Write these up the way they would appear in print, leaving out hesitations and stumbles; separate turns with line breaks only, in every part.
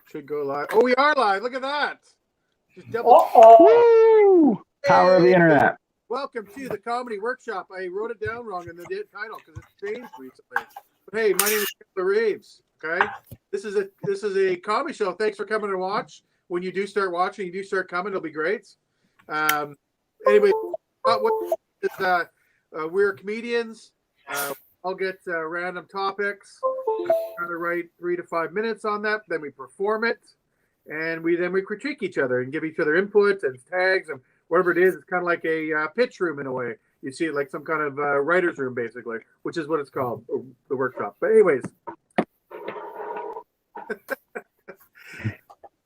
Should go live. Oh, we are live. Look at that. Just double.
Woo! Power of the internet.
Welcome to the Comedy Workshop. I wrote it down wrong in the title because it's changed recently. But hey, my name is Taylor Reeves. Okay, this is a comedy show. Thanks for coming to watch. When you do start watching, you do start coming. It'll be great. Anyway, we're comedians. I'll get random topics. Try to write 3 to 5 minutes on that. Then we perform it, and we critique each other and give each other input and tags and whatever it is. It's kind of like a pitch room in a way. You see it like some kind of writer's room, basically, which is what it's called, the workshop. But anyways,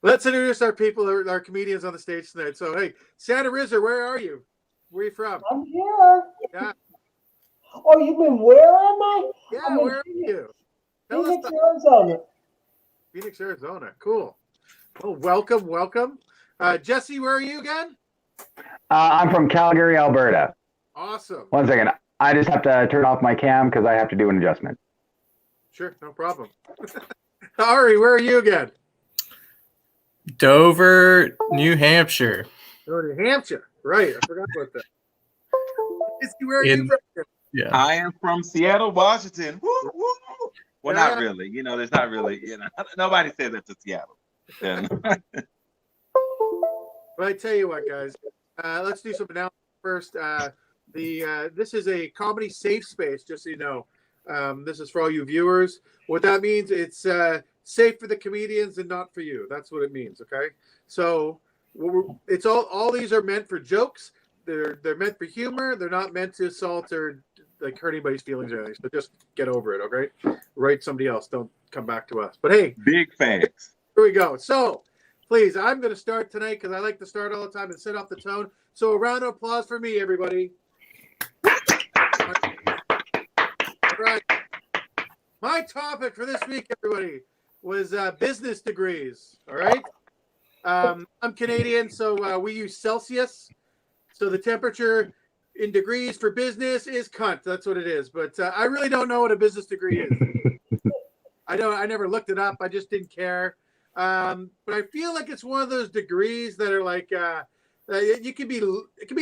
let's introduce our people, our comedians on the stage tonight. So, hey, Santa Rizzer, where are you? Where are you from?
I'm here.
Yeah.
Oh, you mean where am I?
Yeah, where are you?
Phoenix, Arizona.
Phoenix, Arizona. Cool. Oh, welcome. Jesse, where are you again?
I'm from Calgary, Alberta.
Awesome.
1 second. I just have to turn off my cam because I have to do an adjustment.
Sure, no problem. Ari, where are you again?
Dover, New Hampshire.
Oh, New Hampshire. Right, I forgot about that. Jesse, where are you from?
Yeah.
I am from Seattle, Washington. Woo, woo, woo. Well,
Yeah.
not really. There's not really. Nobody said that to Seattle. Yeah.
But I tell you what, guys, let's do some announcements first. This is a comedy safe space, just so you know. This is for all you viewers. What that means, it's safe for the comedians and not for you. That's what it means. Okay, so it's all these are meant for jokes. They're meant for humor. They're not meant to assault or like hurt anybody's feelings or anything. So just get over it. Okay, write somebody else. Don't come back to us. But hey,
Big facts.
here we go. So, please, I'm going to start tonight because I like to start all the time and set off the tone. So, a round of applause for me, everybody. All right. My topic for this week, everybody, was business degrees. All right. I'm Canadian, so we use Celsius. So the temperature in degrees for business is cunt. That's what it is. But I really don't know what a business degree is. I never looked it up. I just didn't care. But I feel like it's one of those degrees that are like it can be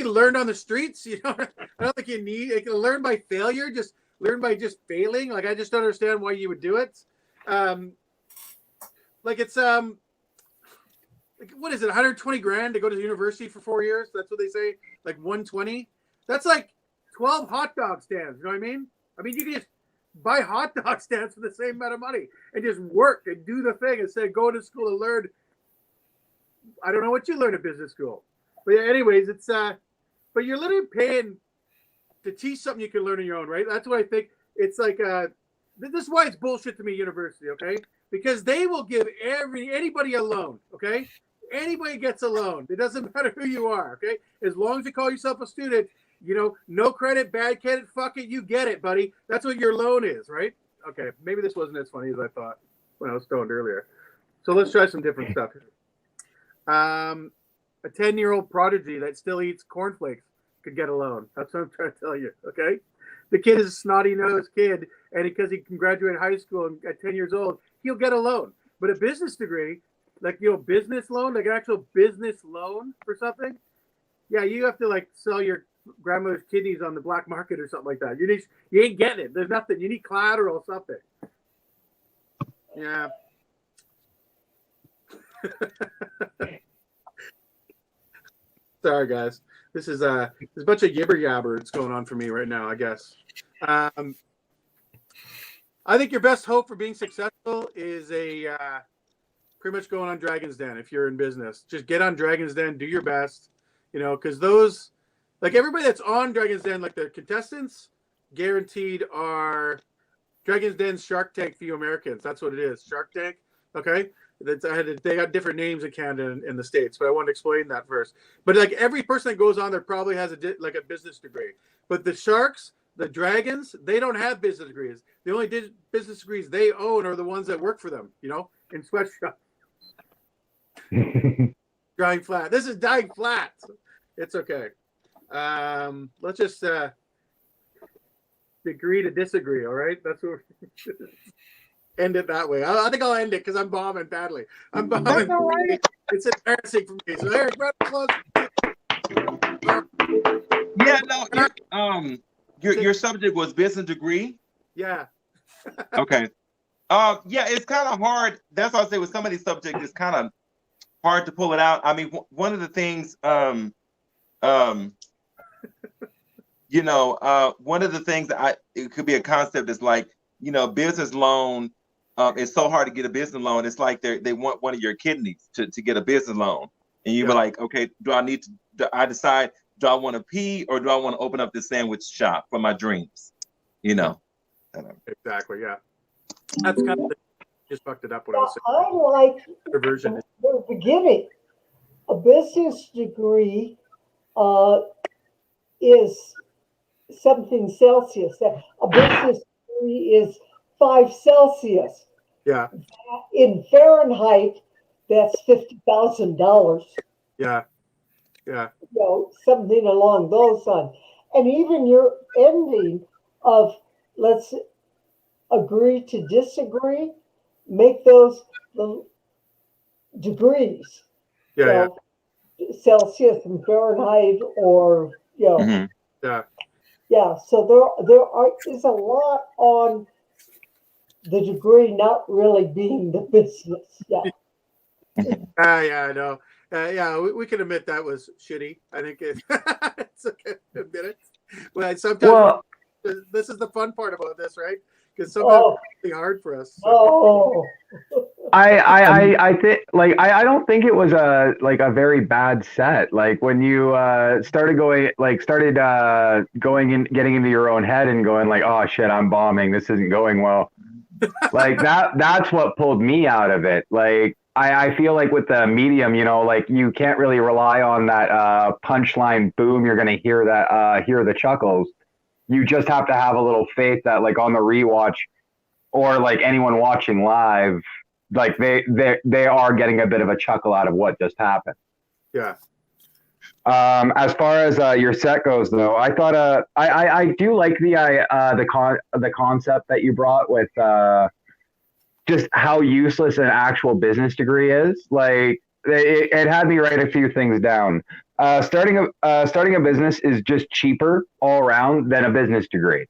learned on the streets. I don't think you need it. Can learn by failure. Just learn by just failing. Like I just don't understand why you would do it. Like it's like what is it? 120 grand to go to the university for 4 years. That's what they say. Like 120. That's like 12 hot dog stands. You know what I mean? I mean you can just buy hot dog stands for the same amount of money and just work and do the thing instead of going to school and learn. I don't know what you learn at business school, but yeah, anyways, it's but you're literally paying to teach something you can learn on your own, right? That's what I think. It's like this is why it's bullshit to me, university, okay? Because they will give anybody a loan, okay? Anybody gets a loan. It doesn't matter who you are, okay? As long as you call yourself a student. No credit, bad credit, fuck it, you get it, buddy. That's what your loan is, right? Okay, maybe this wasn't as funny as I thought when I was stoned earlier. So let's try some different stuff. A 10-year-old prodigy that still eats cornflakes could get a loan. That's what I'm trying to tell you, okay? The kid is a snotty-nosed kid, and because he can graduate high school at 10 years old, he'll get a loan. But a business degree, like, business loan, like an actual business loan for something, yeah, you have to, like, sell your grandmother's kidneys on the black market or something like that. You ain't getting it. There's nothing. You need collateral, something. Yeah. Sorry, guys. This is there's a bunch of yibber yabber that's going on for me right now, I guess. I think your best hope for being successful is pretty much going on Dragon's Den if you're in business. Just get on Dragon's Den, do your best, because those, like everybody that's on Dragon's Den, like the contestants, guaranteed are Dragon's Den's Shark Tank for you Americans. That's what it is, Shark Tank. Okay, they got different names in Canada and in the States, but I want to explain that first. But like every person that goes on there probably has a business degree. But the sharks, the dragons, they don't have business degrees. The only business degrees they own are the ones that work for them, in sweatshops. Dying flat. This is dying flat. It's okay. Let's just degree to disagree. All right, that's what. End it that way. I think I'll end it because I'm bombing badly. I'm bombing.
all right.
It's embarrassing for me. So there, round of applause.
Yeah, no. Your subject was business degree.
Yeah.
Okay. Yeah, it's kind of hard. That's why I say with some of these subjects, it's kind of hard to pull it out. I mean, one of the things, one of the things it could be a concept is like, business loan. It's so hard to get a business loan. It's like they want one of your kidneys to get a business loan, and you be like, okay, do I decide? Do I want to pee or do I want to open up this sandwich shop for my dreams?
Exactly. Yeah. That's kind of just fucked it up when I was
I like
saying version.
the beginning. A business degree is something Celsius. A business degree is 5 Celsius.
Yeah.
In Fahrenheit, that's $50,000.
Yeah. Yeah.
Something along those lines. And even your ending of let's agree to disagree, make those the degrees.
Yeah.
Celsius and Fahrenheit, or
Mhm.
Yeah.
yeah. So there is a lot on the degree not really being the business. Yeah.
Yeah. I know. Yeah. We can admit that was shitty. I think it's okay to admit it. But sometimes this is the fun part about this, right? Because sometimes it's really hard for us. So.
I think I don't think it was a very bad set. Like when you started going in, getting into your own head and going like, oh shit, I'm bombing. This isn't going well. Like that's what pulled me out of it. Like I feel like with the medium, like you can't really rely on that punchline boom. You're gonna hear the chuckles. You just have to have a little faith that like on the rewatch or like anyone watching live, like they are getting a bit of a chuckle out of what just happened.
Yeah.
As far as your set goes, though, I thought I do like the concept that you brought with just how useless an actual business degree is. Like it had me write a few things down. Starting a business is just cheaper all around than a business degree.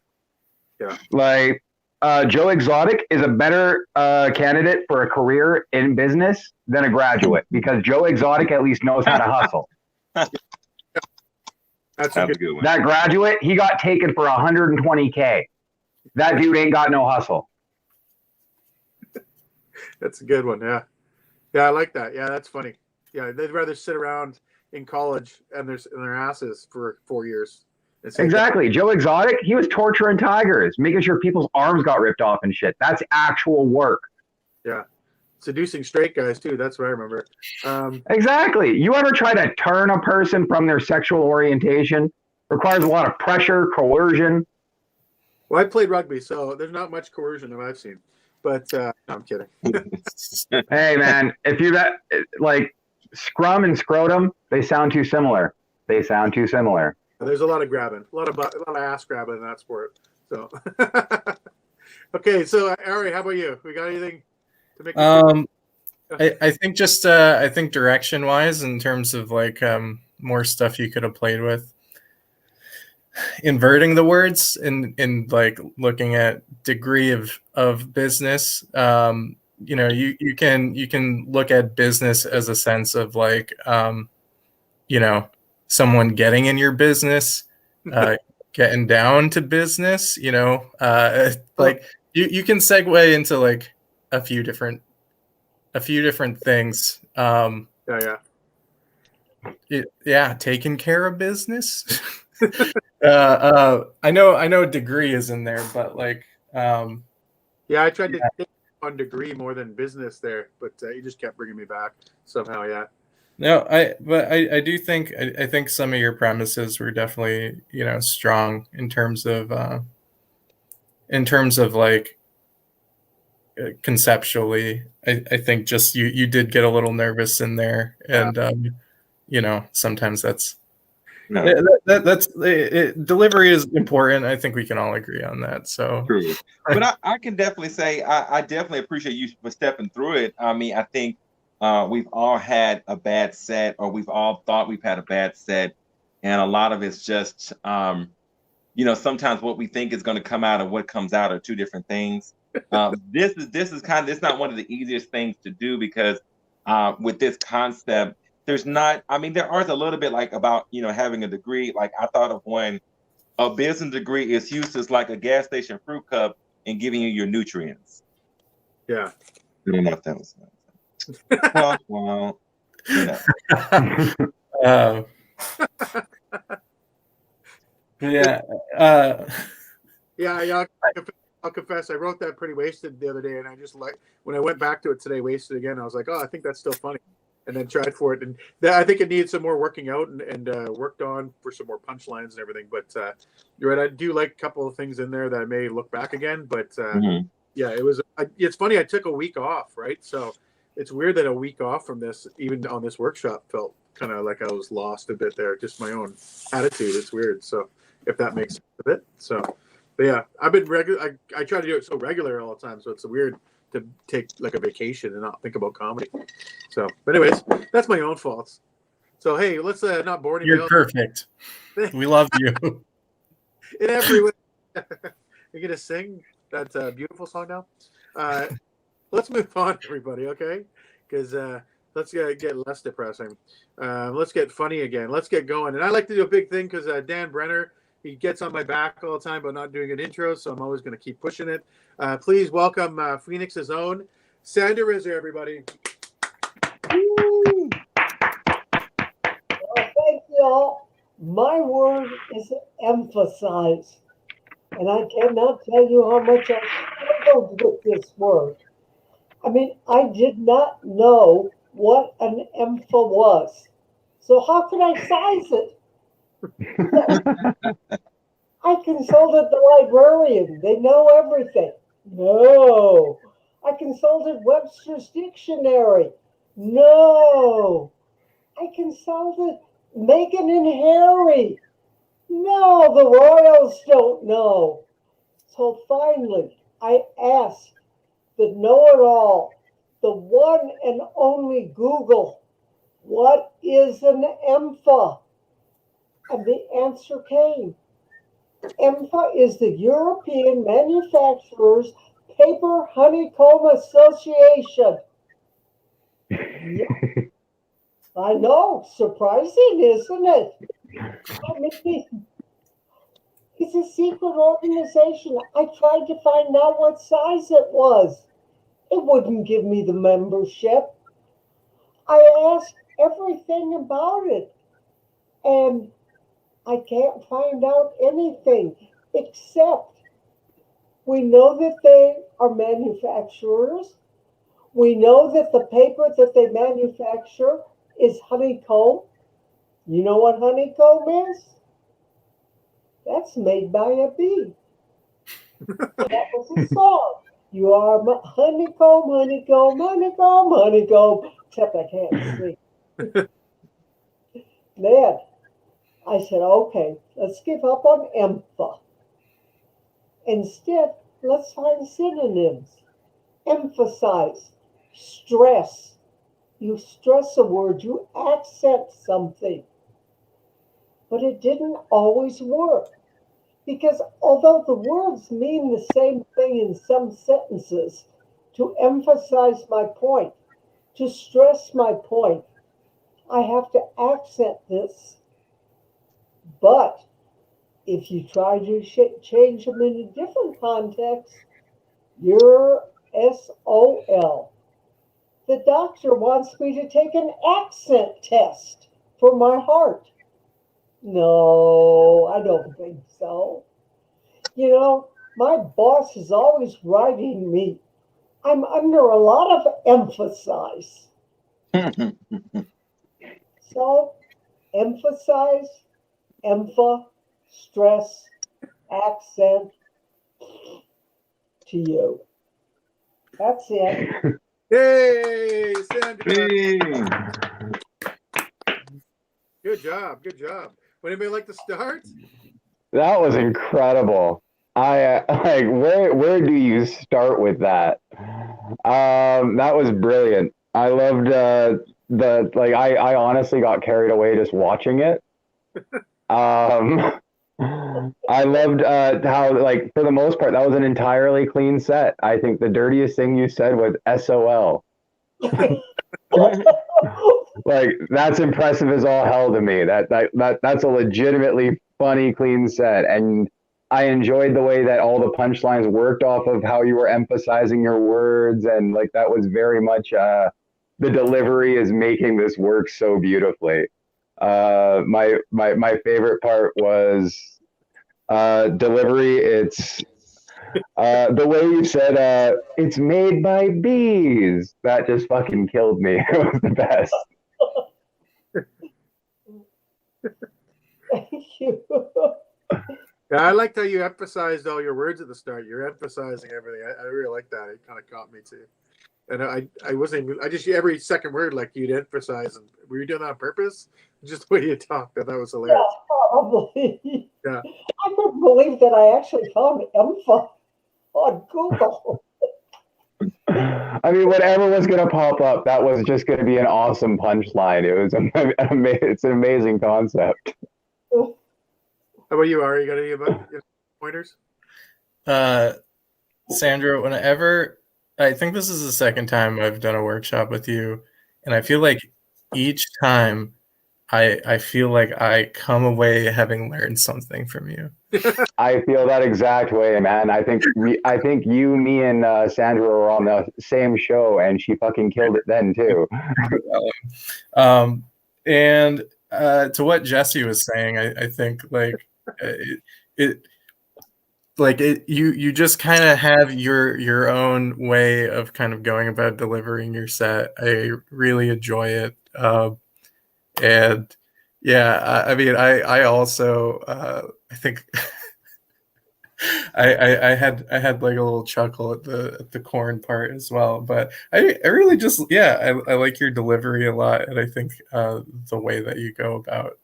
Yeah.
Like Joe Exotic is a better candidate for a career in business than a graduate because Joe Exotic at least knows how to hustle.
That's a
good one.
That graduate, he got taken for $120K. That dude ain't got no hustle.
That's a good one. Yeah. Yeah, I like that. Yeah, that's funny. Yeah, they'd rather sit around in college and their asses for 4 years.
Exactly. Joe Exotic, he was torturing tigers, making sure people's arms got ripped off and shit. That's actual work.
Yeah. Seducing straight guys too. That's what I remember.
Exactly. You ever try to turn a person from their sexual orientation? Requires a lot of pressure, coercion.
Well, I played rugby, so there's not much coercion that I've seen. But no, I'm kidding.
Hey man, if you like scrum and scrotum, they sound too similar. There's
a lot of grabbing, a lot of ass grabbing in that sport. So, okay. So, Ari, how about you? We got anything to make?
I think just I think direction wise, in terms of like more stuff you could have played with, inverting the words in like looking at degree of business. You can look at business as a sense of like someone getting in your business, getting down to business, like you can segue into like a few different things. Taking care of business. I know degree is in there, but like
I tried to take on degree more than business there, but you just kept bringing me back somehow. Yeah.
No, I do think I think some of your premises were definitely strong in terms of like conceptually. I think just you did get a little nervous in there, and sometimes that's
No,
That's delivery is important. I think we can all agree on that. So
true. But I can definitely say I definitely appreciate you for stepping through it. I mean, I think we've all had a bad set, or we've all thought we've had a bad set, and a lot of it's just sometimes what we think is going to come out and what comes out are two different things. This is kind of, it's not one of the easiest things to do, because with this concept, there's not, I mean, there are a little bit like about, having a degree. Like I thought of one, a business degree is used as like a gas station fruit cup and giving you your nutrients.
Yeah.
I don't know if that was well,
yeah.
Yeah. I'll confess, I wrote that pretty wasted the other day, and I just when I went back to it today, wasted again. I was like, oh, I think that's still funny, and then tried for it, and I think it needs some more working out and worked on for some more punchlines and everything. But you're right, I do like a couple of things in there that I may look back again. But yeah, it was. It's funny. I took a week off, right? So it's weird that a week off from this, even on this workshop, felt kind of like I was lost a bit there. Just my own attitude. It's weird. So if that makes sense a bit, so. But yeah, I've been regular. I try to do it so regular all the time, so it's weird to take like a vacation and not think about comedy. So, but anyways, that's my own faults. So hey, let's not bore anybody.
You're perfect. We love you.
In every way. You're gonna sing that beautiful song now. Let's move on, everybody. Okay, because let's get less depressing. Let's get funny again. Let's get going. And I like to do a big thing because Dan Brenner. He gets on my back all the time about not doing an intro, so I'm always going to keep pushing it. Please welcome Phoenix's own Sander Rizzer, everybody.
Well, thank you all. My word is emphasize. And I cannot tell you how much I struggled with this word. I mean, I did not know what an empha was. So how could I size it? I consulted the librarian. They know everything. No. I consulted Webster's Dictionary. No. I consulted Meghan and Harry. No, the royals don't know. So finally, I asked the know-it-all, the one and only Google, what is an empha? And the answer came. EMFA is the European Manufacturers Paper Honeycomb Association. Yeah. I know, surprising, isn't it? I mean, it's a secret organization. I tried to find out what size it was. It wouldn't give me the membership. I asked everything about it, and I can't find out anything except we know that they are manufacturers. We know that the paper that they manufacture is honeycomb. You know what honeycomb is? That's made by a bee. That was a song. You are honeycomb, honeycomb, honeycomb, honeycomb. Except I can't sing. Man. I said, okay, let's give up on empha. Instead, let's find synonyms. Emphasize, stress. You stress a word, you accent something. But it didn't always work. Because although the words mean the same thing in some sentences, to emphasize my point, to stress my point, I have to accent this. But if you try to change them in a different context, you're SOL. The doctor wants me to take an accent test for my heart. No, I don't think so. You know, my boss is always writing me. I'm under a lot of emphasis. So, emphasize, empha, stress, accent to you. That's it.
Hey, Sandra.
Hey.
Good job. Good job. Would anybody like to start?
That was incredible. I like where do you start with that? That was brilliant. I loved I honestly got carried away just watching it. I loved how like for the most part that was an entirely clean set. I think the dirtiest thing you said was SOL. Like that's impressive as all hell to me. That's a legitimately funny, clean set, and I enjoyed the way that all the punchlines worked off of how you were emphasizing your words, and like that was very much the delivery is making this work so beautifully. My favorite part was delivery. It's the way you said it's made by bees. That just fucking killed me. It was the best.
Thank you.
Yeah, I liked how you emphasized all your words at the start. You're emphasizing everything. I really like that. It kind of caught me too. And I wasn't even, I just, every second word, like you'd emphasize. And were you doing that on purpose? Just the way you talked. I thought it was hilarious.
Yeah, probably.
Yeah.
I couldn't believe that I actually found Empha on Google.
I mean, whatever was going to pop up, that was just going to be an awesome punchline. It was it's an amazing concept.
How about you, Ari? You got any pointers?
Sandra, whenever I think this is the second time I've done a workshop with you, and I feel like each time I feel like I come away having learned something from you.
I feel that exact way, man. I think you, me, and Sandra were on the same show, and she fucking killed it then too.
And to what Jesse was saying, I think like you just kind of have your own way of kind of going about delivering your set. I really enjoy it. And yeah, I mean, I also I think I had like a little chuckle at the corn part as well. But I really just I like your delivery a lot, and I think the way that you go about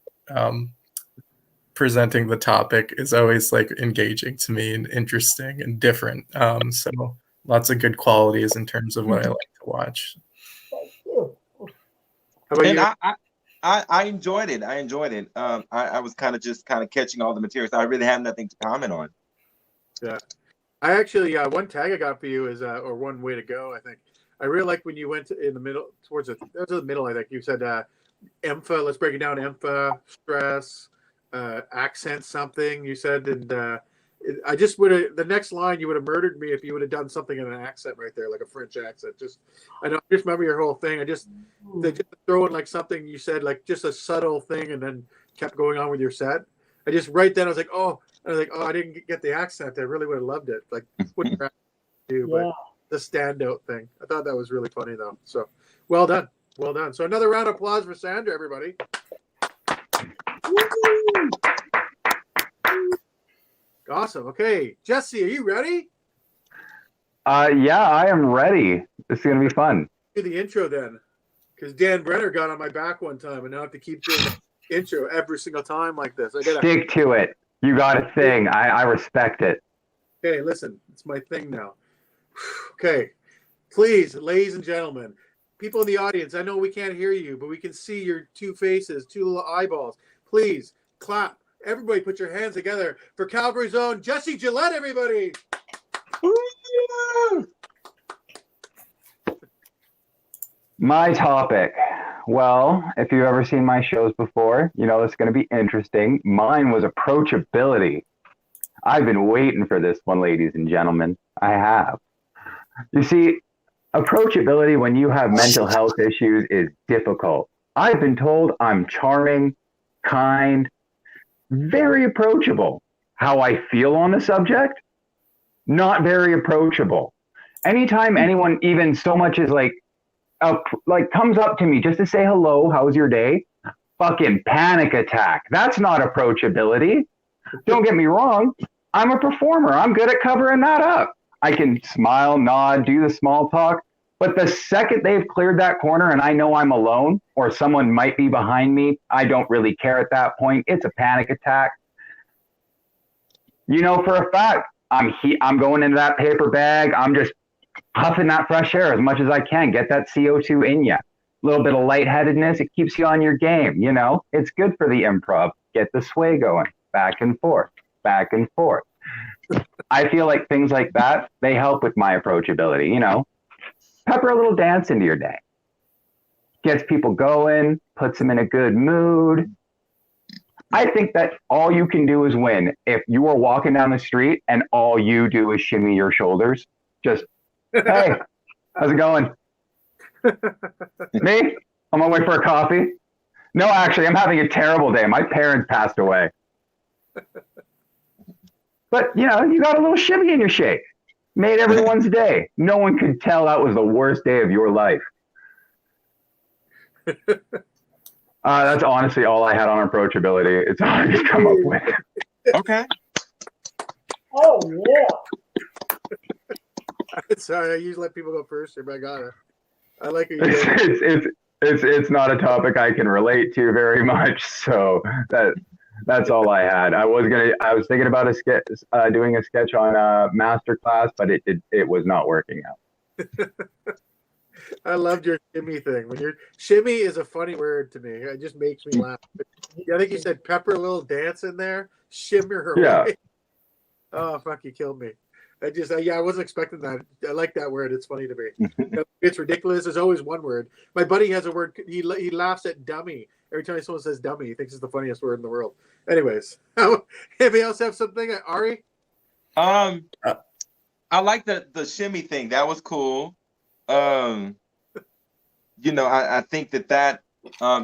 presenting the topic is always like engaging to me and interesting and different. So lots of good qualities in terms of what I like to watch.
Thank you.
How about you?
And I enjoyed it. I was kind of catching all the materials. I really have nothing to comment on.
Yeah, I actually one tag I got for you is or one way to go. I think I really like when you went in the middle towards the middle. I think you said empha. Let's break it down. Empha, stress, accent, something you said, and I just would have the next line. You would have murdered me if you would have done something in an accent right there, like a French accent. I just remember your whole thing. They just throw in like something you said, like just a subtle thing, and then kept going on with your set. I just right then I was like, oh, I didn't get the accent. I really would have loved it. Like, wouldn't do, but the standout thing. I thought that was really funny though. So, well done. So another round of applause for Sandra, everybody. Woo! Awesome. Okay, Jesse, are you ready?
Yeah, I am ready. This is gonna be fun.
Do the intro then, because Dan Brenner got on my back one time, and now I have to keep doing the intro every single time like this.
Stick to it. You got a thing. I respect it.
Okay, listen, it's my thing now. Okay, please, ladies and gentlemen, people in the audience, I know we can't hear you, but we can see your two faces, two little eyeballs. Please clap. Everybody put your hands together for Calgary's own Jesse Gillette, everybody.
My topic. Well, if you've ever seen my shows before, you know it's going to be interesting. Mine was approachability. I've been waiting for this one, ladies and gentlemen. I have. You see, approachability when you have mental health issues is difficult. I've been told I'm charming, kind, very approachable. How I feel on the subject, not very approachable. Anytime anyone even so much as like comes up to me just to say hello, how's your day? Fucking panic attack. That's not approachability. Don't get me wrong. I'm a performer. I'm good at covering that up. I can smile, nod, do the small talk. But the second they've cleared that corner and I know I'm alone or someone might be behind me, I don't really care at that point. It's a panic attack. You know, for a fact, I'm going into that paper bag. I'm just puffing that fresh air as much as I can. Get that CO2 in you. A little bit of lightheadedness. It keeps you on your game. You know, it's good for the improv. Get the sway going, back and forth, back and forth. I feel like things like that, they help with my approachability, you know. Pepper a little dance into your day. Gets people going, puts them in a good mood. I think that all you can do is win. If you are walking down the street and all you do is shimmy your shoulders, just, hey, how's it going? Me? I'm on my way for a coffee. No, actually, I'm having a terrible day. My parents passed away. But, you know, you got a little shimmy in your shake. Made everyone's day. No one could tell that was the worst day of your life. That's honestly all I had on approachability. It's all I just come up with.
Okay.
Oh yeah.
Sorry, I usually let people go first, but I gotta. I like it. You did.
It's not a topic I can relate to very much, so that's all I had. I was thinking about doing a sketch on a master class, but it was not working out.
I loved your shimmy thing. Shimmy is a funny word to me. It just makes me laugh. I think you said pepper a little dance in there, shimmer her
Yeah.
away. Oh fuck, you killed me. I wasn't expecting that. I like that word. It's funny to me. It's ridiculous. There's always one word. My buddy has a word. He laughs at dummy every time someone says dummy. He thinks it's the funniest word in the world. Anyways, anybody else have something? Ari?
I like the shimmy thing. That was cool. You know, I think that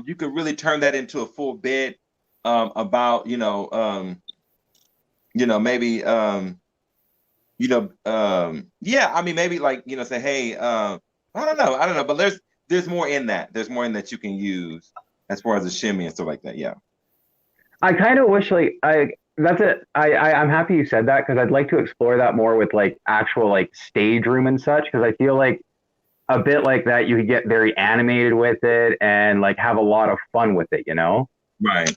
you could really turn that into a full bit about maybe yeah, I mean maybe like say hey I don't know, but there's more in that. There's more in that you can use as far as the shimmy and stuff like that. Yeah.
I kind of wish I'm happy you said that because I'd like to explore that more with like actual like stage room and such because I feel like a bit like that you could get very animated with it and like have a lot of fun with it, you know?
Right.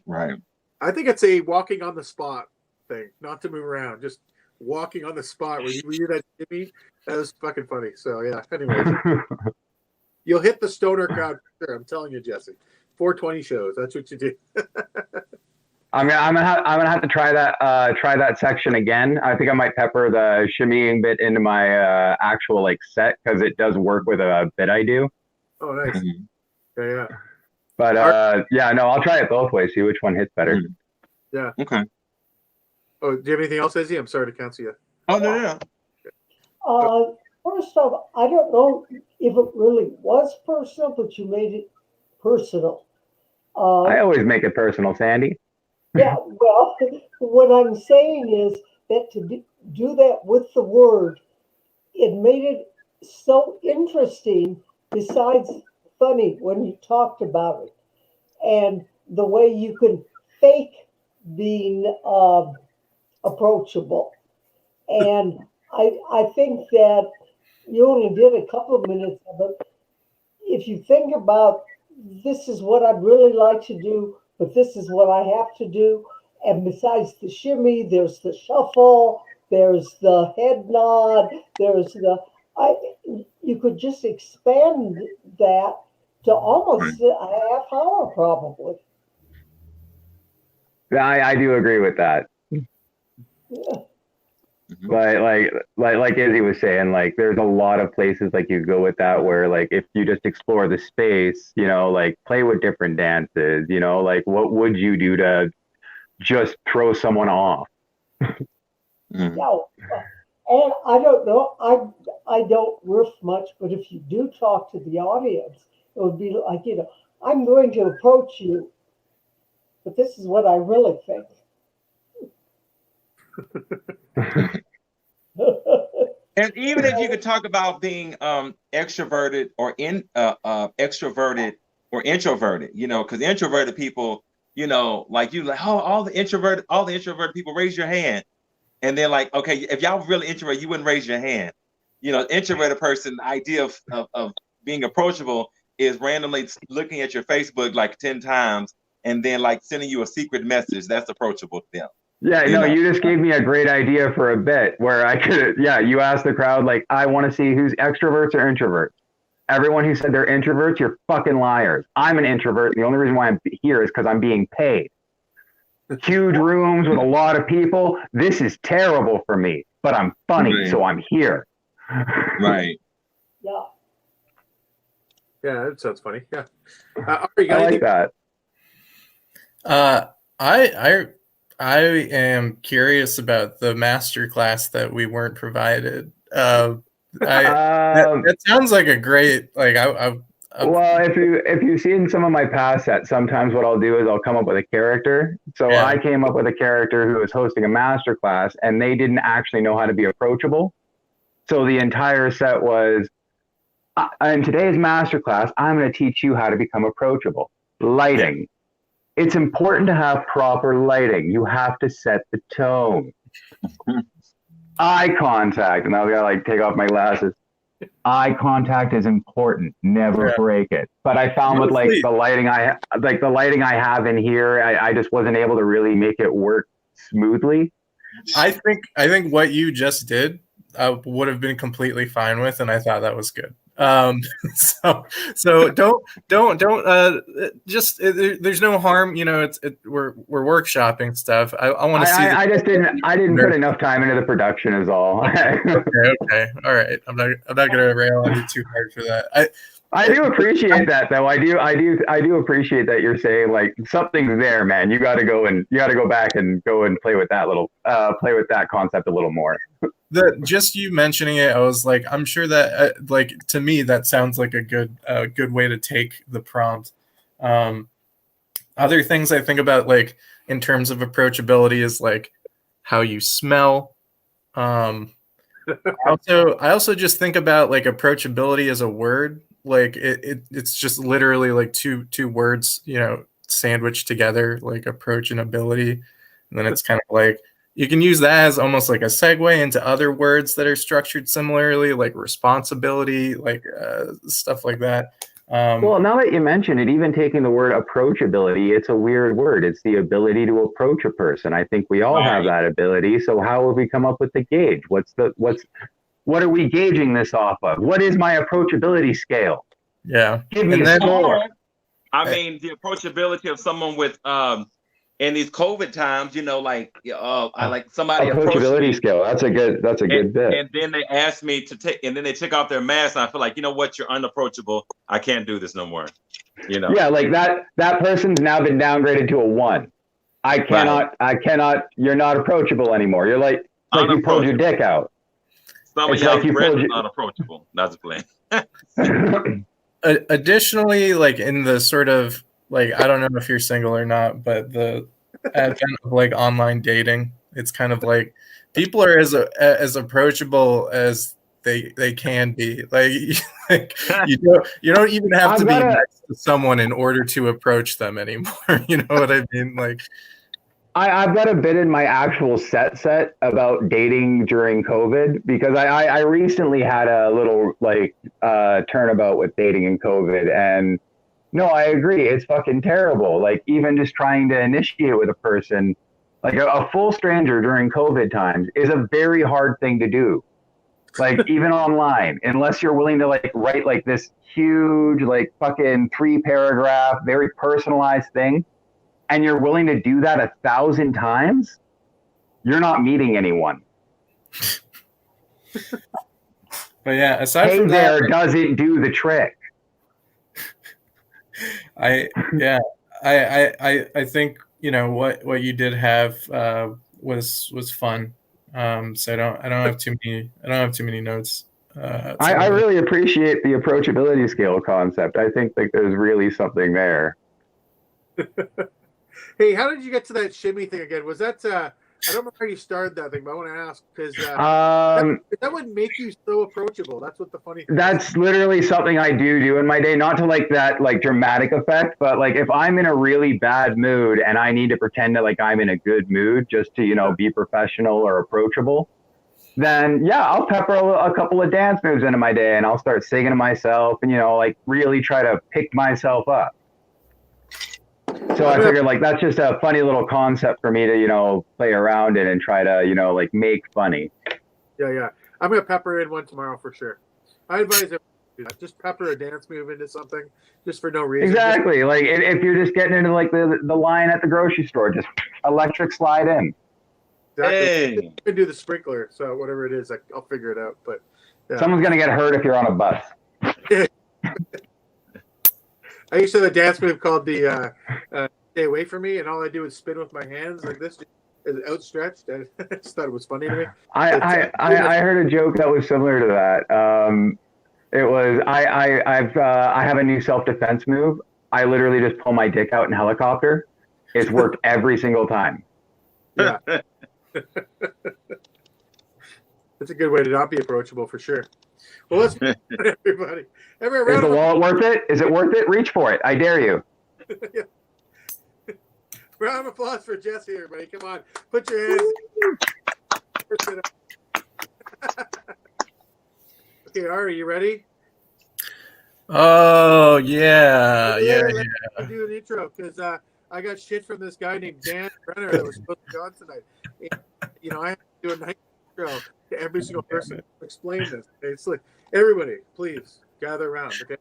I think it's a walking on the spot thing, not to move around, just walking on the spot where you do that shimmy. That was fucking funny. So yeah. Anyways, you'll hit the stoner crowd for sure. I'm telling you, Jesse. 420 shows. That's what you do.
I'm gonna have to try that section again. I think I might pepper the shimmying bit into my actual like set because it does work with a bit I do.
Oh, nice.
Mm-hmm.
Yeah.
But I'll try it both ways. See which one hits better.
Yeah.
Okay.
Oh, do you have anything else, Izzy? I'm sorry to cancel you.
Oh no.
First off, I don't know if it really was personal, but you made it personal.
I always make it personal, Sandy.
Yeah, well, what I'm saying is that to do that with the word, it made it so interesting, besides funny when you talked about it, and the way you can fake being approachable. And I think that you only did a couple of minutes of it. If you think about this is what I'd really like to do, but this is what I have to do. And besides the shimmy, there's the shuffle, there's the head nod, you could just expand that to almost a half hour probably.
I do agree with that.
Yeah.
Like Izzy was saying, like there's a lot of places like you go with that where like if you just explore the space, you know, like play with different dances, you know, like what would you do to just throw someone off?
No, and I don't know, I don't riff much, but if you do talk to the audience, it would be like, I'm going to approach you, but this is what I really think.
And even if you could talk about being extroverted or extroverted or introverted, because introverted people, all the introverted people raise your hand, and they're like, okay, if y'all really introverted, you wouldn't raise your hand. introverted person, the idea of being approachable is randomly looking at your Facebook like 10 times and then like sending you a secret message. That's approachable to them.
Yeah, no, you just gave me a great idea for a bit where I could, you asked the crowd, like, I want to see who's extroverts or introverts. Everyone who said they're introverts, you're fucking liars. I'm an introvert. The only reason why I'm here is because I'm being paid. Huge rooms with a lot of people. This is terrible for me, but I'm funny, so I'm here.
Right.
Yeah.
Yeah, that sounds funny. Yeah. Ari,
I like that.
I am curious about the master class that we weren't provided. That sounds like a great
well, if you've seen some of my past sets, sometimes what I'll do is I'll come up with a character. So
Yeah.
I came up with a character who was hosting a master class, and they didn't actually know how to be approachable. So the entire set was, in today's master class, I'm going to teach you how to become approachable. Lighting. It's important to have proper lighting. You have to set the tone. Eye contact. And I was going to take off my glasses. Eye contact is important. Never break it. But I found with the lighting I have in here, I just wasn't able to really make it work smoothly.
I think what you just did would have been completely fine with, and I thought that was good. So don't just there's no harm, we're workshopping stuff. I want to see.
I didn't put enough time into the production is all.
Okay, all right. I'm not gonna rail on you too hard for that.
I do appreciate that though. I do appreciate that you're saying like something's there, man. You got to go back and play with that concept a little more.
Just you mentioning it, I was like, I'm sure that to me that sounds like a good way to take the prompt. Other things I think about like in terms of approachability is like how you smell. I also just think about like approachability as a word. Like it's just literally like two words, sandwiched together, like approach and ability. And then it's kind of like you can use that as almost like a segue into other words that are structured similarly, like responsibility, like stuff like that.
Well, now that you mention it, even taking the word approachability, it's a weird word. It's the ability to approach a person. I think we all have that ability. So how would we come up with the gauge? What are we gauging this off of? What is my approachability scale?
Yeah.
Give me a score.
I mean, the approachability of someone with in these COVID times, I like somebody
approachability scale. That's a good bit.
And then they asked me and then they took off their mask, and I feel like, you know what, you're unapproachable. I can't do this no more.
Yeah, like that person's now been downgraded to a 1. I cannot. You're not approachable anymore. You're like you pulled your dick out.
Some of y'all's breath is not approachable. That's the plan.
Additionally, like in the sort of like, I don't know if you're single or not, but the advent of like online dating, it's kind of like people are as approachable as they can be. Like you don't even have to be next to someone in order to approach them anymore. You know what I mean? Like
I've got a bit in my actual set about dating during COVID, because I recently had a little turnabout with dating in COVID, and no, I agree. It's fucking terrible. Like even just trying to initiate with a person, like a full stranger during COVID times is a very hard thing to do. Like even online, unless you're willing to write like this huge, fucking 3-paragraph, very personalized thing, and you're willing to do that 1,000 times, you're not meeting anyone.
But yeah, aside from that,
doesn't do the trick.
I think what you did have was fun. So I don't have too many notes.
I really appreciate the approachability scale concept. I think there's really something there.
Hey, how did you get to that shimmy thing again? Was that I don't remember how you started that thing, but I want to ask because that would make you so approachable. That's what the funny thing
That's literally something I do in my day, not to that dramatic effect, but if I'm in a really bad mood and I need to pretend that I'm in a good mood just to be professional or approachable, then yeah, I'll pepper a couple of dance moves into my day, and I'll start singing to myself, and like really try to pick myself up. So I figured like that's just a funny little concept for me to play around in and try to like make funny.
Yeah. I'm gonna pepper in one tomorrow for sure. I advise everyone to do that. Just pepper a dance move into something just for no reason.
Exactly. Like if you're just getting into like the line at the grocery store, just electric slide in.
Exactly.
Hey.
You can do the sprinkler, so whatever it is, I'll figure it out. But yeah.
Someone's gonna get hurt if you're on a bus.
I used to have a dance move called the "Stay Away From Me," and all I do is spin with my hands like this, is outstretched. I just thought it was funny to me.
I heard a joke that was similar to that. It was I have a new self-defense move. I literally just pull my dick out in helicopter. It's worked every single time.
Yeah. That's a good way to not be approachable for sure. Well, let's everybody.
Is the wallet worth it? Is it worth it? Reach for it. I dare you.
Yeah. Round of applause for Jesse, everybody. Come on. Put your hands. Okay, Ari, you ready?
Oh yeah.
I'll do an intro because I got shit from this guy named Dan Brenner that was supposed to be on tonight. And, I have to do a nice intro to every single person to explain this. It's like, everybody, please gather around. Okay,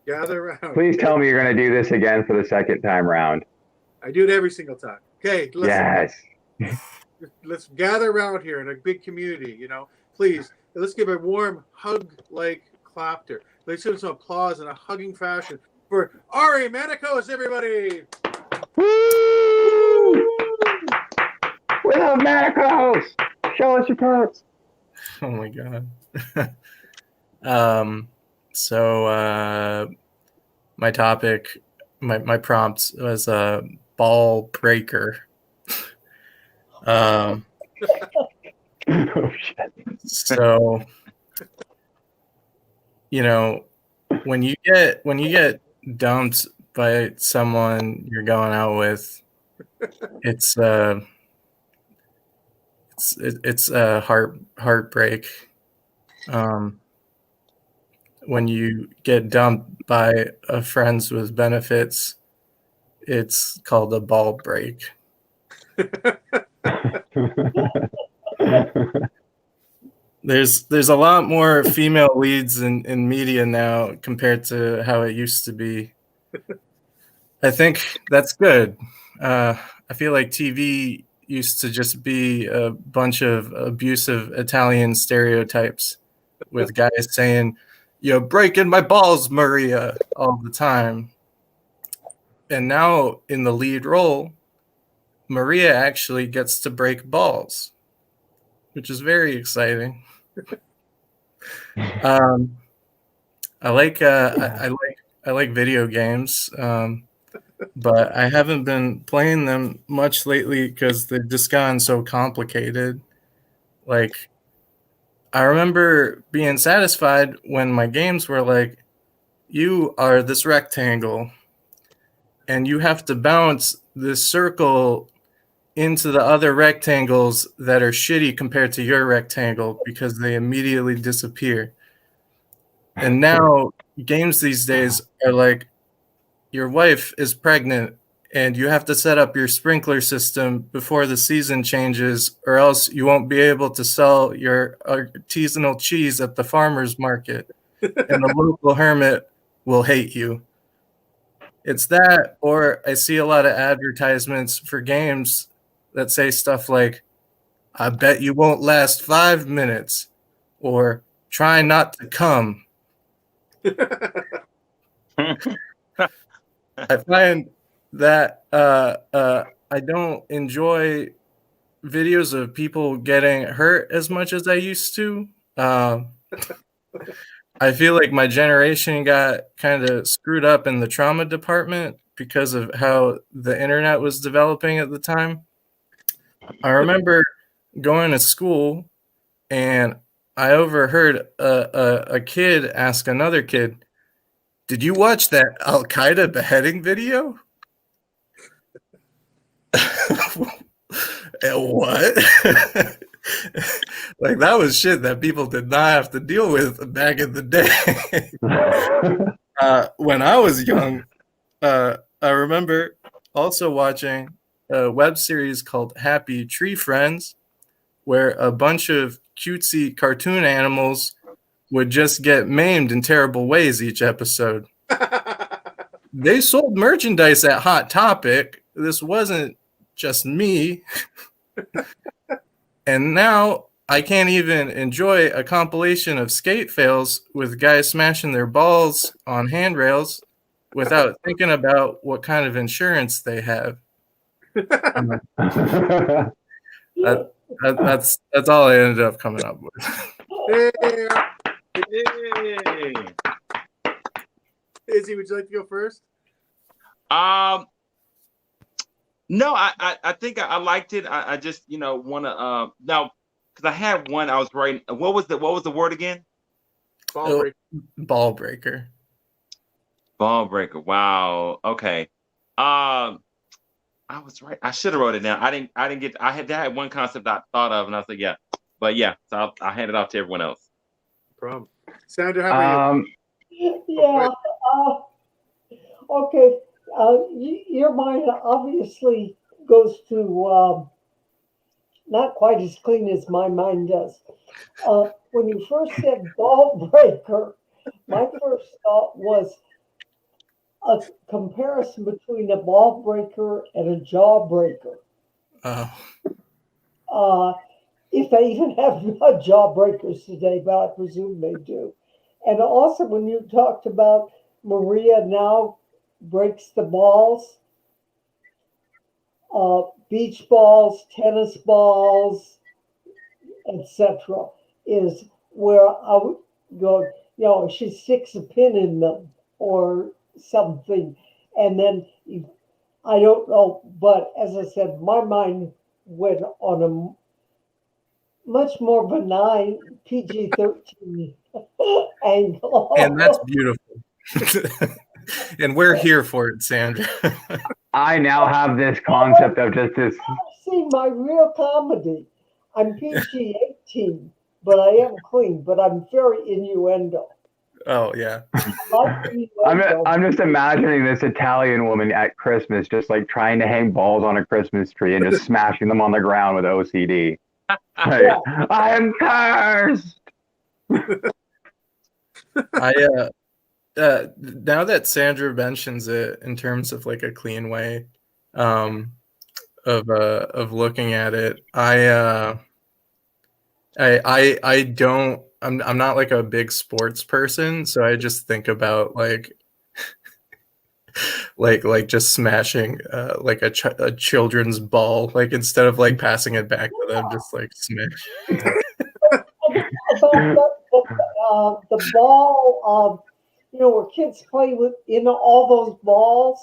gather around.
Please tell me you're going to do this again for the second time round.
I do it every single time. Okay, listen.
Yes.
Let's gather around here in a big community. Please, let's give a warm hug-like clapter. Let's give some applause in a hugging fashion for Ari Manicos, everybody.
Woo! We love Manicos. Show us your parts.
Oh my god. So my topic, my prompt was a ball breaker.
Oh shit.
So when you get dumped by someone you're going out with, it's a heartbreak. When you get dumped by a friends with benefits, it's called a ball break. There's a lot more female leads in media now compared to how it used to be. I think that's good. I feel like TV used to just be a bunch of abusive Italian stereotypes with guys saying, "You're breaking my balls, Maria," all the time. And now in the lead role, Maria actually gets to break balls, which is very exciting. I like video games, but I haven't been playing them much lately because they've just gotten so complicated. Like, I remember being satisfied when my games were like, you are this rectangle, and you have to bounce this circle into the other rectangles that are shitty compared to your rectangle because they immediately disappear. And now games these days are like, your wife is pregnant and you have to set up your sprinkler system before the season changes, or else you won't be able to sell your artisanal cheese at the farmer's market, and the local hermit will hate you. It's that, or I see a lot of advertisements for games that say stuff like, "I bet you won't last 5 minutes," or "Try not to come." I find that I don't enjoy videos of people getting hurt as much as I used to. I feel like my generation got kind of screwed up in the trauma department because of how the internet was developing at the time. I remember going to school and I overheard a kid ask another kid, "Did you watch that Al Qaeda beheading video?" What? Like that was shit that people did not have to deal with back in the day. When I was young, I remember also watching a web series called Happy Tree Friends, where a bunch of cutesy cartoon animals would just get maimed in terrible ways each episode. They sold merchandise at Hot Topic. This wasn't just me. And now I can't even enjoy a compilation of skate fails with guys smashing their balls on handrails without thinking about what kind of insurance they have. That's all I ended up coming up with.
Yeah.
Hey.
Izzy, would you like to go first?
No, I think I liked it. I just want to now because I had one I was writing. What was the word again?
Ball break.
Ball breaker.
Ball breaker. Wow. Okay. I was right. I should have wrote it down. I didn't get. I had one concept I thought of, and I was like, yeah, but yeah. So I hand it off to everyone else.
No problem. Sandra, how about you?
Yeah. Okay. Your mind obviously goes to not quite as clean as my mind does. When you first said ball breaker, my first thought was a comparison between a ball breaker and a jawbreaker. If they even have jawbreakers today, but I presume they do. And also, when you talked about Maria now breaks the balls, beach balls, tennis balls, etc., is where I would go, she sticks a pin in them or something. And then, I don't know, but as I said, my mind went on a much more benign PG-13 angle.
And that's beautiful. And we're here for it, Sandra.
I now have this concept of just this.
See my real comedy. I'm PG-18, but I am clean, but I'm very innuendo.
Oh, yeah.
I'm just imagining this Italian woman at Christmas just like trying to hang balls on a Christmas tree and just smashing them on the ground with OCD. Like, I am cursed.
Now that Sandra mentions it in terms of like a clean way of looking at it, I'm not like a big sports person, so I just think about like just smashing like a children's ball, like instead of like passing it back to them, just like smash.
The ball, where kids play with all those balls.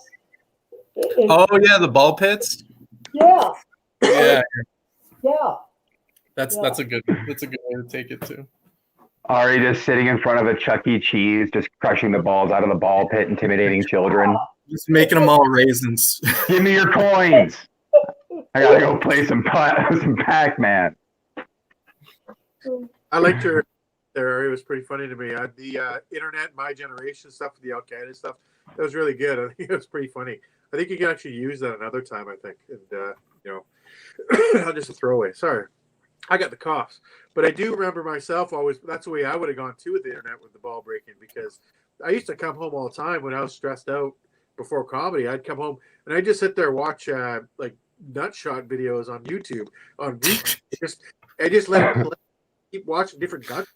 Oh yeah, the ball pits.
Yeah.
Yeah.
Yeah.
That's a good way to take it too.
Ari just sitting in front of a Chuck E. Cheese, just crushing the balls out of the ball pit, intimidating children.
Just making them all raisins.
Give me your coins. I gotta go play some Pac-Man.
I liked your there. It was pretty funny to me. The internet, my generation stuff, the Al Qaeda stuff, that was really good. I think it was pretty funny. I think you can actually use that another time. I think, and I'll just a throwaway. Sorry, I got the coughs, but I do remember myself always. That's the way I would have gone too with the internet with the ball breaking, because I used to come home all the time when I was stressed out before comedy. I'd come home and I'd just sit there and watch like nutshot videos on YouTube on repeat. I just let it play, keep watching different guns,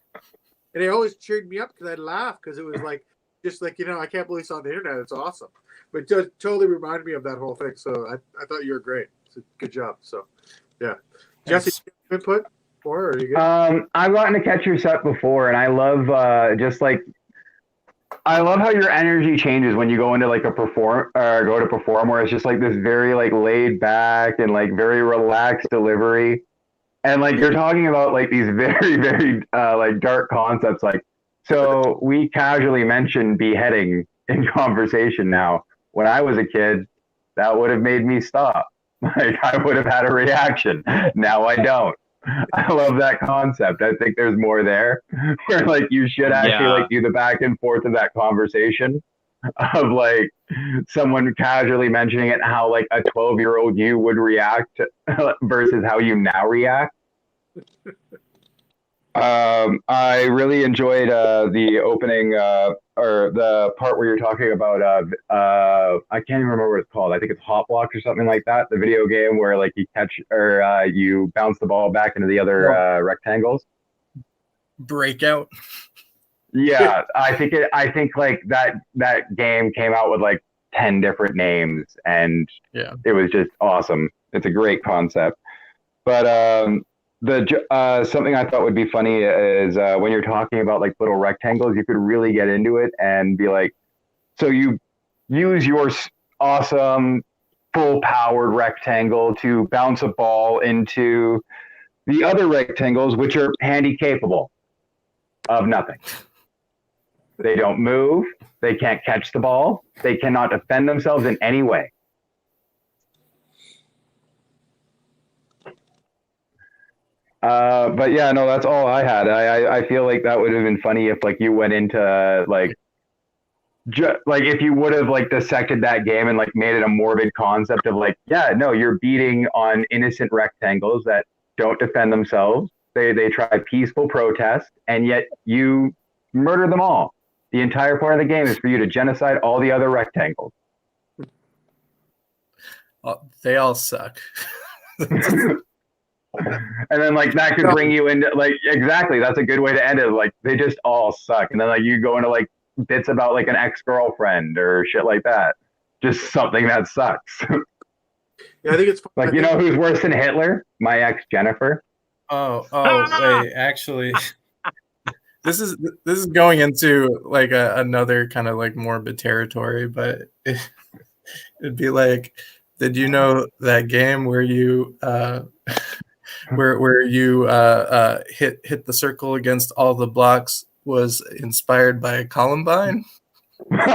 and it always cheered me up because I'd laugh because it was like just like I can't believe it's on the internet. It's awesome, but just totally reminded me of that whole thing. So I thought you were great. So good job. So yeah, Jesse, input or are you good?
I've gotten to catch your set before, and I love I love how your energy changes when you go into like perform, where it's just like this very like laid back and like very relaxed delivery. And like you're talking about like these very, very like dark concepts. Like, so we casually mentioned beheading in conversation now. When I was a kid, that would have made me stop. Like I would have had a reaction. Now I don't. I love that concept. I think there's more there where like you should actually like do the back and forth of that conversation of like someone casually mentioning it and how like a 12-year-old you would react versus how you now react. I really enjoyed the opening or the part where you're talking about I can't even remember what it's called. I think it's Hot Blocks or something like that. The video game where like you catch or you bounce the ball back into the other rectangles.
Breakout.
Yeah, I think like that game came out with like 10 different names, and it was just awesome. It's a great concept, but something I thought would be funny is when you're talking about like little rectangles, you could really get into it and be like, so you use your awesome full powered rectangle to bounce a ball into the other rectangles, which are handy capable of nothing. They don't move. They can't catch the ball. They cannot defend themselves in any way. But yeah, no, that's all I had. I feel like that would have been funny if like you went into like like if you would have like dissected that game and like made it a morbid concept of like, yeah, no, you're beating on innocent rectangles that don't defend themselves. They try peaceful protest, and yet you murder them all. The entire point of the game is for you to genocide all the other rectangles.
They all suck.
And then like that could bring you into like, exactly, that's a good way to end it. Like they just all suck. And then like you go into like bits about like an ex-girlfriend or shit like that. Just something that sucks.
Yeah, I think it's
like, you know who's worse than Hitler? My ex Jennifer.
Oh, wait, actually, this is going into like another kind of like morbid territory, but it'd be like, did you know that game where you where you hit the circle against all the blocks was inspired by Columbine?
That's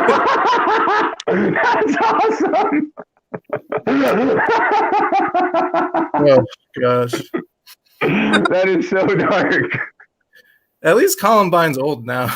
awesome.
Oh gosh,
that is so dark.
At least Columbine's old now.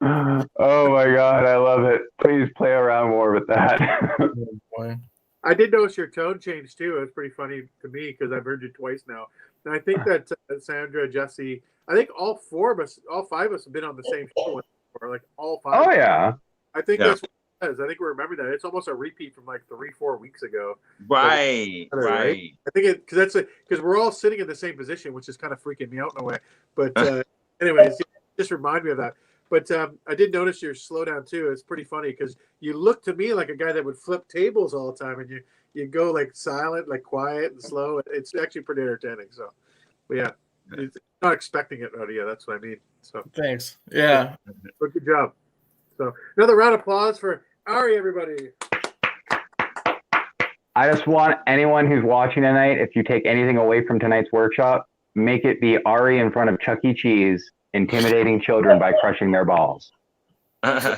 Oh my god, I love it. Please play around more with that.
Oh, boy.
I did notice your tone change too. It's pretty funny to me because I've heard you twice now. And I think that Sandra, Jesse, I think all five of us have been on the same show before, like all five.
Oh yeah.
I think that's what it is. I think we remember that. It's almost a repeat from like 3-4 weeks ago.
Right.
I think it because we're all sitting in the same position, which is kind of freaking me out in a way. But anyways, just remind me of that. But I did notice your slowdown too. It's pretty funny because you look to me like a guy that would flip tables all the time, and you go like silent, like quiet and slow. It's actually pretty entertaining. So, but yeah, it's not expecting it out of you. That's what I mean. So
thanks. Yeah.
But good job. So another round of applause for Ari, everybody.
I just want anyone who's watching tonight, if you take anything away from tonight's workshop, make it be Ari in front of Chuck E. Cheese intimidating children by crushing their balls.
And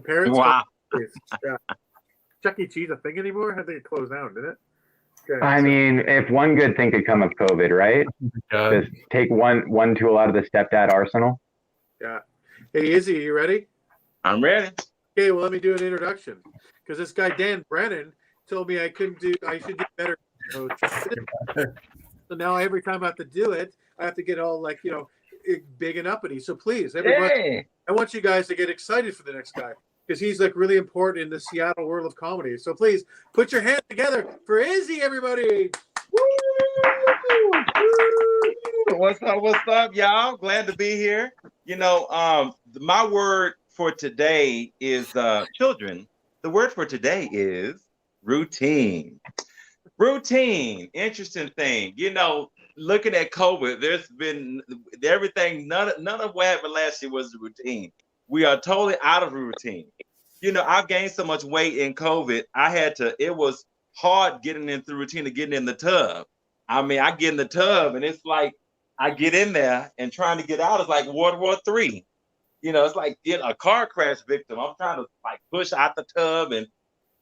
parents.
Wow.
Yeah. Chuck E. Cheese a thing anymore? I think it closed down, didn't it? Okay,
I mean, if one good thing could come of COVID, right? Just take one tool out of the stepdad arsenal.
Yeah. Hey, Izzy, you ready?
I'm ready.
Okay, well, let me do an introduction because this guy Dan Brennan told me I should do better. So now every time I have to do it, I have to get all like big and uppity. So please, everybody, I want you guys to get excited for the next guy because he's like really important in the Seattle world of comedy. So please put your hands together for Izzy, everybody.
What's up, y'all? Glad to be here. My word for today is children. The word for today is routine. Routine, interesting thing. Looking at COVID, there's been everything. None of what happened last year was routine. We are totally out of routine. I've gained so much weight in COVID. It was hard getting in through routine of getting in the tub. I mean, I get in the tub and it's like I get in there and trying to get out is like World War III. It's like getting a car crash victim. I'm trying to like push out the tub and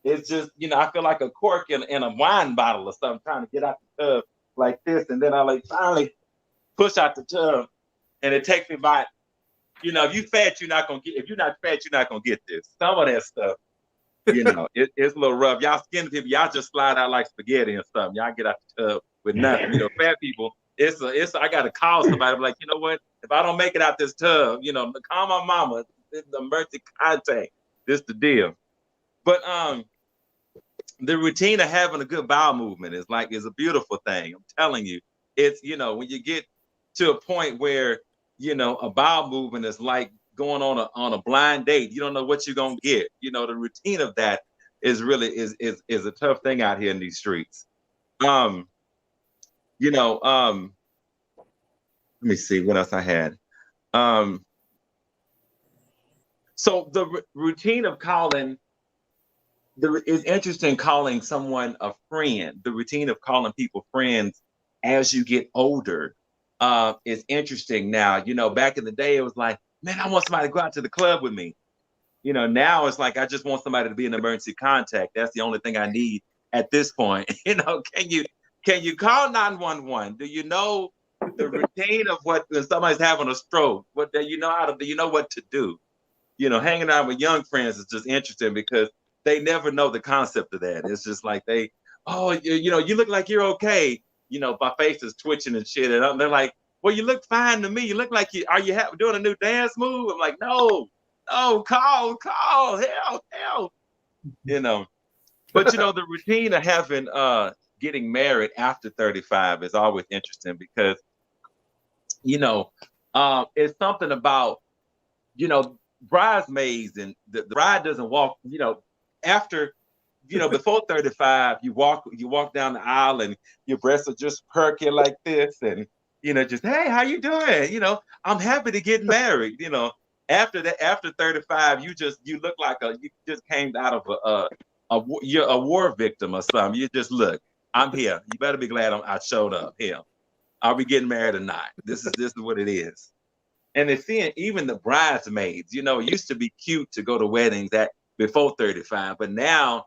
it's just, I feel like a cork in a wine bottle or something, trying to get out the tub like this. And then I like finally push out the tub, and it takes me about, if you fat, you're not gonna get. If you're not fat, you're not gonna get this. Some of that stuff, it's a little rough. Y'all skinny people, y'all just slide out like spaghetti and stuff. Y'all get out the tub with nothing. Fat people, it's. I gotta call somebody. I'm like, you know what? If I don't make it out this tub, call my mama. It's the emergency contact. This the deal. But the routine of having a good bowel movement is a beautiful thing. I'm telling you, it's when you get to a point where a bowel movement is like going on a blind date. You don't know what you're gonna get. The routine of that is really is a tough thing out here in these streets. Let me see what else I had. So the routine of calling. It's interesting calling someone a friend. The routine of calling people friends as you get older is interesting now. Back in the day, it was like, man, I want somebody to go out to the club with me. Now it's like, I just want somebody to be an emergency contact. That's the only thing I need at this point. Can you call 911? Do you know the routine of when somebody's having a stroke? Do you know what to do? Hanging out with young friends is just interesting because they never know the concept of that. It's just like you look like you're okay. My face is twitching and shit. And they're like, well, you look fine to me. You look like are you doing a new dance move? I'm like, no, call, help. But the routine of having getting married after 35 is always interesting because, it's something about, bridesmaids and the bride doesn't walk, after, before 35, you walk down the aisle and your breasts are just perky like this, and just, hey, how you doing? I'm happy to get married. After that, after 35, you look like you just came out of you're a war victim or something. You just look, I'm here. You better be glad I showed up here. Are we getting married or not? This is what it is. And it's seeing even the bridesmaids. It used to be cute to go to weddings before 35, but now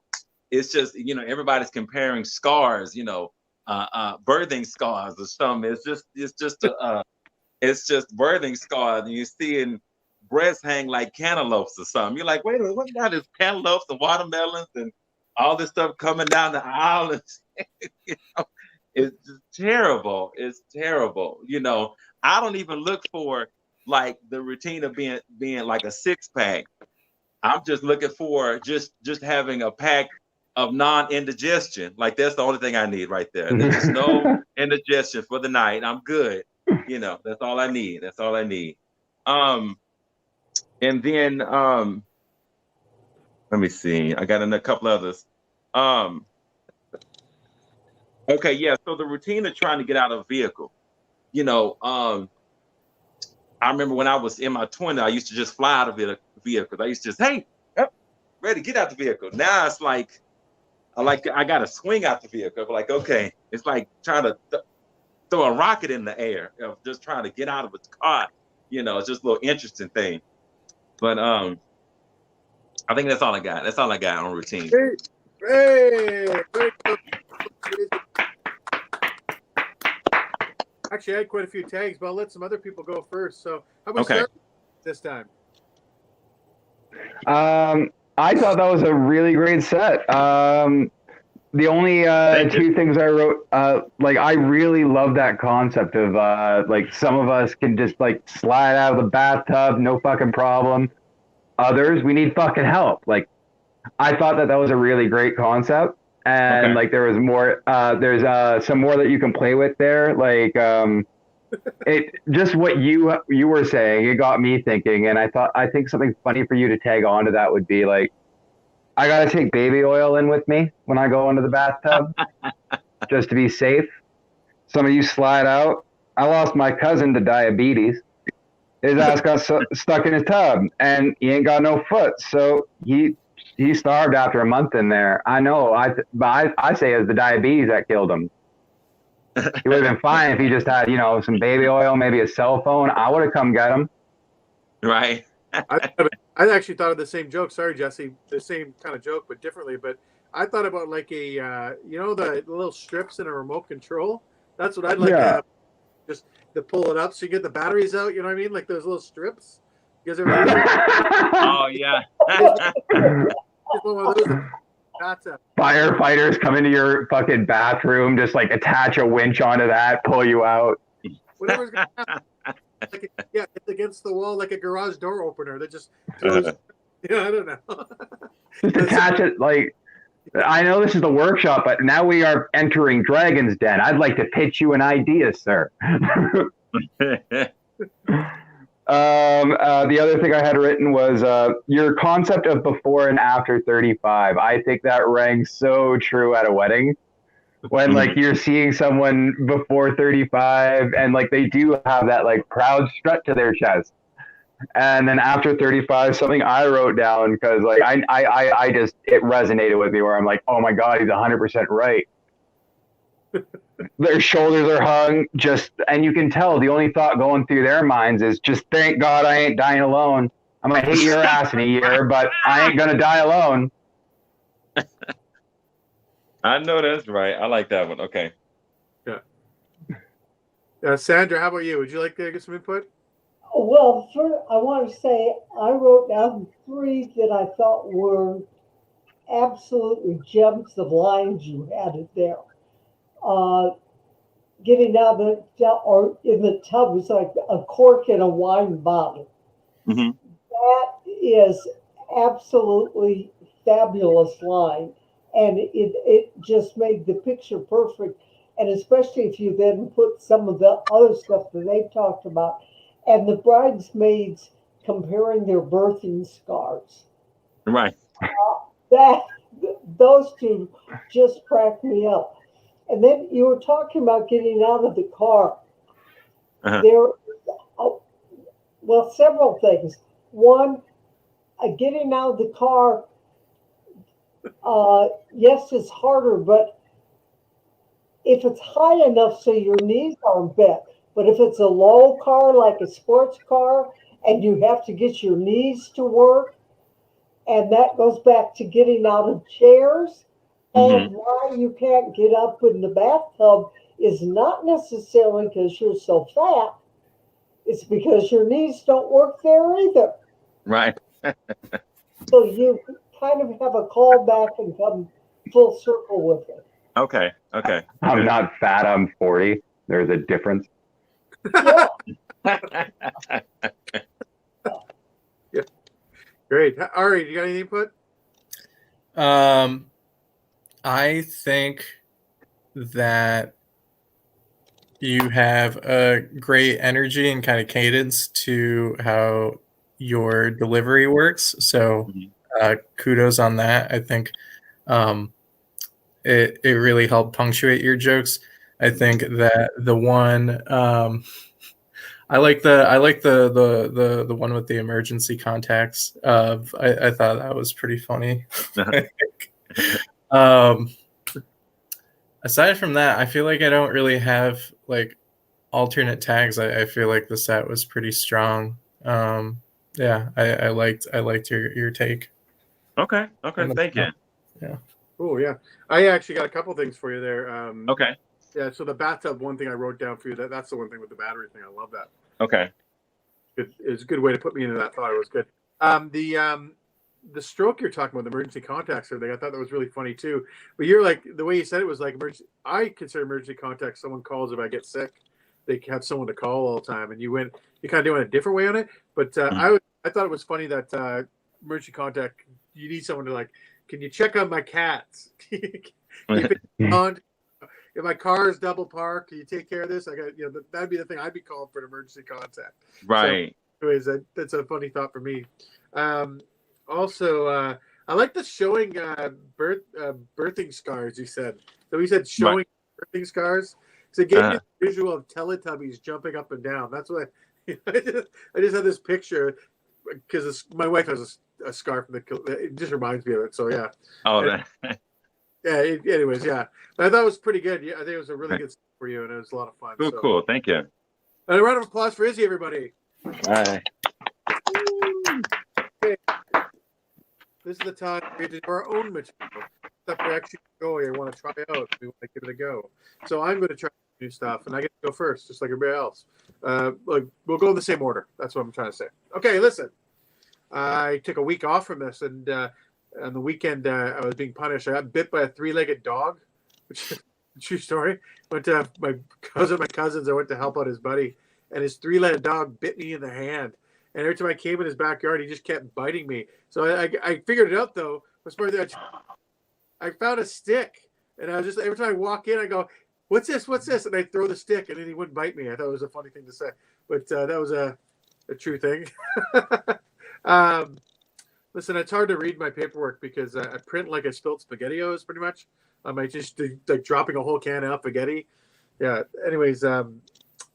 it's just, everybody's comparing scars, birthing scars or something. It's just birthing scars, and you're seeing breasts hang like cantaloupes or something. You're like, wait a minute, what now? There's cantaloupes and watermelons and all this stuff coming down the aisle. It's just terrible. It's terrible. I don't even look for like the routine of being like a 6-pack. I'm just looking for just having a pack of non-indigestion. Like that's the only thing I need right there. There's no indigestion for the night. I'm good. That's all I need. That's all I need. And then let me see. I got a couple others. Okay, yeah. So the routine of trying to get out of a vehicle. I remember when I was in my 20s, I used to just fly out of vehicles. I used to just, hey, ready, get out the vehicle. Now it's like, I got to swing out the vehicle. Like, okay, it's like trying to throw a rocket in the air, just trying to get out of a car. It's just a little interesting thing. But I think that's all I got. That's all I got on routine.
Hey. Actually, I had quite a few tags, but I'll let some other people go first. So how about start this time?
I thought that was a really great set. The only two things I wrote, I really love that concept of some of us can just slide out of the bathtub, no fucking problem. Others, we need fucking help. I thought that was a really great concept. And there was more, there's some more that you can play with there. It just what you were saying, it got me thinking. And I think something funny for you to tag on to that would be I got to take baby oil in with me when I go into the bathtub just to be safe. Some of you slide out. I lost my cousin to diabetes. His ass got stuck in his tub and he ain't got no foot. So he starved after a month in there. I know. I say it was the diabetes that killed him. He would have been fine if he just had, some baby oil, maybe a cell phone. I would have come get him.
Right.
I actually thought of the same joke. Sorry, Jesse, the same kind of joke, but differently. But I thought about like a, the little strips in a remote control. That's what I'd like to
Yeah.
have, just to pull it up so you get the batteries out. You know what I mean? Like those little strips. You guys ever use it?
Oh yeah.
Just one of those. That's a,
Firefighters come into your fucking bathroom, just like attach a winch onto that, pull you out.
whatever's gonna happen. Like, yeah, it's against the wall like a garage door opener that just throws. I don't know.
Just attach it like. I know this is the workshop, but now we are entering Dragon's Den. I'd like to pitch you an idea, sir. The other thing I had written was your concept of before and after 35. I think that rang so true at a wedding. When like you're seeing someone before 35 and like they do have that like proud strut to their chest. And then after 35, something I wrote down because like I just it resonated with me where I'm like, oh my God, he's 100% right. Their shoulders are hung, and you can tell the only thought going through their minds is just thank God I ain't dying alone. I might hate your ass in a year, but I ain't gonna die alone.
I know that's right. I like that one. Okay.
Sandra, how about you? Would you like to get some input?
Well, first, I want to say I wrote down 3 that I thought were absolutely gems of lines you had it there. Getting out or in the tub was like a cork in a wine bottle.
Mm-hmm.
That is absolutely fabulous line, and it just made the picture perfect. And especially if you then put some of the other stuff that they've talked about, and the bridesmaids comparing their birthing scars.
Right.
Those 2 just cracked me up. And then you were talking about getting out of the car. Well, several things. One, getting out of the car, yes, it's harder, but if it's high enough so your knees aren't bent, but if it's a low car, like a sports car, and you have to get your knees to work, and that goes back to getting out of chairs, and why you can't get up in the bathtub is not necessarily because you're so fat. It's because your knees don't work there either.
Right.
So you kind of have a callback and come full circle with it.
Okay.
I'm not fat, I'm 40. There's a difference.
Yeah.
Yeah. Great. Ari, you got any input?
I think that you have a great energy and kind of cadence to how your delivery works. So kudos on that. I think it really helped punctuate your jokes. I think that the one I like the one with the emergency contacts. I thought that was pretty funny. Aside from that, I feel like I don't really have like alternate tags. I feel like the set was pretty strong. Yeah, I liked your take.
Okay. Thank you.
Yeah.
Oh yeah, I actually got a couple things for you there.
Okay.
Yeah, so the bathtub one thing I wrote down for you, that's the one thing with the battery thing. I love that.
Okay.
It's a good way to put me into that thought. It was good. The stroke you're talking about, the emergency contacts, everything. I thought that was really funny too. But you're like, the way you said it was like emergency. I consider emergency contacts someone calls if I get sick. They have someone to call all the time, and you kind of doing a different way on it. But I thought it was funny that emergency contact. You need someone to like. Can you check on my cats? Keep it on. If my car is double parked, can you take care of this? I got that'd be the thing I'd be calling for an emergency contact.
Right.
So, anyways, that's a funny thought for me. Also, I like the showing birthing scars. You said so. We said showing birthing scars. So it gave me the visual of Teletubbies jumping up and down. That's what I just had this picture because my wife has a scarf. It just reminds me of it. So yeah.
Oh,
yeah. Anyways, yeah. But I thought it was pretty good. Yeah, I think it was a really good for you, and it was a lot of fun.
Cool. Thank you.
And a round of applause for Izzy, everybody.
All right.
this is the time we do our own material. Stuff we actually enjoy or want to try out. We want to give it a go. So I'm going to try new stuff, and I get to go first, just like everybody else. Like we'll go in the same order. That's what I'm trying to say. Okay, listen. I took a week off from this, and on the weekend I was being punished. I got bit by a 3-legged dog, which is a true story. Went to my cousins. I went to help out his buddy, and his 3-legged dog bit me in the hand. And every time I came in his backyard, he just kept biting me. So I figured it out though. I found a stick, and I was just every time I walk in, I go, "What's this? What's this?" And I throw the stick, and then he wouldn't bite me. I thought it was a funny thing to say, but that was a true thing. Listen, it's hard to read my paperwork because I print like I spilled SpaghettiOs pretty much. I just like dropping a whole can of spaghetti. Yeah. Anyways, I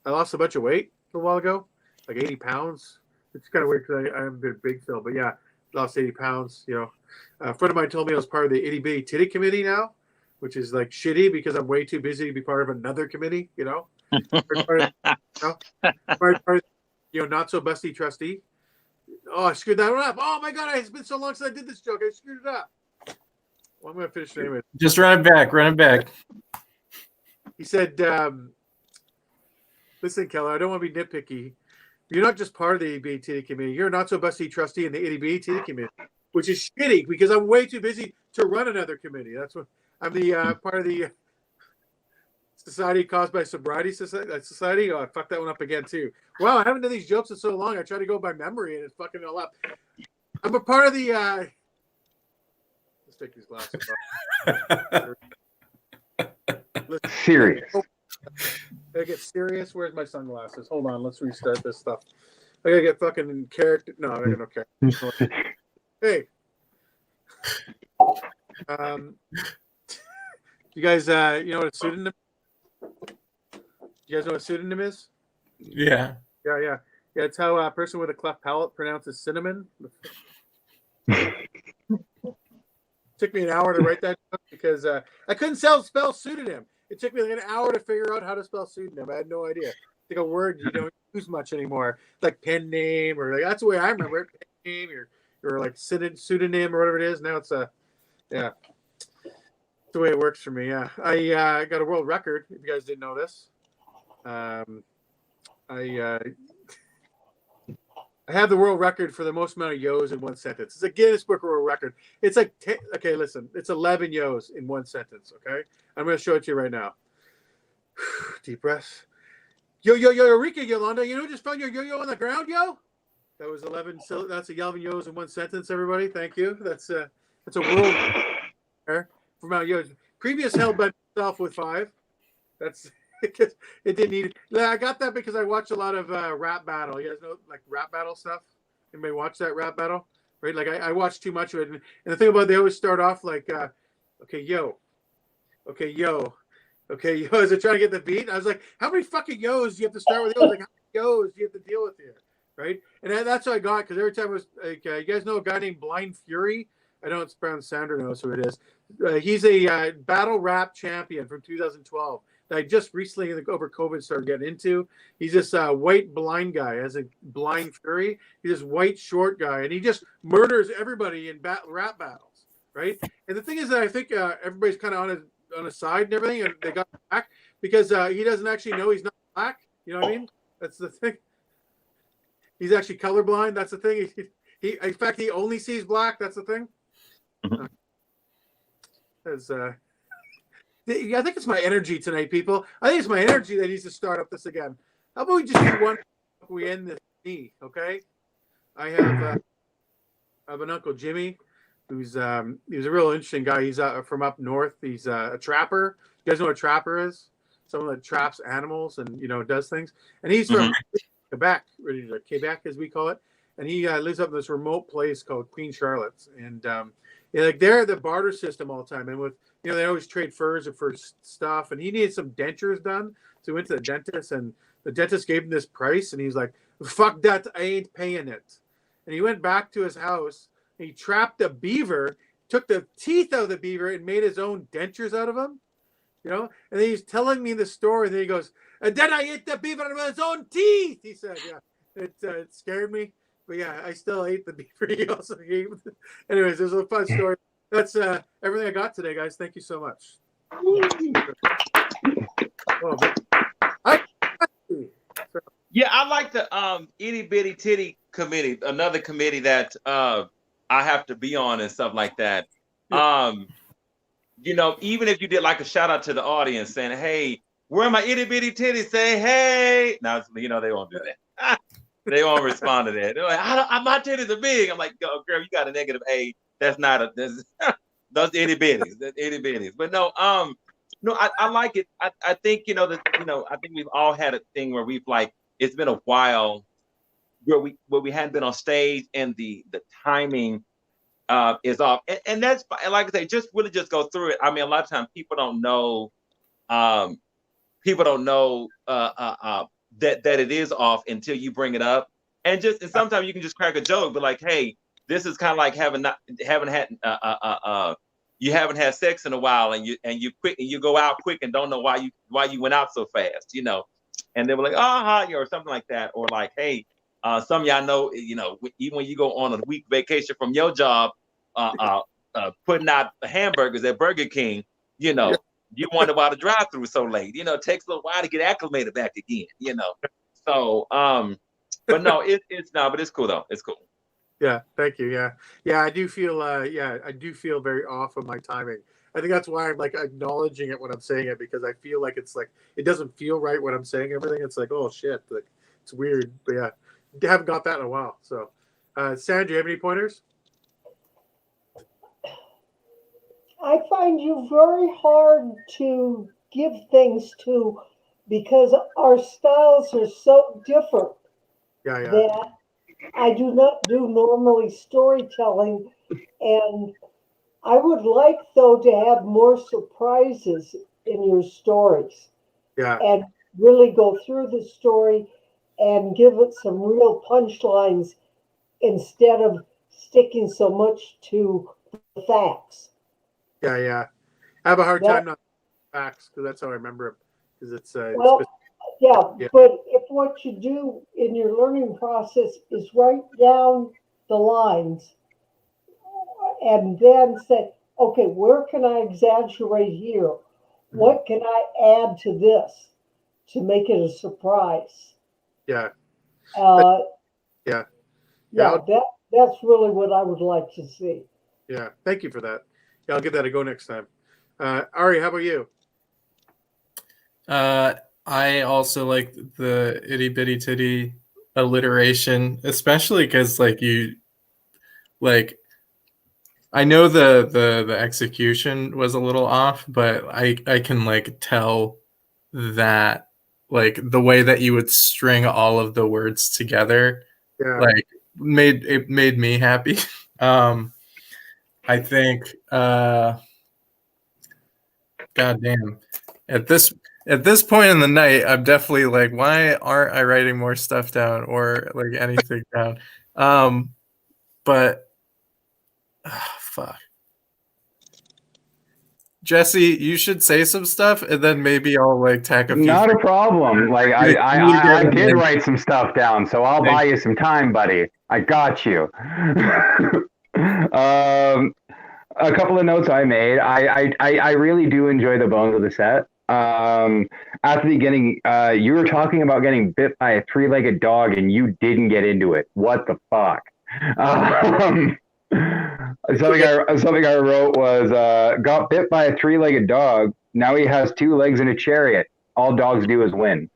lost a bunch of weight a while ago, like 80 pounds. It's kind of weird because I haven't been big, Phil, but yeah, lost 80 pounds. You know, a friend of mine told me I was part of the itty bitty titty committee now, which is like shitty because I'm way too busy to be part of another committee. You know, not so busty trustee. Oh, I screwed that one up. Oh my god, it's been so long since I did this joke. I screwed it up. Well, I'm gonna finish it anyway.
Just run it back. Run it back.
He said, "Listen, Keller, I don't want to be nitpicky. You're not just part of the ABT committee. You're not so busty trustee in the ABT committee, which is shitty because I'm way too busy to run another committee. That's what I'm the part of the Society Caused by Sobriety Society. Oh, I fucked that one up again too. Wow, I haven't done these jokes in so long. I try to go by memory and it's fucking it all up. I'm a part of the. Let's take these glasses off.
Serious.
I get serious. Where's my sunglasses? Hold on. Let's restart this stuff. I gotta get fucking character. No, I got no character. Hey. You guys, you know what a pseudonym? You guys know what a pseudonym is?
Yeah.
Yeah. It's how a person with a cleft palate pronounces cinnamon. Took me an hour to write that down because I couldn't spell pseudonym. It took me like an hour to figure out how to spell pseudonym. I had no idea. It's like a word you don't use much anymore. Like pen name or like that's the way I remember it. Pen name or like pseudonym or whatever it is. Now it's yeah. That's the way it works for me. Yeah. I got a world record. If you guys didn't know this, I have the world record for the most amount of yos in one sentence. It's a Guinness Book of World Record. It's like, okay, listen, it's 11 yos in one sentence, okay? I'm going to show it to you right now. Deep breaths. Yo, Eureka, Yolanda, you know who just found your yo-yo on the ground, yo? That was 11, so that's 11 yos in one sentence, everybody. Thank you. That's a world record for amount of yos. Previous held by myself with 5. That's... Because it didn't need it. I got that because I watched a lot of Rap Battle. You guys know like Rap Battle stuff? Anybody watch that Rap Battle? Right? Like I watched too much of it. And the thing about it, they always start off like, okay, yo. As they're trying to get the beat. I was like, how many fucking yos do you have to start with? I was like, how many yos do you have to deal with here? Right? And that's what I got because every time it was like, you guys know a guy named Blind Fury? I know it's Brown Sandra knows who it is. He's a battle rap champion from 2012. That I just recently over COVID started getting into. He's this white blind guy, has a blind fury. He's this white short guy, and he just murders everybody in rap battles, right? And the thing is that I think everybody's kind of on his side and everything, and they got back because he doesn't actually know he's not black. You know what I mean? That's the thing. He's actually colorblind. That's the thing. He in fact, he only sees black. That's the thing. I think it's my energy tonight, people. I think it's my energy that needs to start up this again. How about we just do one? We end this me, okay? I have an Uncle Jimmy, he's a real interesting guy. He's from up north. He's a trapper. You guys know what a trapper is? Someone that traps animals and does things. And he's from Quebec, as we call it. And he lives up in this remote place called Queen Charlotte's. And like they're the barter system all the time. And with they always trade furs for stuff. And he needed some dentures done. So he went to the dentist, and the dentist gave him this price. And he's like, fuck that, I ain't paying it. And he went back to his house, and he trapped a beaver, took the teeth out of the beaver, and made his own dentures out of them. And then he's telling me the story, and then he goes, and then I ate the beaver with his own teeth, he said. Yeah, it scared me. But yeah, I still ate the beef. He also ate. Anyways, there's a fun story. That's everything I got today, guys. Thank you so much. Oh, man.
Yeah, I like the itty bitty titty committee, another committee that I have to be on and stuff like that. You know, even if you did like a shout out to the audience saying, "Hey, where are my itty bitty titties?" Say, "Hey." Now, you know, they won't do that. They won't respond to that. They're like, "My titties are big." I'm like, "Yo, girl, you got a negative A. That's not a those itty bitties. That's itty bitties." But no, no, I like it. I think I think we've all had a thing where we've like it's been a while where we hadn't been on stage and the timing is off, and that's like I say, just really just go through it. I mean, a lot of times people don't know that it is off until you bring it up, and sometimes you can just crack a joke, but like, hey, this is kind of like you haven't had sex in a while, and you go out quick and don't know why you went out so fast, and they were like, or something like that, or like, hey. Some of y'all know, even when you go on a week vacation from your job, putting out hamburgers at Burger King, you wonder why the drive-through is so late. It takes a little while to get acclimated back again. So, but no, but it's cool though. It's cool.
Yeah, thank you. Yeah, I do feel very off of my timing. I think that's why I'm like acknowledging it when I'm saying it, because I feel like it's like it doesn't feel right when I'm saying everything. It's like, oh shit, like it's weird. But yeah. Haven't got that in a while. So, Sandra, do you have any pointers?
I find you very hard to give things to because our styles are so different
Yeah.
that I do not do normally storytelling. And I would like, though, to have more surprises in your stories.
Yeah.
And really go through the story and give it some real punchlines instead of sticking so much to the facts.
Yeah. I have a hard time not facts because that's how I remember them. Because it's
yeah. But if what you do in your learning process is write down the lines and then say, okay, where can I exaggerate here? What can I add to this to make it a surprise?
Yeah.
That's really what I would like to see.
Yeah. Thank you for that. Yeah, I'll give that a go next time. Ari, how about you?
I also like the itty bitty titty alliteration, especially because I know the execution was a little off, but I can like tell that like the way that you would string all of the words together, made me happy. I think goddamn, at this point in the night, I'm definitely like, why aren't I writing more stuff down or like anything down? But fuck. Jesse, you should say some stuff, and then maybe I'll like tack a few.
Not a problem. Like I did write some stuff down, so I'll buy you some time, buddy. I got you. A couple of notes I made. I really do enjoy the bones of the set. At the beginning, you were talking about getting bit by a three-legged dog, and you didn't get into it. What the fuck? Something I wrote was got bit by a three-legged dog. Now he has two legs in a chariot. All dogs do is win.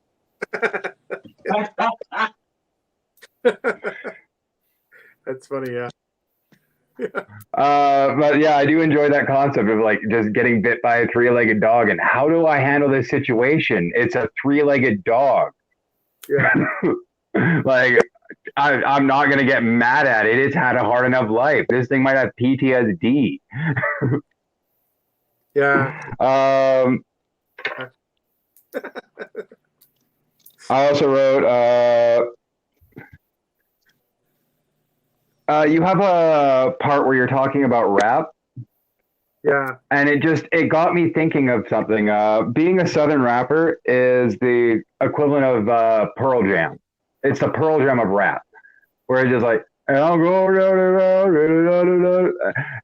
That's funny, yeah.
But yeah, I do enjoy that concept of like just getting bit by a three-legged dog and how do I handle this situation? It's a three-legged dog.
Yeah.
Like I'm not gonna get mad at it. It's had a hard enough life. This thing might have PTSD.
Yeah.
I also wrote you have a part where you're talking about rap.
Yeah.
And it got me thinking of something. Being a Southern rapper is the equivalent of Pearl Jam. It's the Pearl Jam of rap, where it's just like, and I'll go,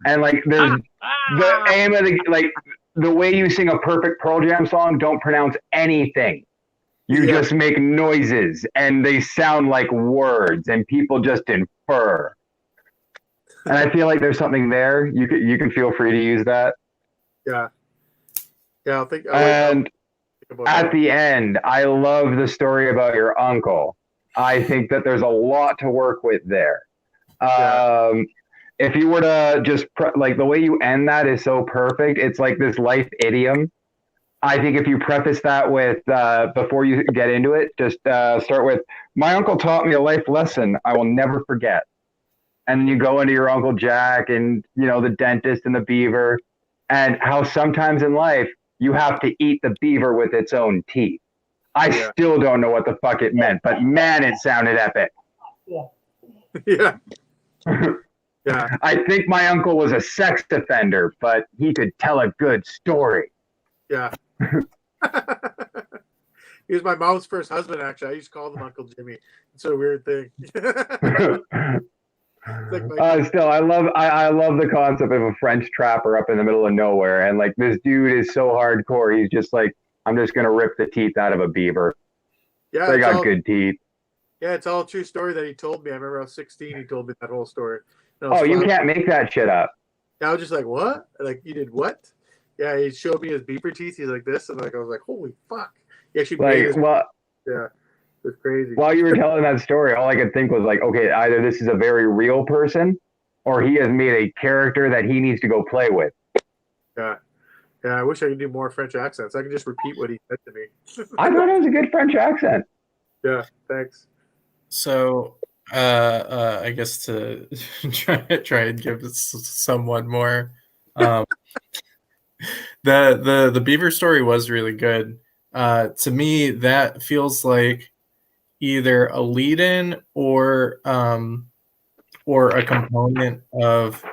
and like there's the aim of the like the way you sing a perfect Pearl Jam song, don't pronounce anything. You
Yeah.
just make noises and they sound like words and people just infer. And I feel like there's something there. You can feel free to use that.
Yeah. Yeah, I'll think
And
about
at
that.
the end, I love the story about your uncle. I think that there's a lot to work with there.
Yeah.
If you were to just like the way you end that is so perfect. It's like this life idiom. I think if you preface that with before you get into it, just start with my uncle taught me a life lesson I will never forget. And then you go into your Uncle Jack and the dentist and the beaver and how sometimes in life you have to eat the beaver with its own teeth. I
Yeah.
still don't know what the fuck it meant, but man, it sounded epic.
Yeah. Yeah.
I think my uncle was a sex offender, but he could tell a good story.
Yeah. He was my mom's first husband, actually. I used to call him Uncle Jimmy. It's a weird thing. It's like
Still, I love the concept of a French trapper up in the middle of nowhere, and like this dude is so hardcore. He's just like, I'm just gonna rip the teeth out of a beaver.
yeah,
They
it's
got
all,
good teeth.
yeah, it's all a true story that he told me. I remember I was 16. He told me that whole story. And I was
Oh, you
flabbergasted.
can't make that shit up.
I was just like, what? Like, you did what? Yeah, he showed me his beaver teeth. He's like this, and like I was like, holy fuck. He actually made
Like,
his,
well,
yeah, it's crazy.
while you were telling that story, all I could think was like, okay, either this is a very real person, or he has made a character that he needs to go play with.
Yeah, I wish I could do more French accents. I could just repeat what he said to me.
I thought it was a good French accent.
Yeah, thanks.
So, I guess to try and give someone more, the beaver story was really good. To me, that feels like either a lead-in or a component of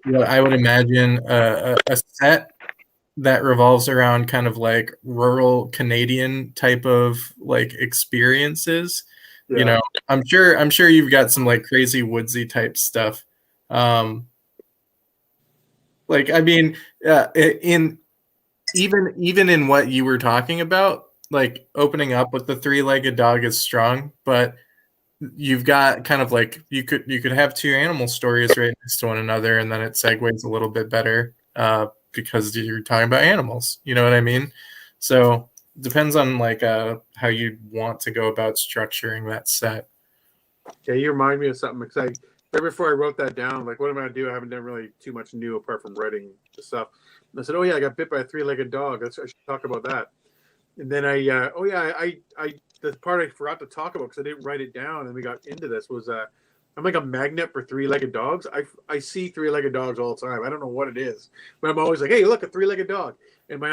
what I would imagine a set that revolves around kind of like rural Canadian type of like experiences.
Yeah.
I'm sure you've got some like crazy woodsy type stuff. Like, I mean, in even in what you were talking about, like opening up with the three-legged dog is strong, but you've got kind of like you could have two animal stories right next to one another, and then it segues a little bit better because you're talking about animals. You know what I mean? So it depends on like how you want to go about structuring that set.
Yeah, you remind me of something because right before I wrote that down, like, what am I gonna do? I haven't done really too much new apart from writing the stuff. And I said, oh yeah, I got bit by a three-legged dog. I should talk about that. And then I the part I forgot to talk about because I didn't write it down, and we got into this was I'm like a magnet for three-legged dogs. I see three-legged dogs all the time. I don't know what it is, but I'm always like, hey, look, a three-legged dog. And my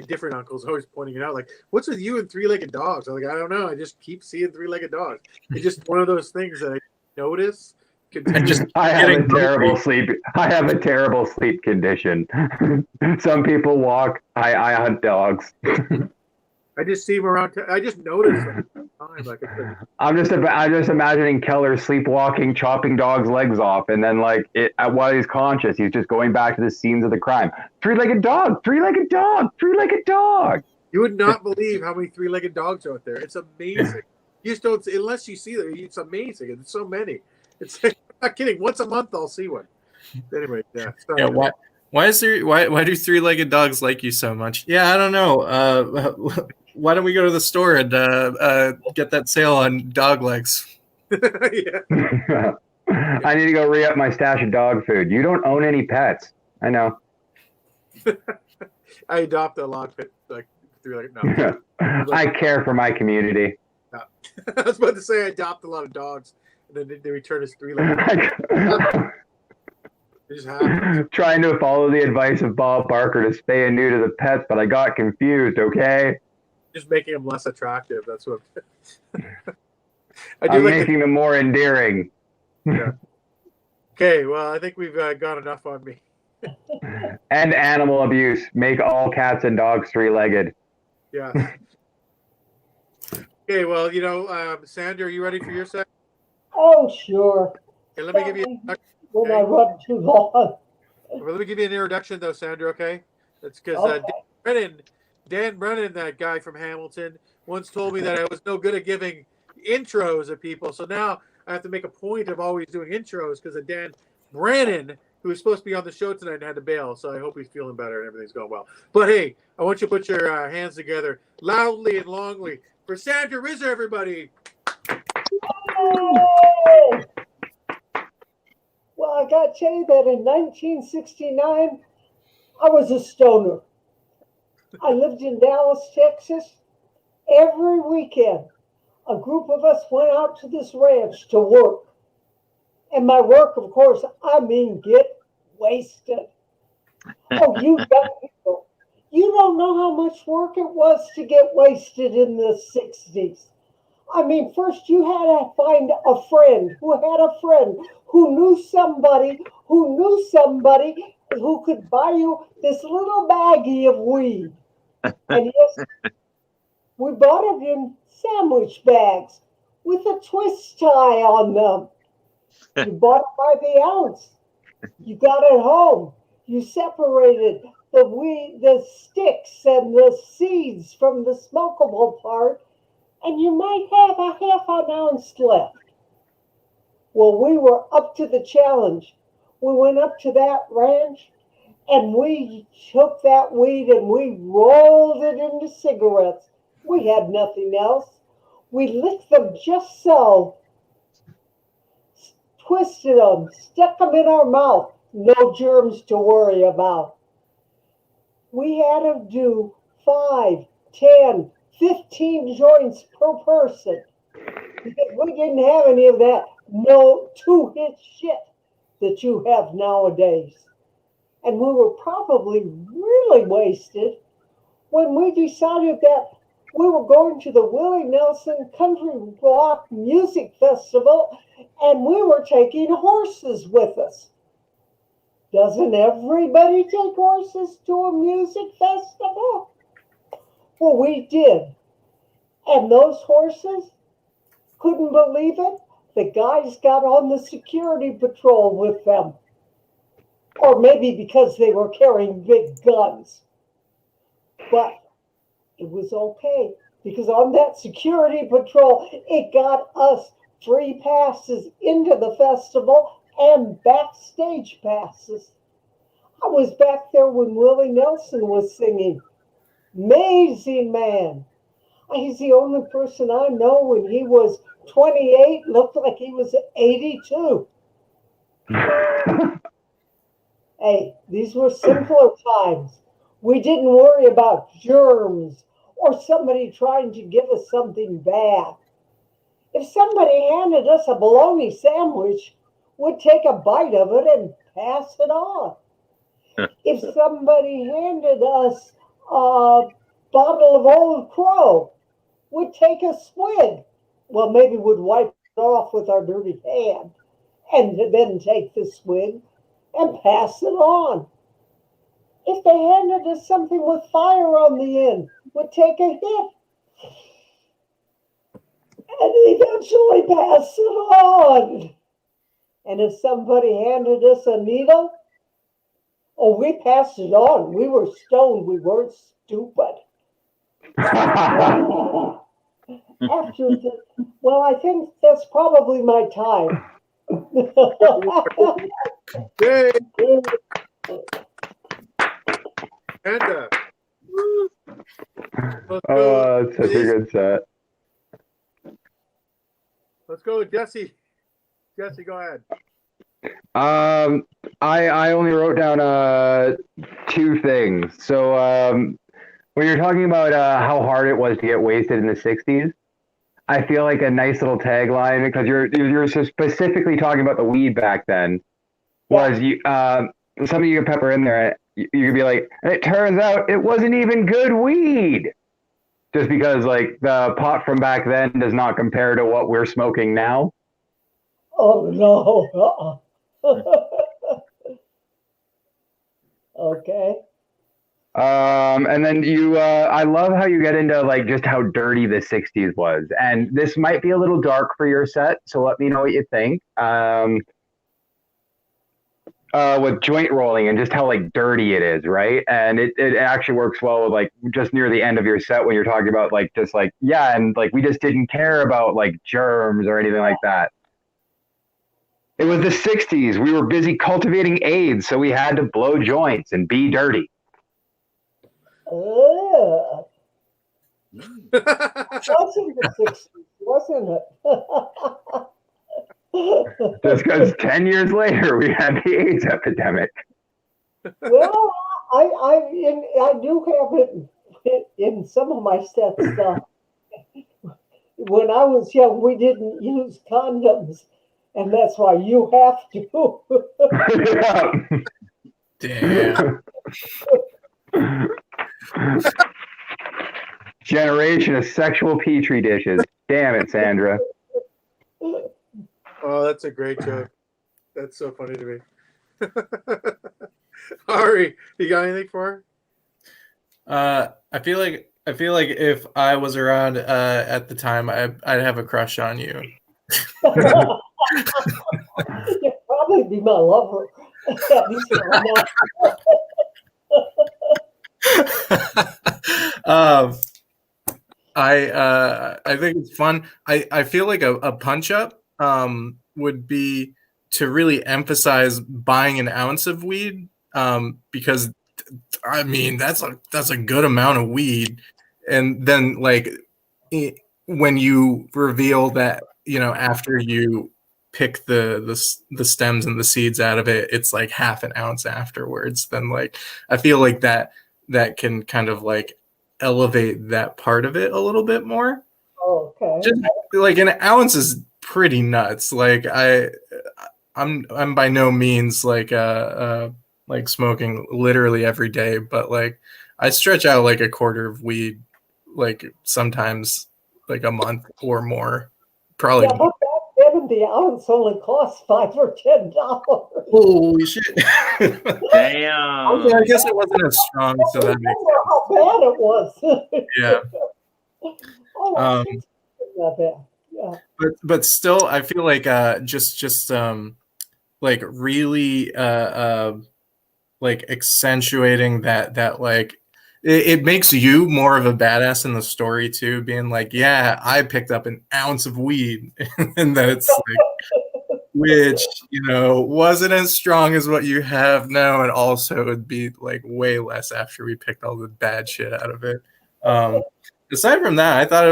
different uncle's always pointing it out, like, what's with you and three-legged dogs? I'm like, I don't know. I just keep seeing three-legged dogs. It's just one of those things that I notice.
And just
I have a
getting
terrible
hungry.
sleep. I have a terrible sleep condition. Some people walk. I hunt dogs.
I just see him around. I just notice them all the time. Like, it's like,
I'm just imagining Keller sleepwalking, chopping dogs' legs off, and then like while he's conscious, he's just going back to the scenes of the crime. Three-legged dog, three-legged dog, three-legged dog.
you would not believe how many three-legged dogs are out there. It's amazing. You just don't, unless you see them. It's amazing. It's so many. It's like, I'm not kidding. Once a month, I'll see one. Anyway, yeah. Sorry.
Yeah, why do three-legged dogs like you so much? Yeah, I don't know. Why don't we go to the store and get that sale on dog legs?
Yeah.
I need to go re-up my stash of dog food. You don't own any pets. I know.
I adopt a lot of pit, like three-legged. No,
I care for my community.
I was about to say I adopt a lot of dogs, and then they return as three-legged. It just happens.
Trying to follow the advice of Bob Barker to spay and neuter the pets, but I got confused. Okay,
Just making them less attractive. That's what. I do
I'm
like.
making them more endearing.
Okay, well, I think we've got enough on me.
And animal abuse. Make all cats and dogs three-legged.
Yeah. Okay, well, Sandra, are you ready for your set?
sure.
Okay, let me give you.
When I run too long.
Well, let me give you an introduction, though, Sandra. Okay, that's because
Okay.
Dan Brennan, that guy from Hamilton, once told me that I was no good at giving intros of people. So now I have to make a point of always doing intros because of Dan Brennan, who was supposed to be on the show tonight and had to bail. So I hope he's feeling better and everything's going well. But hey, I want you to put your hands together loudly and longly for Sandra Rizzo, everybody.
Yay! Well, I got to tell you that in 1969, I was a stoner. I lived in Dallas, Texas. Every weekend, a group of us went out to this ranch to work. And my work, of course, I mean get wasted. Oh, you young people, you don't know how much work it was to get wasted in the 60s. I mean, first you had to find a friend who had a friend who knew somebody who could buy you this little baggie of weed. And yes, we bought it in sandwich bags with a twist tie on them. You bought it by the ounce. You got it home. You separated the weed, the sticks and the seeds from the smokable part, and you might have a half an ounce left. Well, we were up to the challenge. We went up to that ranch and we took that weed and we rolled it into cigarettes. We had nothing else. We licked them just so, twisted them, stuck them in our mouth. No germs to worry about. We had to do 5, 10, 15 joints per person. Because we didn't have any of that no two-hit shit that you have nowadays. And we were probably really wasted when we decided that we were going to the Willie Nelson Country Rock Music Festival and we were taking horses with us. Doesn't everybody take horses to a music festival? Well, we did. And those horses, couldn't believe it, the guys got on the security patrol with them. Or maybe because they were carrying big guns. But it was okay, because on that security patrol, it got us free passes into the festival and backstage passes. I was back there when Willie Nelson was singing. Amazing man. He's the only person I know when he was 28, looked like he was 82. Hey, these were simpler times. We didn't worry about germs or somebody trying to give us something bad. If somebody handed us a bologna sandwich, we'd take a bite of it and pass it on. If somebody handed us a bottle of Old Crow, we'd take a swig. Well, maybe we'd wipe it off with our dirty hand and then take the swig and pass it on. If they handed us something with fire on the end, we'd take a hit and eventually pass it on. And if somebody handed us a needle, oh, we passed it on. We were stoned. We weren't stupid. Well, I think that's probably my time.
Yay! Panda.
Oh, it's such a good set.
Let's go with Jesse. Jesse, go ahead.
I only wrote down 2 things. So when you're talking about how hard it was to get wasted in the 60s, I feel like a nice little tagline, because you're specifically talking about the weed back then, was you something you could pepper in there. You could be like, and it turns out it wasn't even good weed, just because like the pot from back then does not compare to what we're smoking now.
Oh no. Okay.
And then I love how you get into like just how dirty the 60s was. And this might be a little dark for your set, so let me know what you think. With joint rolling and just how like dirty it is, right? And it actually works well with like just near the end of your set when you're talking about like just like, yeah, and like we just didn't care about like germs or anything like that. It was the 60s. We were busy cultivating AIDS, so we had to blow joints and be dirty.
Was in the 60s, wasn't it?
Just because 10 years later we had the AIDS epidemic.
Well, I do have it in some of my sets stuff. When I was young, we didn't use condoms, and that's why you have to.
Damn.
Generation of sexual petri dishes. Damn it, Sandra.
Oh, that's a great joke. That's so funny to me. Ari, you got anything for her?
I feel like if I was around at the time, I'd have a crush on you.
You'd probably be my lover. At least for now.
I think it's fun. I feel like a punch up would be to really emphasize buying an ounce of weed because I mean that's a good amount of weed, and then like when you reveal that after you pick the stems and the seeds out of it, it's like half an ounce afterwards. Then like I feel like that can kind of like elevate that part of it a little bit more.
Okay.
Just like an ounce is pretty nuts. Like I'm by no means like smoking literally every day, but like I stretch out like a quarter of weed, like sometimes like a month or more. Probably.
Yeah, but back then the ounce only cost $5 or $10.
Holy shit!
Damn.
Okay, I guess it wasn't as strong, so that makes
sense. How bad it was.
Yeah.
Oh, not bad. Yeah.
But still, I feel like just like really like accentuating that like it makes you more of a badass in the story too, being like, yeah, I picked up an ounce of weed, and then it's like, which wasn't as strong as what you have now, and also would be like way less after we picked all the bad shit out of it. Aside from that, I thought it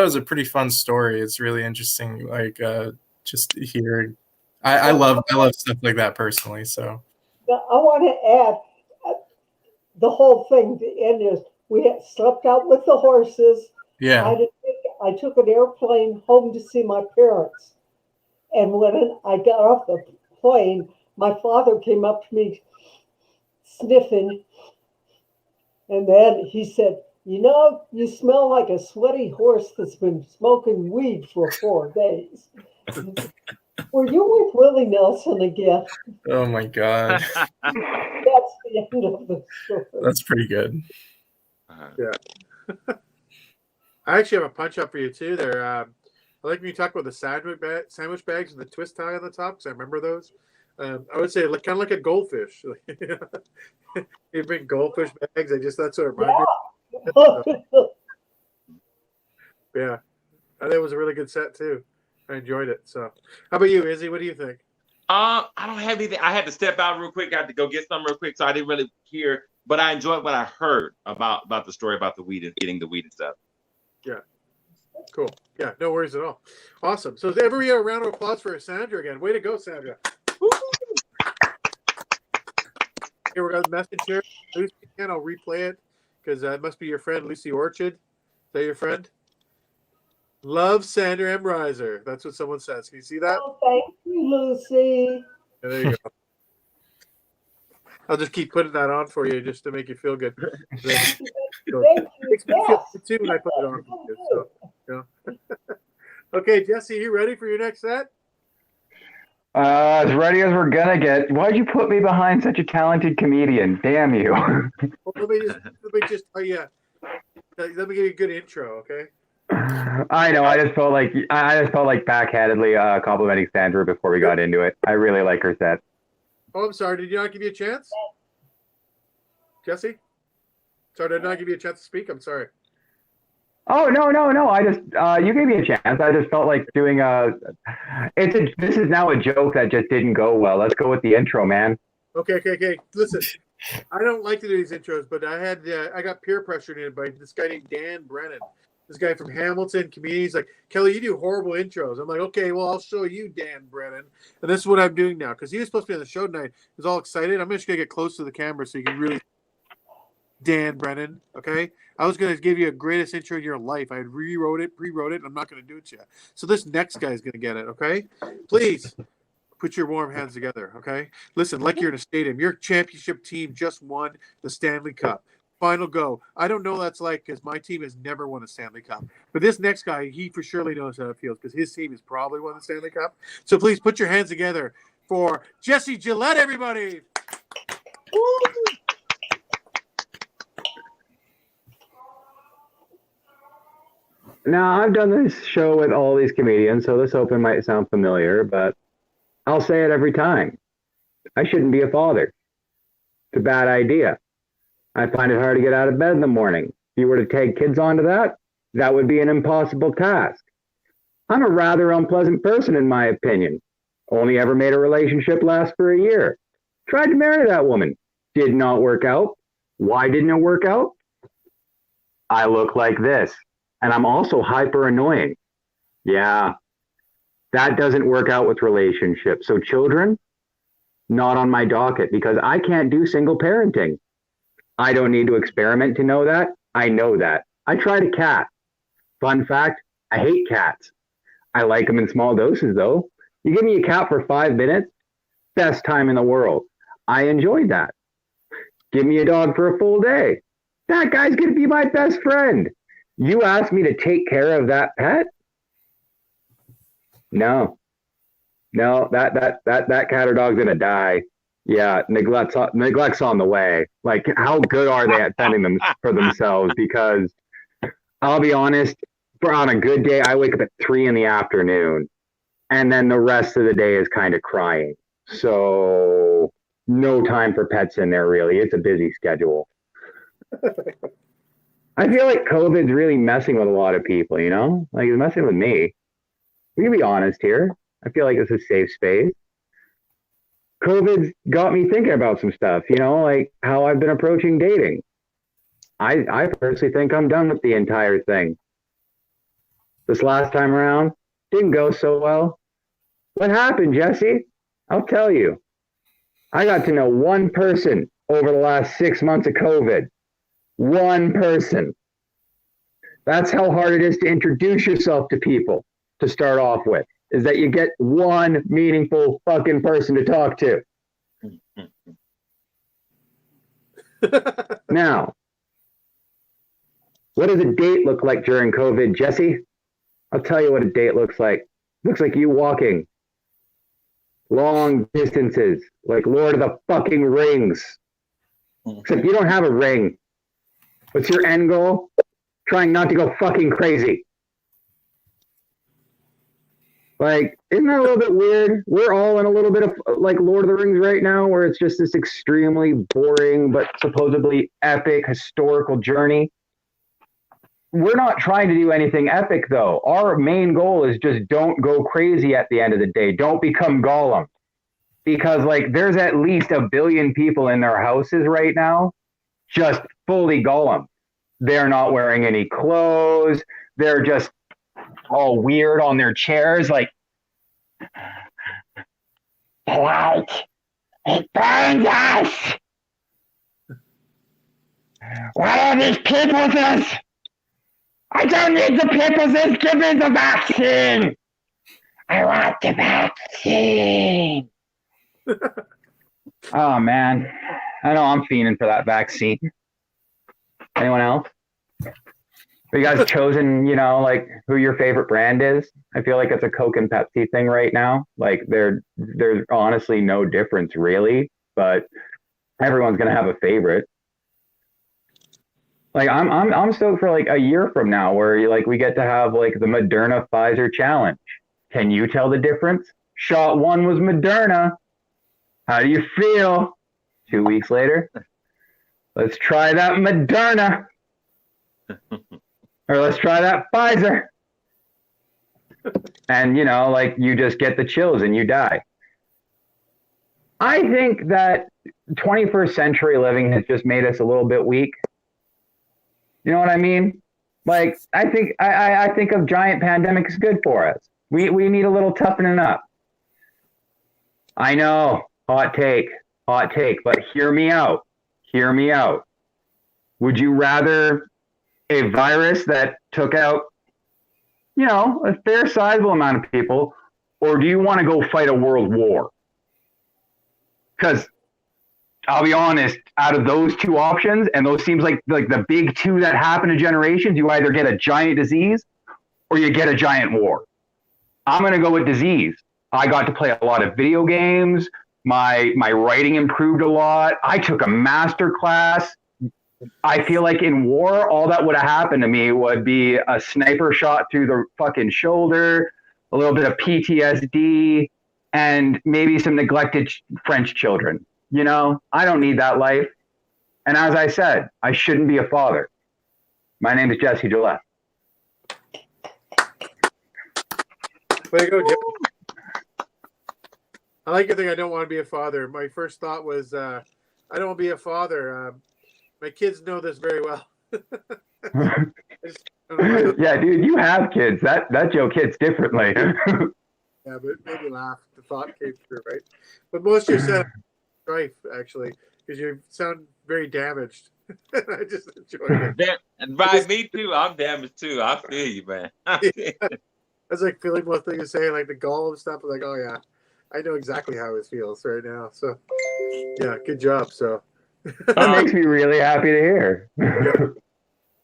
was a pretty fun story. It's really interesting, like just hearing. I love stuff like that personally. So
I want to add the whole thing. The end is we had slept out with the horses.
Yeah.
I took an airplane home to see my parents, and when I got off the plane, my father came up to me sniffing, and then he said, you smell like a sweaty horse that's been smoking weed for 4 days. Were you with Willie Nelson again?
Oh my God.
That's the end of the story.
That's pretty good.
Yeah. I actually have a punch up for you too there. I like when you talk about the sandwich bags with the twist tie on the top, because I remember those. I would say kind of like a goldfish. You bring goldfish bags. That's what it reminds me. Yeah, I think it was a really good set too. I enjoyed it. So, how about you, Izzy? What do you think?
I don't have anything. I had to step out real quick. I had to go get some real quick, so I didn't really hear. But I enjoyed what I heard about the story about the weed and getting the weed and stuff.
Yeah, cool. Yeah, no worries at all. Awesome. So, every a round of applause for Sandra again. Way to go, Sandra. Here we got a message here. Lucy, again, I'll replay it because that must be your friend Lucy Orchard. Is that your friend? Love Sandra M. Reiser. That's what someone says. Can you see that?
Oh, thank you, Lucy.
Yeah, there you go. I'll just keep putting that on for you just to make you feel good.
Thank
It
you.
makes me feel
Yes.
good too when I put it on for you. So, Okay, Jesse, you ready for your next set?
As ready as we're gonna get. Why'd you put me behind such a talented comedian? Damn you.
Well, let me just tell you. Let me give you a good intro, okay?
I know. I just felt like backhandedly complimenting Sandra before we got into it. I really like her set.
Oh, I'm sorry. Did you not give you a chance, Jesse? Sorry, did I not give you a chance to speak? I'm sorry.
Oh no! I just you gave me a chance. I just felt like doing this is now a joke that just didn't go well. Let's go with the intro, man.
Okay. Listen, I don't like to do these intros, but I got peer pressured in by this guy named Dan Brennan. This guy from Hamilton, comedian. He's like, Kelly, you do horrible intros. I'm like, okay, well, I'll show you, Dan Brennan. And this is what I'm doing now because he was supposed to be on the show tonight. He was all excited. I'm just gonna get close to the camera so you can really. Dan Brennan, okay? I was going to give you a greatest intro in your life. I had pre-wrote it, and I'm not going to do it yet. So this next guy is going to get it, okay? Please put your warm hands together, okay? Listen, like you're in a stadium. Your championship team just won the Stanley Cup. Final go. I don't know what that's like because my team has never won a Stanley Cup. But this next guy, he for surely knows how it feels because his team has probably won the Stanley Cup. So please put your hands together for Jesse Gillette, everybody. Woo!
Now, I've done this show with all these comedians, so this open might sound familiar, but I'll say it every time. I shouldn't be a father. It's a bad idea. I find it hard to get out of bed in the morning. If you were to take kids onto that, that would be an impossible task. I'm a rather unpleasant person, in my opinion. Only ever made a relationship last for a year. Tried to marry that woman. Did not work out. Why didn't it work out? I look like this. And I'm also hyper annoying. Yeah, that doesn't work out with relationships. So children, not on my docket because I can't do single parenting. I don't need to experiment to know that. I know that. I tried a cat. Fun fact, I hate cats. I like them in small doses though. You give me a cat for 5 minutes, best time in the world. I enjoyed that. Give me a dog for a full day. That guy's gonna be my best friend. You asked me to take care of that pet? No, that cat or dog's gonna die. Yeah, neglect's on the way. Like, how good are they at fending them for themselves? Because I'll be honest, on a good day, I wake up at 3 p.m, and then the rest of the day is kind of crying. So no time for pets in there, really. It's a busy schedule. I feel like COVID's really messing with a lot of people, you know? Like, it's messing with me. We can be honest here. I feel like it's a safe space. COVID's got me thinking about some stuff, you know, like how I've been approaching dating. I personally think I'm done with the entire thing. This last time around, didn't go so well. What happened, Jesse? I'll tell you. I got to know one person over the last 6 months of COVID. One person. That's how hard it is to introduce yourself to people to start off with, is that you get one meaningful fucking person to talk to. Now, what does a date look like during COVID, Jesse? I'll tell you what a date looks like. Looks like you walking long distances, like Lord of the fucking Rings. Except you don't have a ring. What's your end goal? Trying not to go fucking crazy. Like, isn't that a little bit weird? We're all in a little bit of like Lord of the Rings right now, where it's just this extremely boring but supposedly epic historical journey. We're not trying to do anything epic, though. Our main goal is just don't go crazy at the end of the day. Don't become Gollum. Because, like, there's at least 1 billion people in their houses right now just fully Gollum. They're not wearing any clothes. They're just all weird on their chairs, like, light, it burns us. What are these people's? I don't need the people's. Give me the vaccine. I want the vaccine. Oh man, I know I'm fiending for that vaccine. Anyone else? Have you guys chosen, like who your favorite brand is? I feel like it's a Coke and Pepsi thing right now. Like there's honestly no difference really, but everyone's gonna have a favorite. Like I'm stoked for like a year from now where we get to have like the Moderna Pfizer challenge. Can you tell the difference? Shot one was Moderna. How do you feel? 2 weeks later, let's try that Moderna. Or let's try that Pfizer. And, you just get the chills and you die. I think that 21st century living has just made us a little bit weak. You know what I mean? Like, I think of giant pandemic as good for us. We need a little toughening up. I know, hot take, but hear me out. Would you rather a virus that took out, a fair sizable amount of people, or do you want to go fight a world war? Because I'll be honest, out of those two options, and those seems like the big two that happen to generations, you either get a giant disease or you get a giant war. I'm going to go with disease. I got to play a lot of video games. My writing improved a lot. I took a master class. I feel like in war, all that would have happened to me would be a sniper shot through the fucking shoulder, a little bit of PTSD, and maybe some neglected French children. I don't need that life. And as I said, I shouldn't be a father. My name is Jesse Gillette.
Way to go, Jim. I like your thing. I don't want to be a father. My first thought was, I don't want to be a father. My kids know this very well.
Yeah, dude, you have kids. That joke hits differently.
Yeah, but it made me laugh. The thought came through, right? But most of you said strife, actually, because you sound very damaged. I just enjoyed it.
Right, me too. I'm damaged too. I feel you, man.
That's like feeling what thing to say, like the Gollum stuff. Like, oh yeah, I know exactly how it feels right now. So, yeah, good job. So,
that makes me really happy to hear.
Yeah,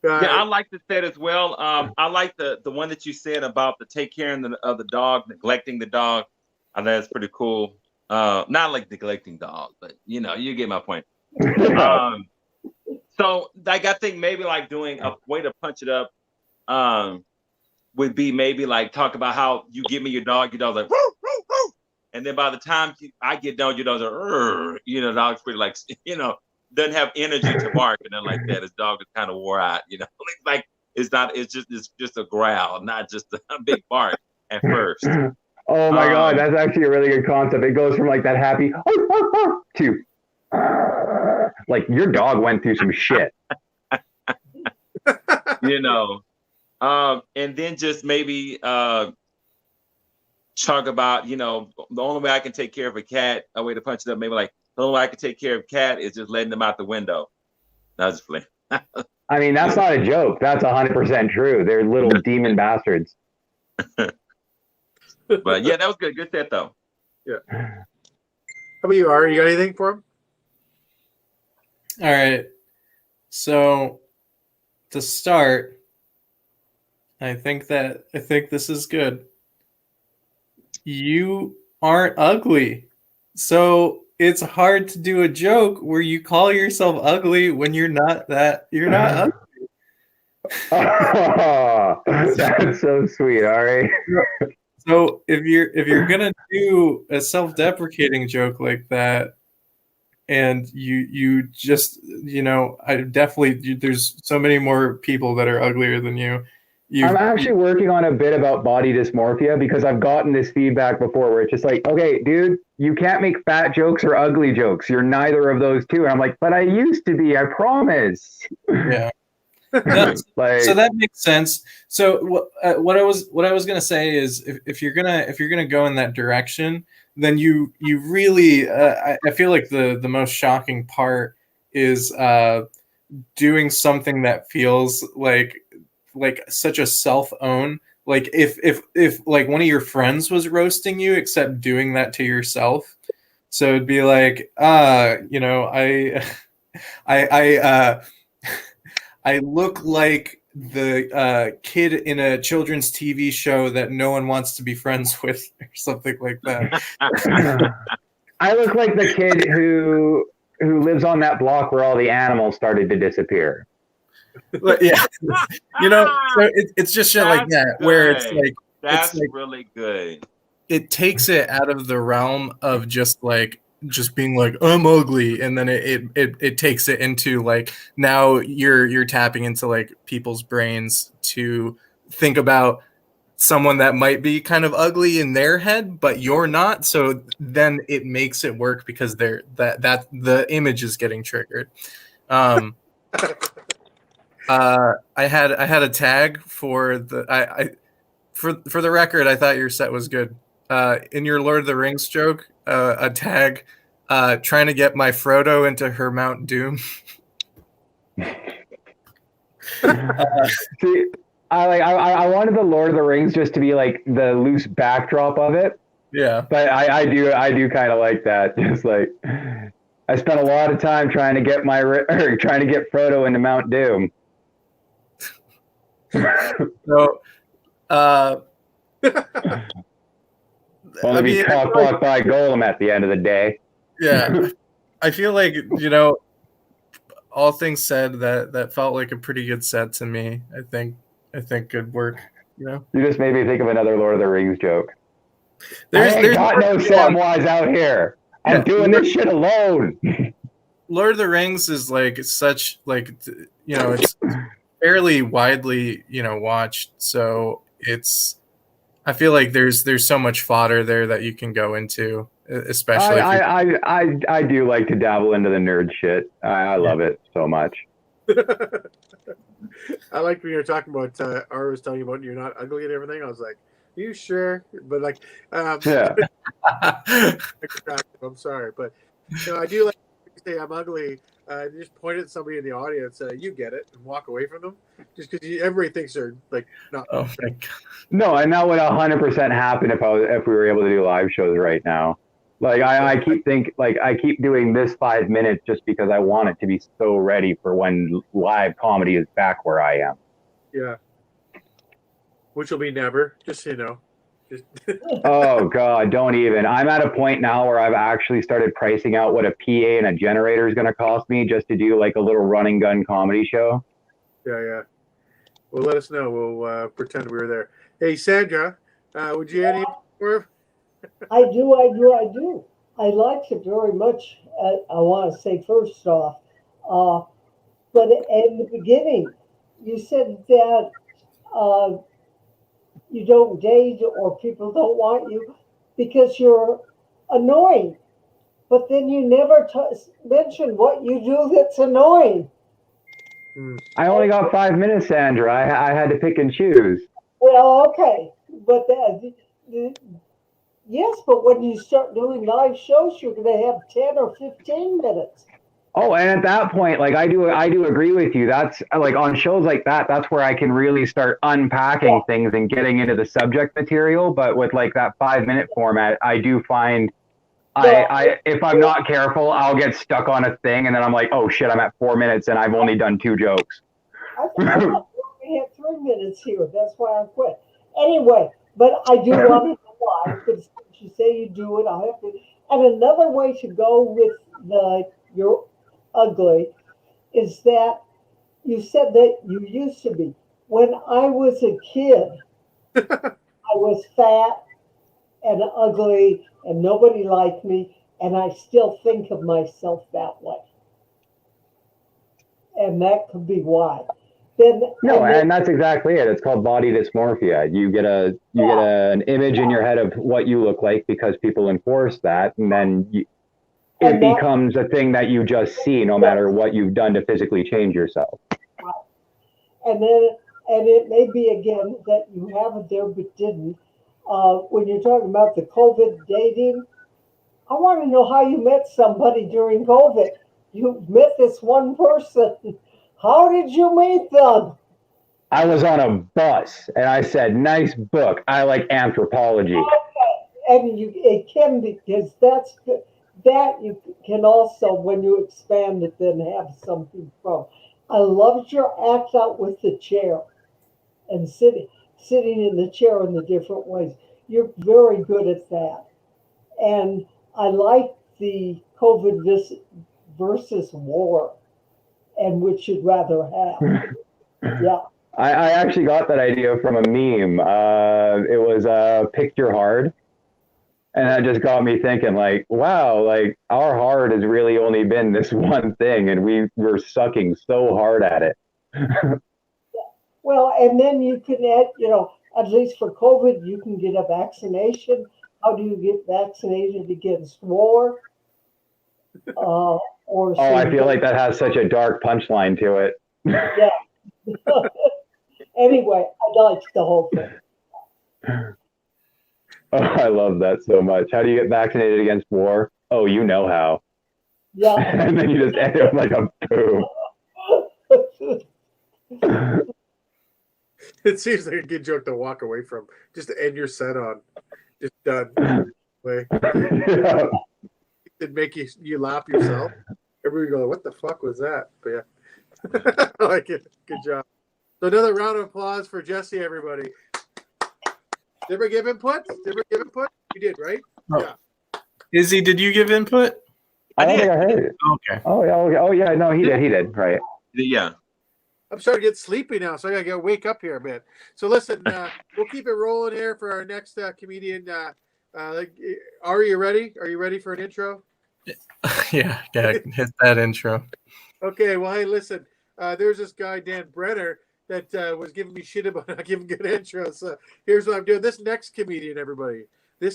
I like to say it as well. I like the one that you said about the take care of the dog, neglecting the dog. I think that's pretty cool. Not like neglecting dog, but you get my point. So like I think maybe like doing a way to punch it up would be maybe like talk about how you give me your dog's like woo, woo, woo. And then by the time I get done, your dog's like, dog's pretty like doesn't have energy to bark and then like that. His dog is kind of wore out, like it's just a growl, not just a big bark at first.
Oh my God, that's actually a really good concept. It goes from like that happy to like your dog went through some shit.
And then just maybe talk about, the only way I can take care of a cat, a way to punch it up, maybe like the only way I can take care of a cat is just letting them out the window. That's just
I mean, that's not a joke. That's 100% true. They're little demon bastards.
But yeah, that was good. Good set though.
Yeah. How about you, Ari? You got anything for him?
All right. So to start, I think this is good. You aren't ugly. So it's hard to do a joke where you call yourself ugly when you're not ugly.
Oh, that's so sweet, Ari.
So if you're gonna do a self-deprecating joke like that, and you just I definitely there's so many more people that are uglier than you.
I'm actually working on a bit about body dysmorphia because I've gotten this feedback before where it's just like, okay, dude, you can't make fat jokes or ugly jokes. You're neither of those two. And I'm like, but I used to be, I promise.
Yeah. So that makes sense. So what I was gonna say is if you're gonna go in that direction, then you really I feel like the most shocking part is doing something that feels like such a self-own. Like if like one of your friends was roasting you, except doing that to yourself. So it'd be like, I look like the kid in a children's TV show that no one wants to be friends with, or something like that.
I look like the kid who lives on that block where all the animals started to disappear.
But yeah, so it's just shit like that, where it's like
that's
like,
really good.
It takes it out of the realm of just being like, I'm ugly, and then it takes it into like, now you're tapping into like people's brains to think about someone that might be kind of ugly in their head, but you're not. So then it makes it work because that the image is getting triggered. I had a tag for the for the record. I thought your set was good. In your Lord of the Rings joke, a tag trying to get my Frodo into her Mount Doom.
See, I wanted the Lord of the Rings just to be like the loose backdrop of it.
Yeah,
but I do kind of like that. Just like I spent a lot of time trying to get Frodo into Mount Doom.
So,
only be cock-blocked by Golem at the end of the day.
Yeah, I feel like all things said, that felt like a pretty good set to me. I think good work. You
just made me think of another Lord of the Rings joke.
There's
got no Samwise out here. I'm doing this shit alone.
Lord of the Rings is like such like it's fairly widely watched, so I feel like there's so much fodder there that you can go into, especially.
I do like to dabble into the nerd shit. I love it so much.
I like when you were talking about Ara was telling you about you're not ugly and everything. I was like, are you sure? But like,
yeah.
I'm sorry, but I do like to say I'm ugly. Just point at somebody in the audience, you get it, and walk away from them. Just because everybody thinks they're like not.
Oh my God.
No, and that would 100% happen if we were able to do live shows right now. Like I keep doing this 5 minutes just because I want it to be so ready for when live comedy is back where I am.
Yeah. Which will be never, just so you know.
Oh God, don't even. I'm at a point now where I've actually started pricing out what a PA and a generator is going to cost me just to do like a little running gun comedy show.
Yeah. Well, let us know. We'll pretend we were there. Hey, Sandra, would you add any more?
I do. I liked it very much. I want to say first off, but in the beginning, you said that you don't date or people don't want you because you're annoying. But then you never mention what you do that's annoying.
I only got 5 minutes, Sandra. I had to pick and choose.
Well, okay, but yes, but when you start doing live shows, you're going to have 10 or 15 minutes.
Oh, and at that point, like I do agree with you. That's like on shows like that, that's where I can really start unpacking things and getting into the subject material. But with like that 5 minute format, I do find I if I'm not careful, I'll get stuck on a thing and then I'm like, oh shit, I'm at 4 minutes and I've only done 2 jokes.
I thought we had 3 minutes here. That's why I quit. Anyway, but I do want to know why. Because you say you do it, I have to. And another way to go with your ugly is that you said that you used to be. When I was a kid, I was fat and ugly and nobody liked me, and I still think of myself that way. And that could be why.
And that's exactly it. It's called body dysmorphia. You get an image in your head of what you look like because people enforce that, and then it becomes a thing that you just see no matter what you've done to physically change yourself.
Right. And it may be again that you have it there but didn't. When you're talking about the COVID dating, I want to know how you met somebody during COVID. You met this one person. How did you meet them?
I was on a bus and I said, nice book. I like anthropology.
Okay. And it can be, because that's good. That you can also, when you expand it, then have something from. I loved your act out with the chair and sitting in the chair in the different ways. You're very good at that. And I like the COVID versus war and which you'd rather have. Yeah.
I actually got that idea from a meme. It was picture hard. And that just got me thinking, like, wow, like our hard has really only been this one thing, and we're sucking so hard at it.
Well, and then you can add, at least for COVID, you can get a vaccination. How do you get vaccinated against war? Or
Oh, I feel like that has such a dark punchline to it.
Yeah. Anyway, I liked the whole thing.
Oh, I love that so much. How do you get vaccinated against war? Oh, you know how.
Yeah.
And then you just end up like a boom.
It seems like a good joke to walk away from. Just to end your set on. Just done. Way.
Yeah.
It'd make you laugh yourself. Everybody go, what the fuck was that? But yeah. I like it. Good job. So another round of applause for Jesse, everybody. Did ever give input? You did, right?
Oh.
Yeah.
Izzy, did you give input?
I don't think I heard it.
Okay.
Oh yeah, no, he did, right.
Yeah.
I'm starting to get sleepy now, so I gotta wake up here a bit. So listen, we'll keep it rolling here for our next comedian. Ari, you ready? Are you ready for an intro?
Yeah, hit that intro.
Okay, well, hey, listen, there's this guy, Dan Brenner, that was giving me shit about not giving good intros. So here's what I'm doing. This next comedian, everybody, he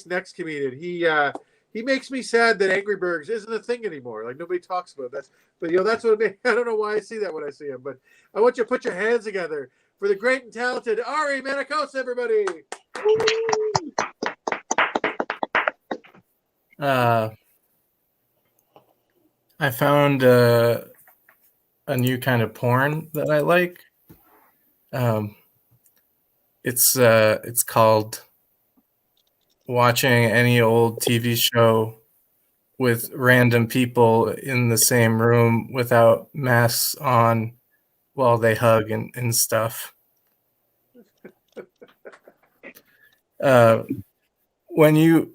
makes me sad that Angry Birds isn't a thing anymore. Like nobody talks about that. But that's what I don't know why I see that when I see him. But I want you to put your hands together for the great and talented Ari Manikos, everybody.
I found a new kind of porn that I like. It's called watching any old TV show with random people in the same room without masks on while they hug and stuff. When you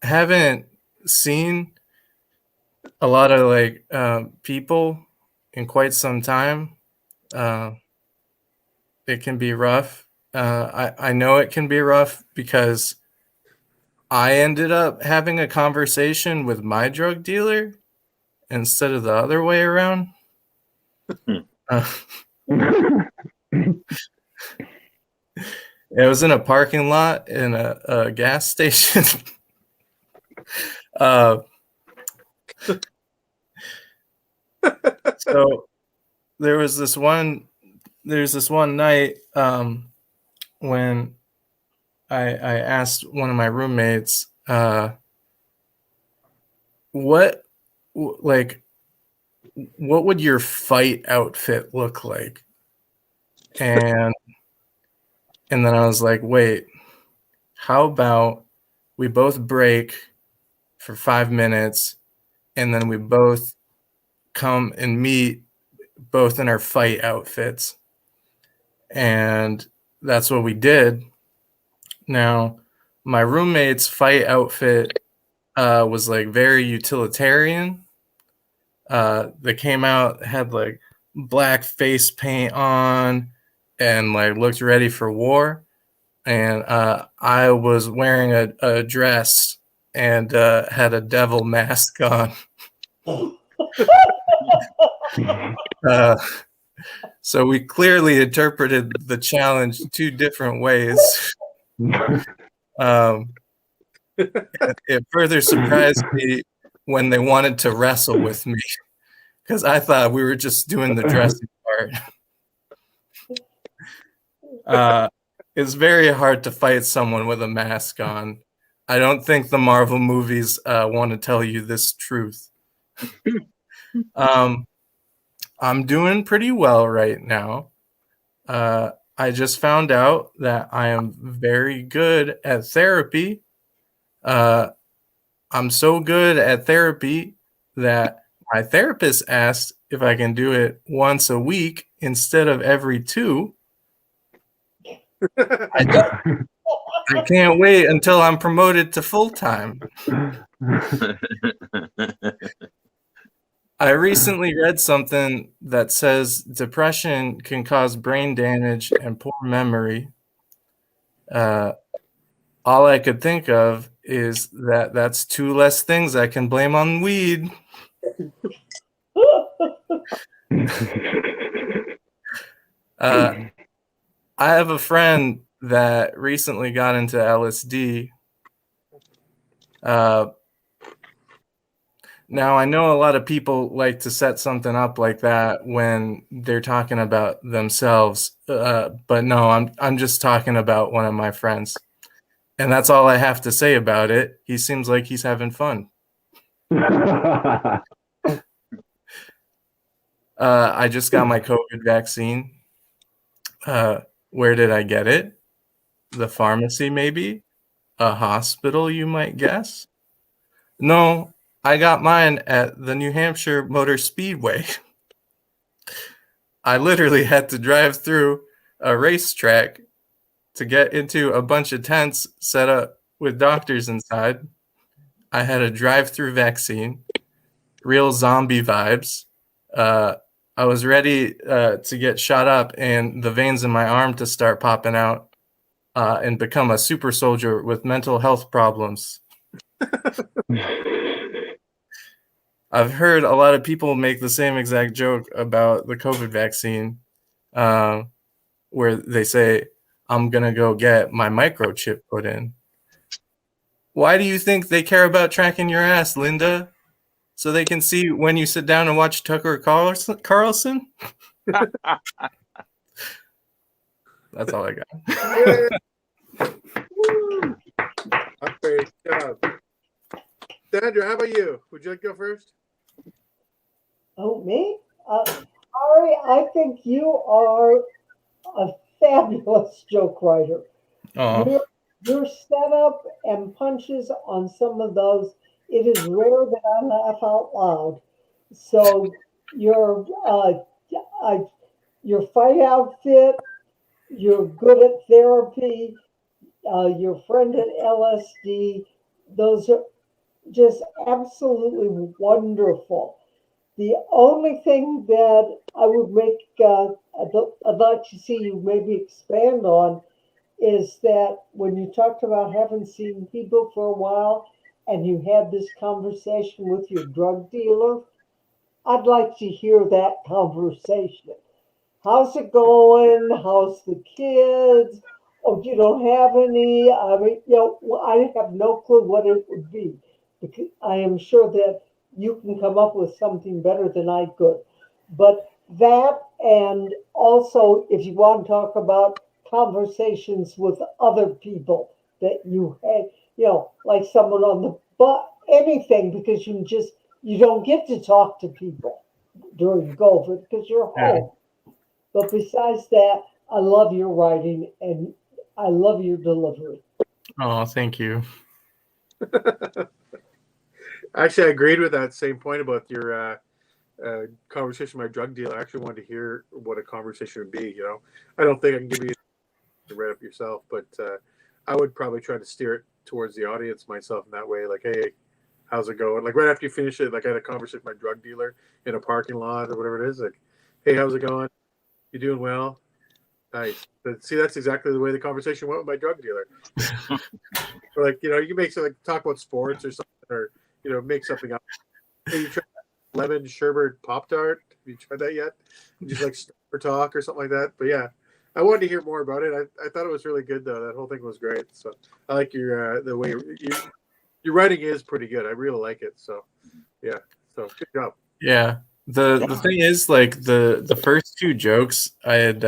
haven't seen a lot of like people in quite some time, it can be rough. I know it can be rough because I ended up having a conversation with my drug dealer instead of the other way around. It was in a parking lot in a gas station. So there's this one night when I asked one of my roommates, what would your fight outfit look like? And then I was like, wait, how about we both break for 5 minutes and then we both come and meet both in our fight outfits? And that's what we did. Now, my roommate's fight outfit was like very utilitarian. They came out, had like black face paint on and like looked ready for war. And I was wearing a dress and had a devil mask on. So we clearly interpreted the challenge two different ways. It further surprised me when they wanted to wrestle with me because I thought we were just doing the dressing part. It's very hard to fight someone with a mask on. I don't think the Marvel movies want to tell you this truth. I'm doing pretty well right now. I just found out that I am very good at therapy. I'm so good at therapy that my therapist asked if I can do it once a week instead of every 2. I can't wait until I'm promoted to full-time. I recently read something that says depression can cause brain damage and poor memory. All I could think of is that that's 2 less things I can blame on weed. I have a friend that recently got into LSD. Now, I know a lot of people like to set something up like that when they're talking about themselves, but no, I'm just talking about one of my friends. And that's all I have to say about it. He seems like he's having fun. I just got my COVID vaccine. Where did I get it? The pharmacy, maybe? A hospital, you might guess? No, I got mine at the New Hampshire Motor Speedway. I literally had to drive through a racetrack to get into a bunch of tents set up with doctors inside. I had a drive-through vaccine, real zombie vibes. I was ready to get shot up and the veins in my arm to start popping out and become a super soldier with mental health problems. I've heard a lot of people make the same exact joke about the COVID vaccine, where they say, I'm going to go get my microchip put in. Why do you think they care about tracking your ass, Linda? So they can see when you sit down and watch Tucker Carlson? That's all I got.
Great job. Sandra, how about you? Would you like to go first?
Oh, me? Ari, I think you are a fabulous joke writer.
Oh,
Your setup and punches on some of those, it is rare that I laugh out loud. So your fight outfit, you're good at therapy, your friend at LSD, those are just absolutely wonderful. The only thing that I would I'd like to see you maybe expand on is that when you talked about having seen people for a while and you had this conversation with your drug dealer, I'd like to hear that conversation. How's it going? How's the kids? Oh, you don't have any? I mean, I have no clue what it would be. Because I am sure that you can come up with something better than I could. But that, and also if you want to talk about conversations with other people that you had, like someone on the bus, anything, because you don't get to talk to people during COVID because you're home. But besides that, I love your writing and I love your delivery.
oh, thank you.
Actually, I agreed with that same point about your conversation with my drug dealer. I actually wanted to hear what a conversation would be. I don't think I can give you to read up yourself, but I would probably try to steer it towards the audience myself in that way. Like, hey, how's it going? Like right after you finish it, like I had a conversation with my drug dealer in a parking lot or whatever it is. Like, hey, how's it going? You doing well? Nice. But see, that's exactly the way the conversation went with my drug dealer. Or like, you can make something, talk about sports or something, or make something up. Hey, you tried lemon sherbet Pop-Tart? Have you tried that yet? Just like or talk or something like that. But yeah, I wanted to hear more about it. I thought it was really good though. That whole thing was great. So I like your the way your writing is pretty good. I really like it. So yeah. So good job.
Yeah. The thing is, like the first 2 jokes I had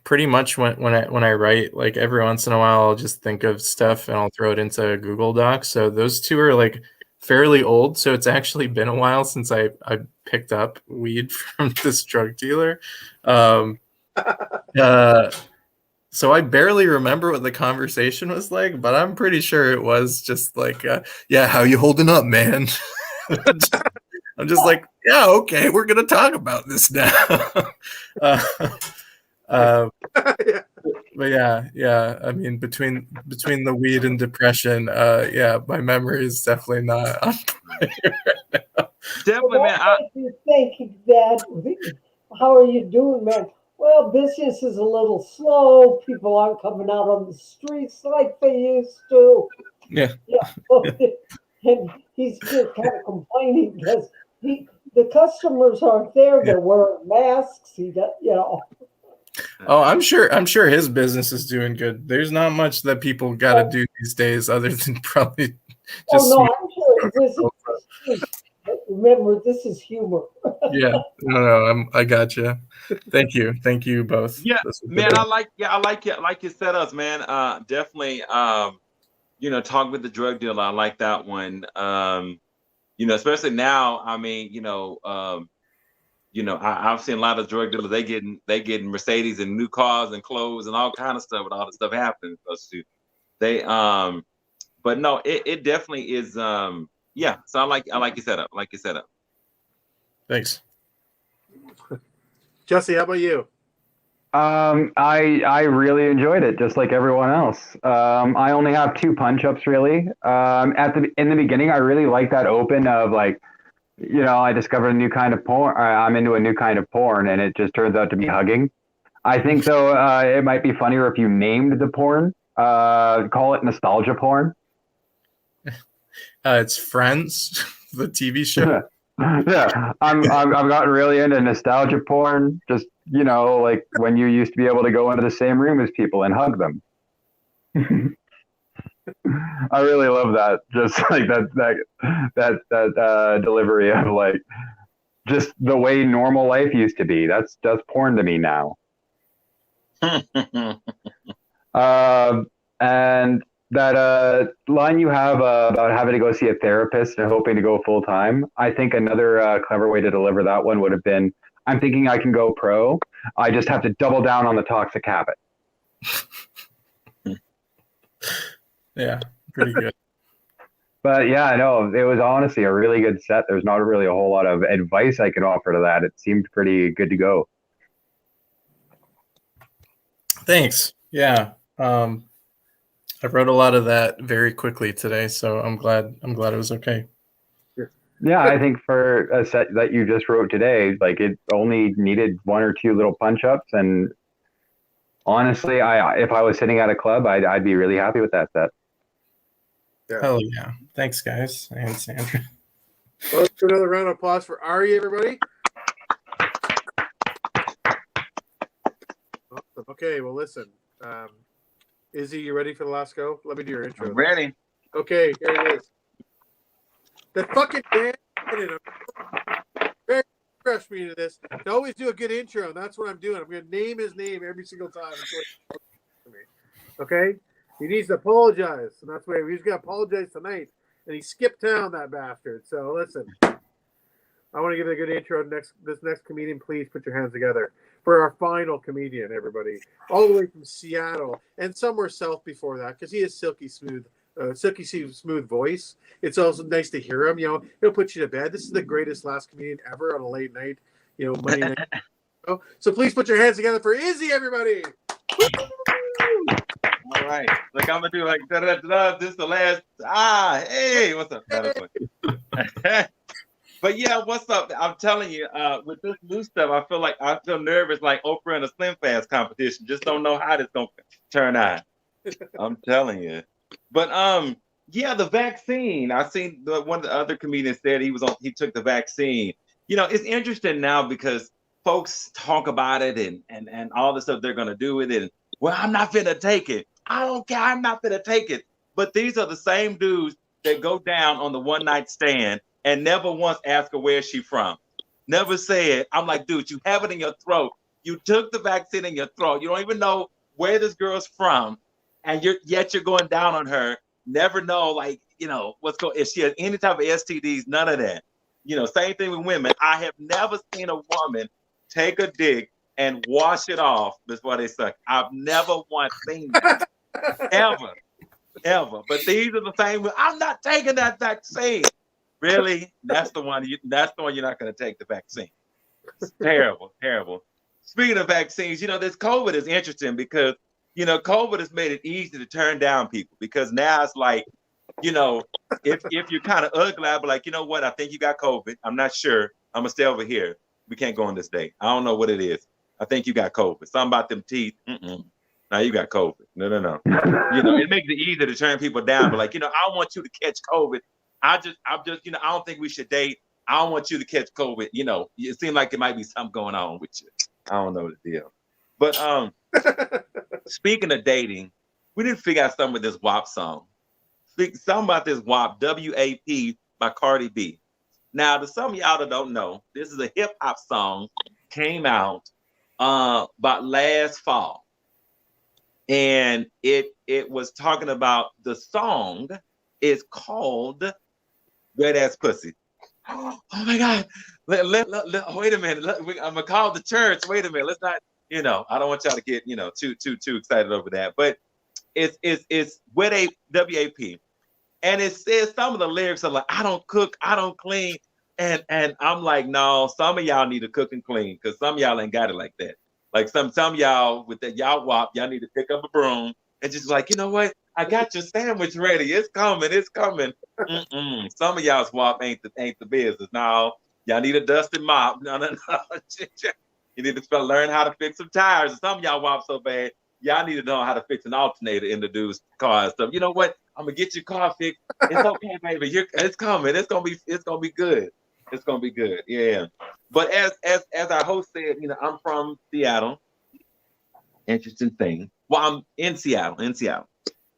pretty much when I write, like every once in a while I'll just think of stuff and I'll throw it into Google Docs. So those 2 are like fairly old. So it's actually been a while since I picked up weed from this drug dealer. So I barely remember what the conversation was like, but I'm pretty sure it was just like, yeah, how you holding up, man? I'm just like, yeah, okay, we're gonna talk about this now.
Yeah.
But yeah. I mean, between the weed and depression, yeah, my memory is definitely not.
Definitely, man.
What makes you think that? How are you doing, man? Well, business is a little slow. People aren't coming out on the streets like they used to.
Yeah.
And he's just kind of complaining because the customers aren't there. They're wearing masks.
Oh, I'm sure his business is doing good. There's not much that people got to do these days other than probably just.
Oh no, I'm sure this is. Remember, this is humor.
Yeah, no, I got you. Thank you both.
Yeah,
This was
man,
good.
I like your setups, man. Definitely, talk with the drug dealer. I like that one. Especially now. I mean, I've seen a lot of drug dealers. They getting Mercedes and new cars and clothes and all kind of stuff. And all the stuff happening. They but no, it definitely is. Yeah. So I like your setup. I like your setup.
Thanks.
Jesse, how about you?
I really enjoyed it, just like everyone else. I only have 2 punch-ups really. In the beginning, I really liked that open of like, I discovered a new kind of porn. I'm into a new kind of porn, and it just turns out to be hugging. I think though, it might be funnier if you named the porn. Call it nostalgia porn.
It's Friends, the TV show.
Yeah, I've gotten really into nostalgia porn. Just like when you used to be able to go into the same room as people and hug them. I really love that. Just like that delivery of like just the way normal life used to be. That's porn to me now. And that line you have about having to go see a therapist and hoping to go full time. I think another clever way to deliver that one would have been, I'm thinking I can go pro. I just have to double down on the toxic habit.
Yeah, pretty good.
But yeah, I know it was honestly a really good set. There's not really a whole lot of advice I could offer to that. It seemed pretty good to go.
Thanks. Yeah. I wrote a lot of that very quickly today, so I'm glad it was okay.
Yeah, I think for a set that you just wrote today, like it only needed 1 or 2 little punch ups, and honestly, if I was sitting at a club, I'd be really happy with that set.
Yeah.
Hell yeah! Thanks, guys, and Sandra.
Well, let's do another round of applause for Ari, everybody. Awesome. Okay, well, listen. Izzy, you ready for the last go? Let me do your intro.
I'm ready.
Okay, here it is. The fucking band very impressed me into this. They always do a good intro, and that's what I'm doing. I'm going to name his name every single time. Okay? He needs to apologize, and that's why he's going to apologize tonight. And he skipped town, that bastard. So listen, I want to give it a good intro. This next comedian, please put your hands together for our final comedian, everybody, all the way from Seattle and somewhere south before that, because he has silky smooth voice. It's also nice to hear him. He'll put you to bed. This is the greatest last comedian ever on a late night, Monday night. So please put your hands together for Izzy, everybody.
All right. Like I'm gonna do like da-da-da-da, this is the last. Hey, what's up? But yeah, what's up? I'm telling you, with this new stuff, I feel nervous like Oprah in a Slim Fast competition. Just don't know how this gonna turn out. I'm telling you. But yeah, the vaccine. I seen one of the other comedians said he took the vaccine. It's interesting now because folks talk about it and all the stuff they're gonna do with it. And, well, I'm not finna take it. I don't care. I'm not finna take it. But these are the same dudes that go down on the one night stand and never once ask her where she from. Never say it. I'm like, dude, you have it in your throat. You took the vaccine in your throat. You don't even know where this girl's from, and yet you're going down on her. Never know, what's going. If she has any type of STDs, none of that. Same thing with women. I have never seen a woman take a dick and wash it off before they suck. I've never once seen that. Ever. But these are the same. I'm not taking that vaccine. Really? That's the one you're not going to take the vaccine. It's terrible. Speaking of vaccines, this COVID is interesting because, COVID has made it easy to turn down people because now it's like, if you're kind of ugly, I'll be like, you know what? I think you got COVID. I'm not sure. I'm going to stay over here. We can't go on this date. I don't know what it is. I think you got COVID. Something about them teeth. Now you got COVID. No. It makes it easier to turn people down. But like, I don't want you to catch COVID. I'm just, I don't think we should date. I don't want you to catch COVID. It seems like there might be something going on with you. I don't know the deal. But speaking of dating, we need to figure out something with this WAP song. Something about this WAP, W-A-P by Cardi B. Now, to some of y'all that don't know, this is a hip hop song, came out about last fall. And it was talking about the song is called Wet Ass Pussy. Oh my God. Wait a minute. I'm gonna call the church. Wait a minute. Let's not, I don't want y'all to get, too excited over that. But it's WAP. And it says some of the lyrics are like, I don't cook, I don't clean. And I'm like, no, some of y'all need to cook and clean because some of y'all ain't got it like that. Like some of y'all with that y'all WAP, y'all need to pick up a broom and just like, you know what? I got your sandwich ready. It's coming. Some of y'all's WAP ain't the business. No, y'all need a dusted mop. No. You need to learn how to fix some tires. And some of y'all WAP so bad, y'all need to know how to fix an alternator in the dude's car and stuff. You know what? I'm gonna get your car fixed. It's okay, baby. It's coming. It's gonna be good. It's gonna be good. Yeah. But as our host said, I'm from Seattle. Interesting thing. Well, I'm in Seattle.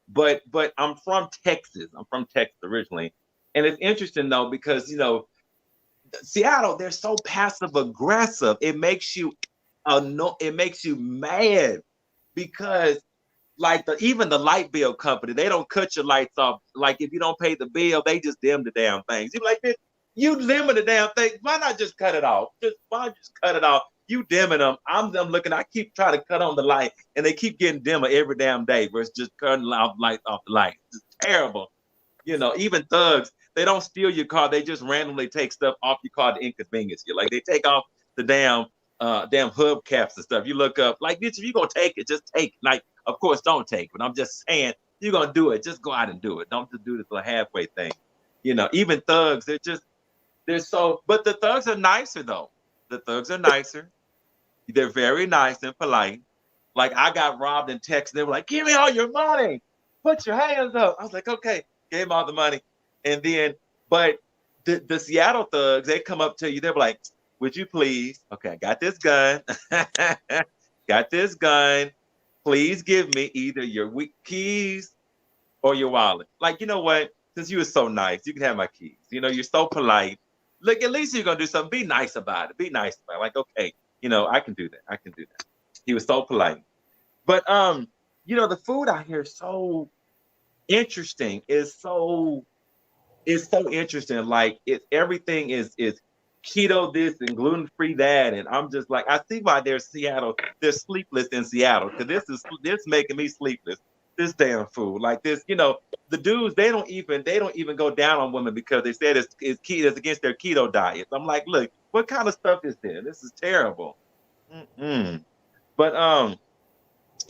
But I'm from Texas. I'm from Texas originally. And it's interesting though, because Seattle, they're so passive aggressive. It makes you mad because like even the light bill company, they don't cut your lights off. Like if you don't pay the bill, they just dim the damn things. You like, bitch, you limit the damn thing. Why not just cut it off? Why just cut it off? You dimming them. I'm them looking. I keep trying to cut on the light, and they keep getting dimmer every damn day. Versus just cutting off lights off the light. It's terrible. Even thugs, they don't steal your car. They just randomly take stuff off your car to inconvenience you. Like they take off the damn hubcaps and stuff. You look up, like, bitch, if you gonna take it, just take it. Like, of course, don't take it. But I'm just saying, you're gonna do it. Just go out and do it. Don't just do this little halfway thing. Even thugs, they're so. But the thugs are nicer though. The thugs are nicer. They're very nice and polite. Like I got robbed in Texas. They were like, "Give me all your money. Put your hands up." I was like, "Okay." Gave them all the money, and then, but the Seattle thugs, they come up to you. They're like, "Would you please? Okay, I got this gun. Got this gun. Please give me either your keys or your wallet." Like, you know what? Since you were so nice, you can have my keys. You're so polite. Look, at least you're gonna do something. Be nice about it. Be nice about it. Like, okay, I can do that. He was so polite. But the food out here is so interesting. It's so interesting. Like everything is keto this and gluten-free that. And I'm just like, I see why they're sleepless in Seattle. Because this making me sleepless. This damn food. Like this, the dudes, they don't even go down on women because they said it's against their keto diets. I'm like, look, what kind of stuff is there? This is terrible. But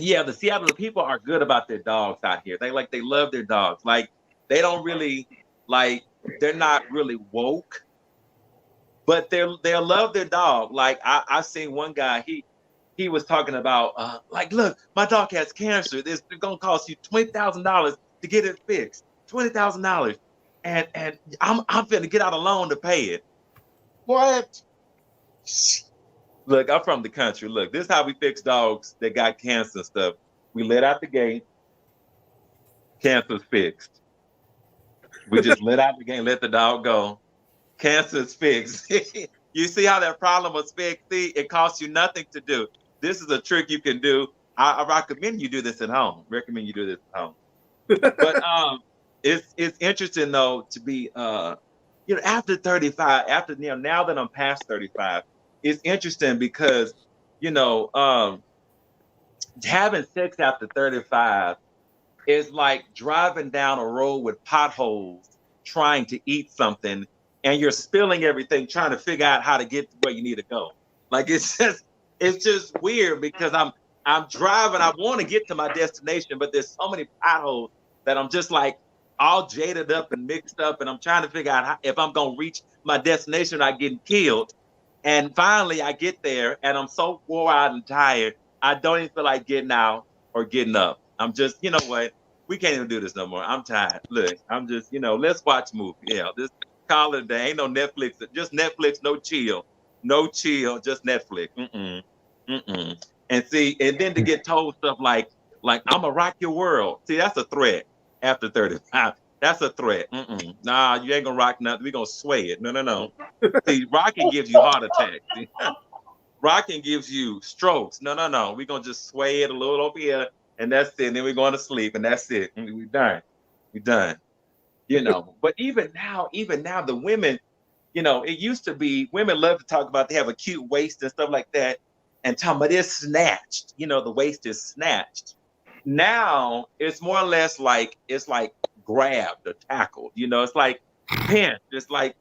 yeah, the Seattle people are good about their dogs out here. They love their dogs. Like they don't really they're not really woke, but they'll love their dog. Like I seen one guy, he was talking about like, look, my dog has cancer. It's gonna cost you $20,000 to get it fixed. $20,000, and I'm finna get out a loan to pay it. What? Look, I'm from the country. Look, this is how we fix dogs that got cancer and stuff. We let out the gate. Cancer's fixed. We just let out the gate, let the dog go. Cancer's fixed. You see how that problem was fixed? See, it costs you nothing to do. This is a trick you can do. I recommend you do this at home. But it's interesting though to be after 35, now that I'm past 35, it's interesting because you know, having sex after 35 is like driving down a road with potholes, trying to eat something, and you're spilling everything, trying to figure out how to get to where you need to go. Like it's just weird because I'm driving, I want to get to my destination, but there's so many potholes that I'm just like all jaded up and mixed up, and I'm trying to figure out how, if I'm gonna reach my destination without getting killed. And finally, I get there, and I'm so wore out and tired, I don't even feel like getting out or getting up. I'm just, you know what? We can't even do this no more. I'm tired. Look, I'm just, let's watch a movie. Yeah, this call it a day. Ain't no Netflix. Just Netflix, no chill. No chill, just Netflix. And see, and then to get told stuff like I'm gonna rock your world. See, that's a threat after 35. That's a threat. Nah, you ain't gonna rock nothing. We gonna sway it. No. See, rocking gives you heart attacks. Rocking gives you strokes. No. We gonna just sway it a little over here, and that's it. And then we're going to sleep, and that's it. We done. We done. But even now, the women, it used to be women love to talk about they have a cute waist and stuff like that, and talking about it's snatched. The waist is snatched. Now it's more or less like it's like grabbed or tackled. It's like pinched. It's like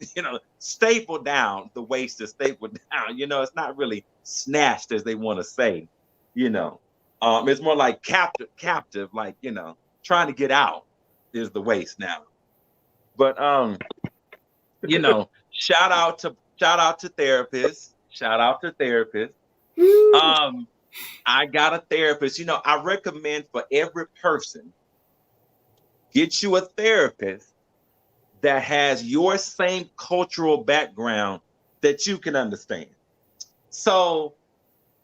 stapled down. The waist is stapled down. It's not really snatched as they want to say. It's more like captive, like trying to get out is the waist now. But shout out to therapists. Shout out to therapists. I got a therapist. I recommend for every person, get you a therapist that has your same cultural background that you can understand. So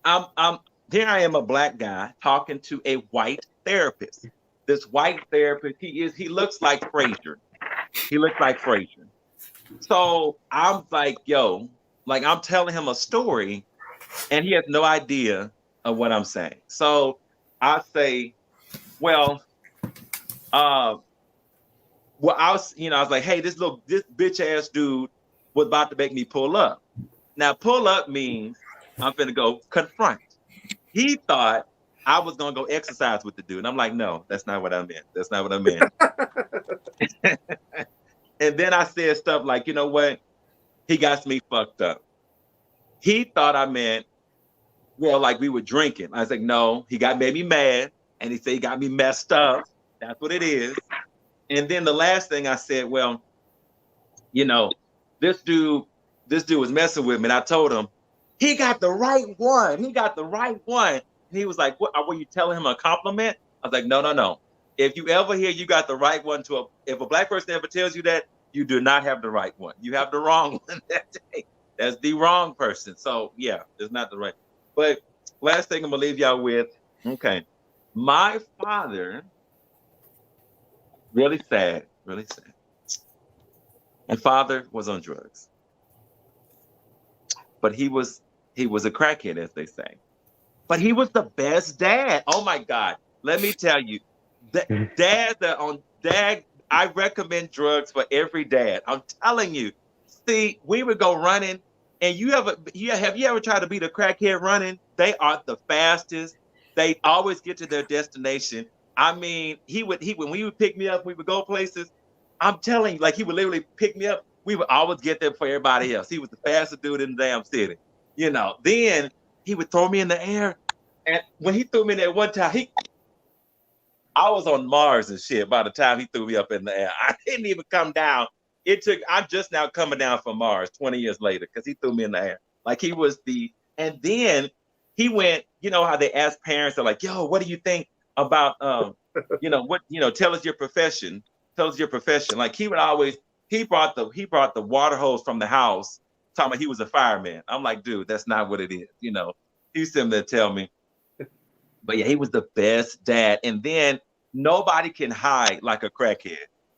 here I am, a black guy talking to a white therapist. This white therapist, he looks like Frasier. He looks like Frasier. So I'm like, I'm telling him a story, and he has no idea of what I'm saying. So I say, I was like, hey, this bitch ass dude was about to make me pull up. Now, pull up means I'm finna go confront. He thought I was gonna go exercise with the dude. And I'm like, no, that's not what I meant. That's not what I meant. And then I said stuff like, you know what? He got me fucked up. He thought I meant, like we were drinking. I was like, no, he made me mad. And he said he got me messed up. That's what it is. And then the last thing I said, this dude was messing with me. And I told him, he got the right one. He got the right one. And he was like, what, were you telling him a compliment? I was like, no. If you ever hear you got the right one if a black person ever tells you that, you do not have the right one. You have the wrong one that day. That's the wrong person. So yeah, it's not the right. But last thing I'm gonna leave y'all with, okay. My father, really sad. My father was on drugs. But he was a crackhead, as they say. But he was the best dad. Oh my God. Let me tell you, dad, I recommend drugs for every dad. I'm telling you. See, we would go running, and have you ever tried to beat a crackhead running? They are the fastest. They always get to their destination. I mean, when we would pick me up, we would go places. I'm telling you, like he would literally pick me up. We would always get there for everybody else. He was the fastest dude in the damn city. Then he would throw me in the air. And when he threw me in there one time, I was on Mars and shit by the time he threw me up in the air. I didn't even come down. I'm just now coming down from Mars 20 years later because he threw me in the air. Like he was and then he went, how they ask parents, they're like, yo, what do you think about, tell us your profession. Tell us your profession. Like he brought the water hose from the house, talking about he was a fireman. I'm like, dude, that's not what it is. He's sitting there tell me. But yeah, he was the best dad. And then nobody can hide like a crackhead.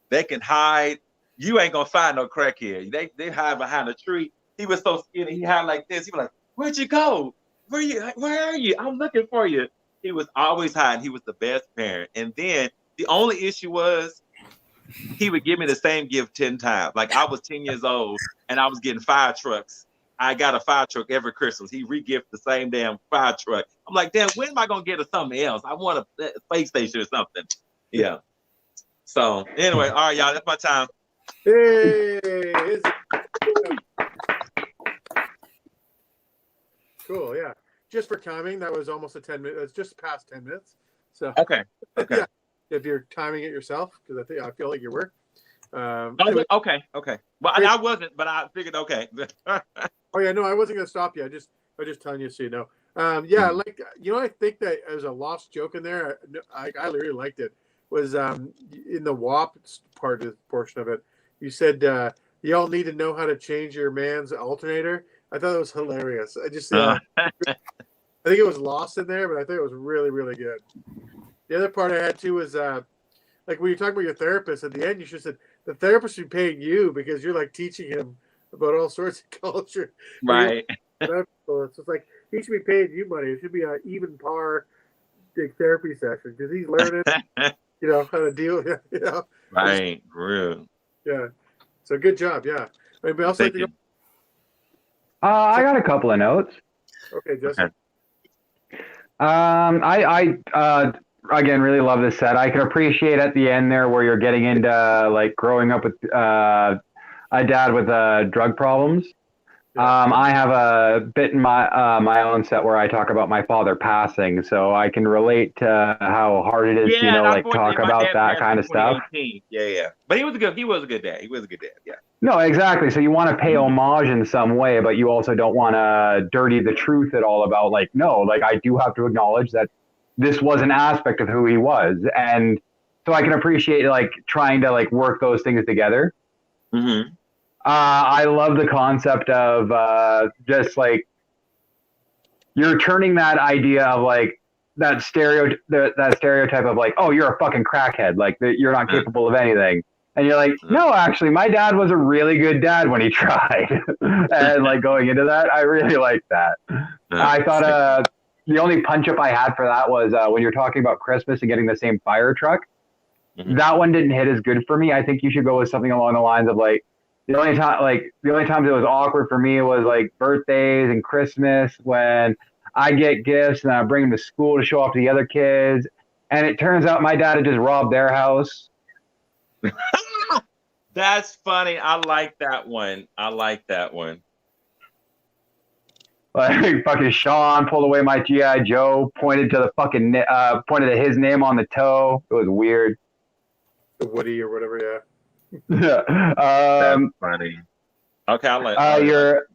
They can hide. You ain't gonna find no crackhead. They hide behind a tree. He was so skinny. He hid like this. He was like, where'd you go? Where are you? I'm looking for you. He was always hiding. He was the best parent. And then the only issue was he would give me the same gift 10 times. Like I was 10 years old and I was getting fire trucks I got a fire truck every Christmas. He re-gift the same damn fire truck. I'm like, damn, when am I gonna get something else? I want a space station or something. Yeah. So anyway, all right, y'all, that's my time.
Hey, cool. Yeah. Just for timing, that was almost a 10 minutes. It's just past 10 minutes. So
Okay. Okay.
yeah, if you're timing it yourself, because I feel like you were.
Okay. Okay. Well, I wasn't, but I figured okay.
Oh yeah, no, I wasn't gonna stop you. I just telling you so you know. Yeah, like I think that there's a lost joke in there. I really liked it. Was in the WAP portion of it. You said you all need to know how to change your man's alternator. I thought it was hilarious. I just I think it was lost in there, but I think it was really, really good. The other part I had too was like when you talk about your therapist at the end, you should have said the therapist should be paying you because you're like teaching him about all sorts of culture.
Right.
So it's just like he should be paying you money. It should be an even par big therapy session because he's learning, how to deal.
Right. Real.
Yeah. So good job. Yeah. Anybody else like to go?
I got a couple of notes.
Okay, Justin.
I again really love this set. I can appreciate at the end there where you're getting into like growing up with a dad with drug problems. I have a bit in my own set where I talk about my father passing, so I can relate to how hard it is to like talk about that kind of stuff.
Yeah. But he was a good dad. Yeah.
No, exactly. So you want to pay homage in some way, but you also don't want to dirty the truth at all about like, no, like I do have to acknowledge that this was an aspect of who he was. And so I can appreciate like trying to like work those things together.
Mm-hmm.
I love the concept of just like you're turning that idea of like that stereotype of like, oh, you're a fucking crackhead, like you're not capable of anything. And you're like, no, actually, my dad was a really good dad when he tried. And like going into that, I really liked that. I thought the only punch up I had for that was when you're talking about Christmas and getting the same fire truck. Mm-hmm. That one didn't hit as good for me. I think you should go with something along the lines of like, the only times it was awkward for me was like birthdays and Christmas when I get gifts and I bring them to school to show off to the other kids. And it turns out my dad had just robbed their house.
That's funny. I like that one.
Like fucking Sean pulled away my G.I. Joe, pointed to his name on the toe. It was weird.
The Woody or whatever, yeah.
That's funny. Okay, I like
your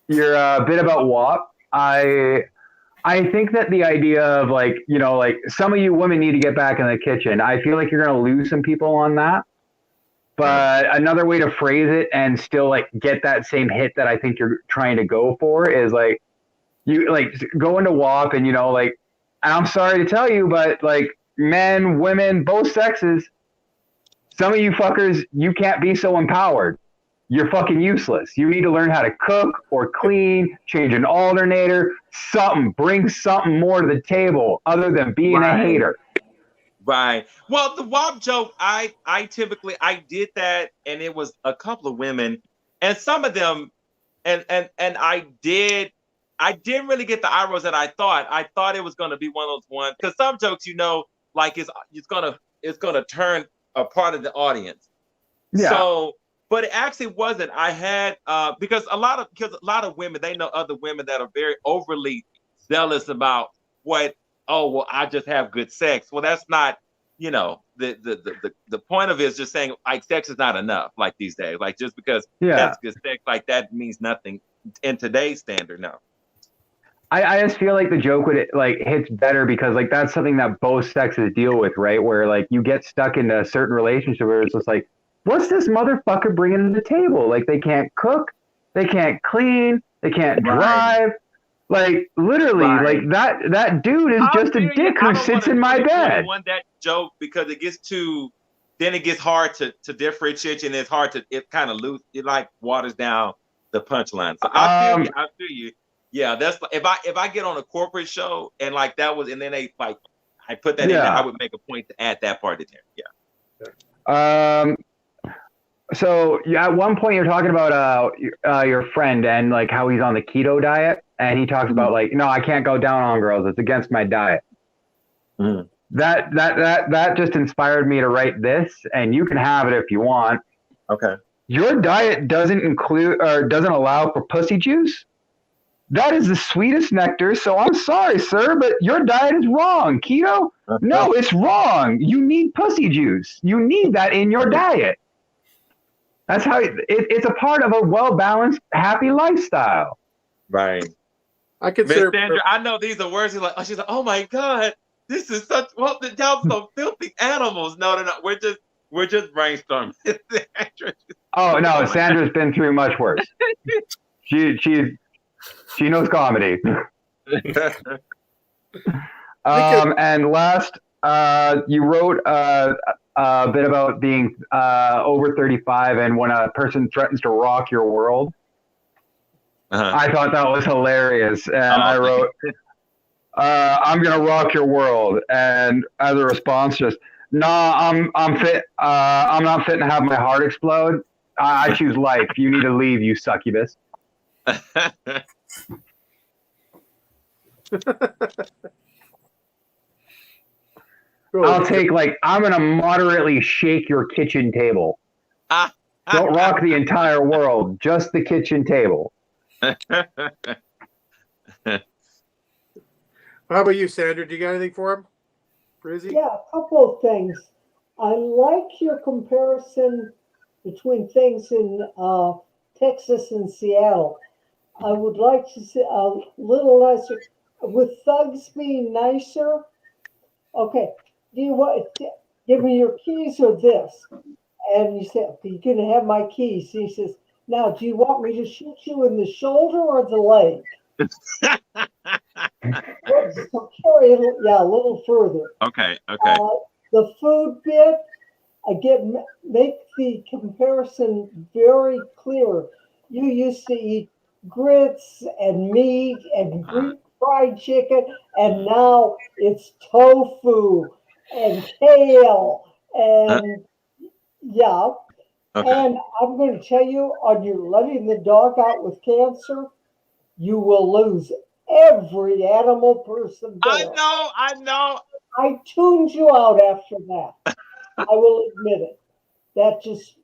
bit about WAP. I think that the idea of like, like some of you women need to get back in the kitchen. I feel like you're going to lose some people on that. But another way to phrase it and still like get that same hit that I think you're trying to go for is like you like go into WAP and like, and I'm sorry to tell you, but like men, women, both sexes, some of you fuckers, you can't be so empowered. You're fucking useless. You need to learn how to cook or clean, change an alternator, something. Bring something more to the table other than being a hater.
Right. Well, the WAP joke, I did that, and it was a couple of women, and some of them, and I didn't really get the eye rolls that I thought. I thought it was going to be one of those ones because some jokes, like it's gonna turn a part of the audience. Yeah. So, but it actually wasn't. I had because a lot of women, they know other women that are very overly zealous about I just have good sex. Well, that's not, the point of it is just saying like sex is not enough like these days. Like just because that's good sex, like that means nothing in today's standard now.
I just feel like the joke would like hits better because like that's something that both sexes deal with, right? Where like you get stuck in a certain relationship where it's just like, what's this motherfucker bringing to the table? Like they can't cook, they can't clean, they can't drive. Like literally, like that dude is just a dick who sits in my bed.
I want that joke because it gets hard to differentiate, and it's hard it kind of loose. It like waters down the punchline. So I feel you. Yeah, that's if I get on a corporate show and like that was, and then they like I put that in there, I would make a point to add that part in there. Yeah.
So at one point you're talking about your friend and like how he's on the keto diet, and he talks about like, no, I can't go down on girls. It's against my diet.
Mm.
That just inspired me to write this, and you can have it if you want.
Okay.
Your diet doesn't include or doesn't allow for pussy juice. That is the sweetest nectar. So I'm sorry, sir, but your diet is wrong. Keto? No, it's wrong. You need pussy juice. You need that in your diet. That's how it's a part of a well-balanced, happy lifestyle.
Right.
I
Miss
consider.
Sandra, I know these are words. She's like, oh my God, this is such. Well, y'all some filthy animals. No. We're just brainstorming.
Oh no, Sandra's been through much worse. She knows comedy. And last, you wrote a bit about being over 35 and when a person threatens to rock your world. I thought that was hilarious, and I wrote, "I'm gonna rock your world," and as a response, just, "Nah, I'm fit. I'm not fit to have my heart explode. I choose life. You need to leave, you succubus." I'll take I'm gonna moderately shake your kitchen table. Don't rock the entire world, just the kitchen table.
How about you, Sandra? Do you got anything for him? For Izzy?
Yeah, a couple of things. I like your comparison between things in Texas and Seattle. I would like to see a little nicer. With thugs being nicer, okay, do you want give me your keys or this? And you say, okay, you can have my keys. He says, now, do you want me to shoot you in the shoulder or the leg? So carry it, a little further.
Okay.
The food bit, make the comparison very clear. You used to eat grits and meat and Greek fried chicken, and now it's tofu and kale and
Okay.
And I'm going to tell you, on your letting the dog out with cancer, you will lose every animal person there.
I know.
I tuned you out after that. I will admit it. That just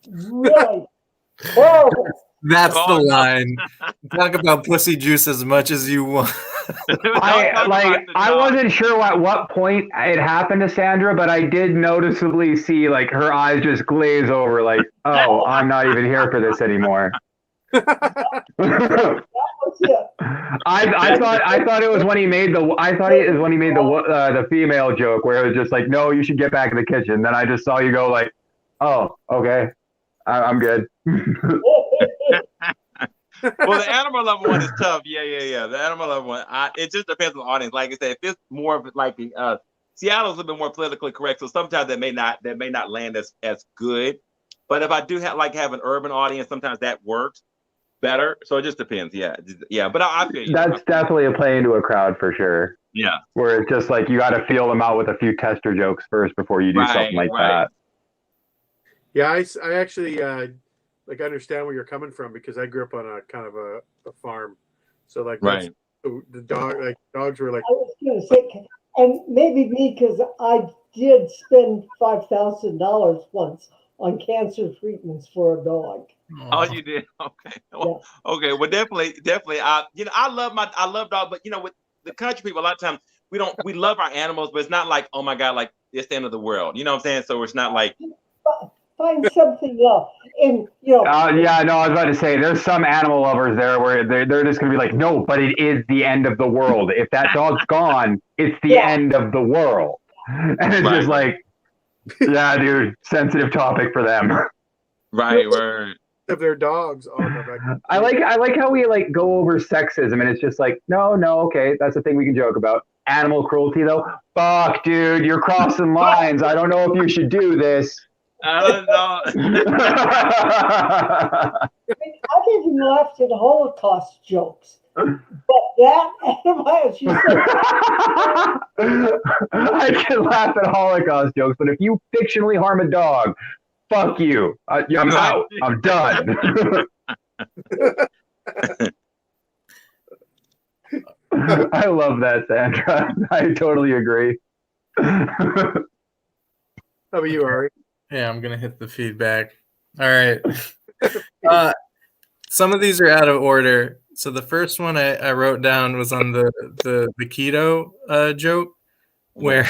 really horrible.
That's the line. Talk about pussy juice as much as you want.
I wasn't sure at what point it happened to Sandra, but I did noticeably see her eyes just glaze over, like, oh, I'm not even here for this anymore.
That was it.
I thought it was when he made the female joke where it was just like, no, you should get back in the kitchen. Then I just saw you go like, oh, okay, I'm good.
Well, the animal lover one is tough. Yeah. The animal lover one, it just depends on the audience. Like I said, if it's more of like Seattle's a little bit more politically correct, so sometimes that may not land as good. But if I do have an urban audience, sometimes that works better. So it just depends. Yeah. But I feel you.
That's definitely a play into a crowd for sure.
Yeah.
Where it's just like you got to feel them out with a few tester jokes first before you do something like that.
Yeah, I actually understand where you're coming from because I grew up on a kind of a farm, so the dogs were like.
I was going to say, and maybe me because I did spend $5,000 once on cancer treatments for a dog.
Oh, you did? Okay. Well, yeah. Okay. Well, definitely. I love dogs, but with the country people, a lot of times we love our animals, but it's not like, oh my God, like it's the end of the world. You know what I'm saying? So it's not like.
Find something else. And
I was about to say there's some animal lovers there where they're just gonna be like, no, but it is the end of the world. If that dog's gone, it's the end of the world. And it's just like, yeah, dude, sensitive topic for them.
Right.
Of their dogs.
I like how we go over sexism, and it's just like, no, okay, that's a thing we can joke about. Animal cruelty though, fuck, dude, you're crossing lines. I don't know if you should do this.
I don't know.
I've even laughed at Holocaust jokes, but that, as you said,
I can laugh at Holocaust jokes, but if you fictionally harm a dog, fuck you. I'm out. I'm done. I love that, Sandra. I totally agree.
How about you, Ari?
Yeah, I'm gonna hit the feedback. All right. Some of these are out of order. So the first one I wrote down was on the keto joke, where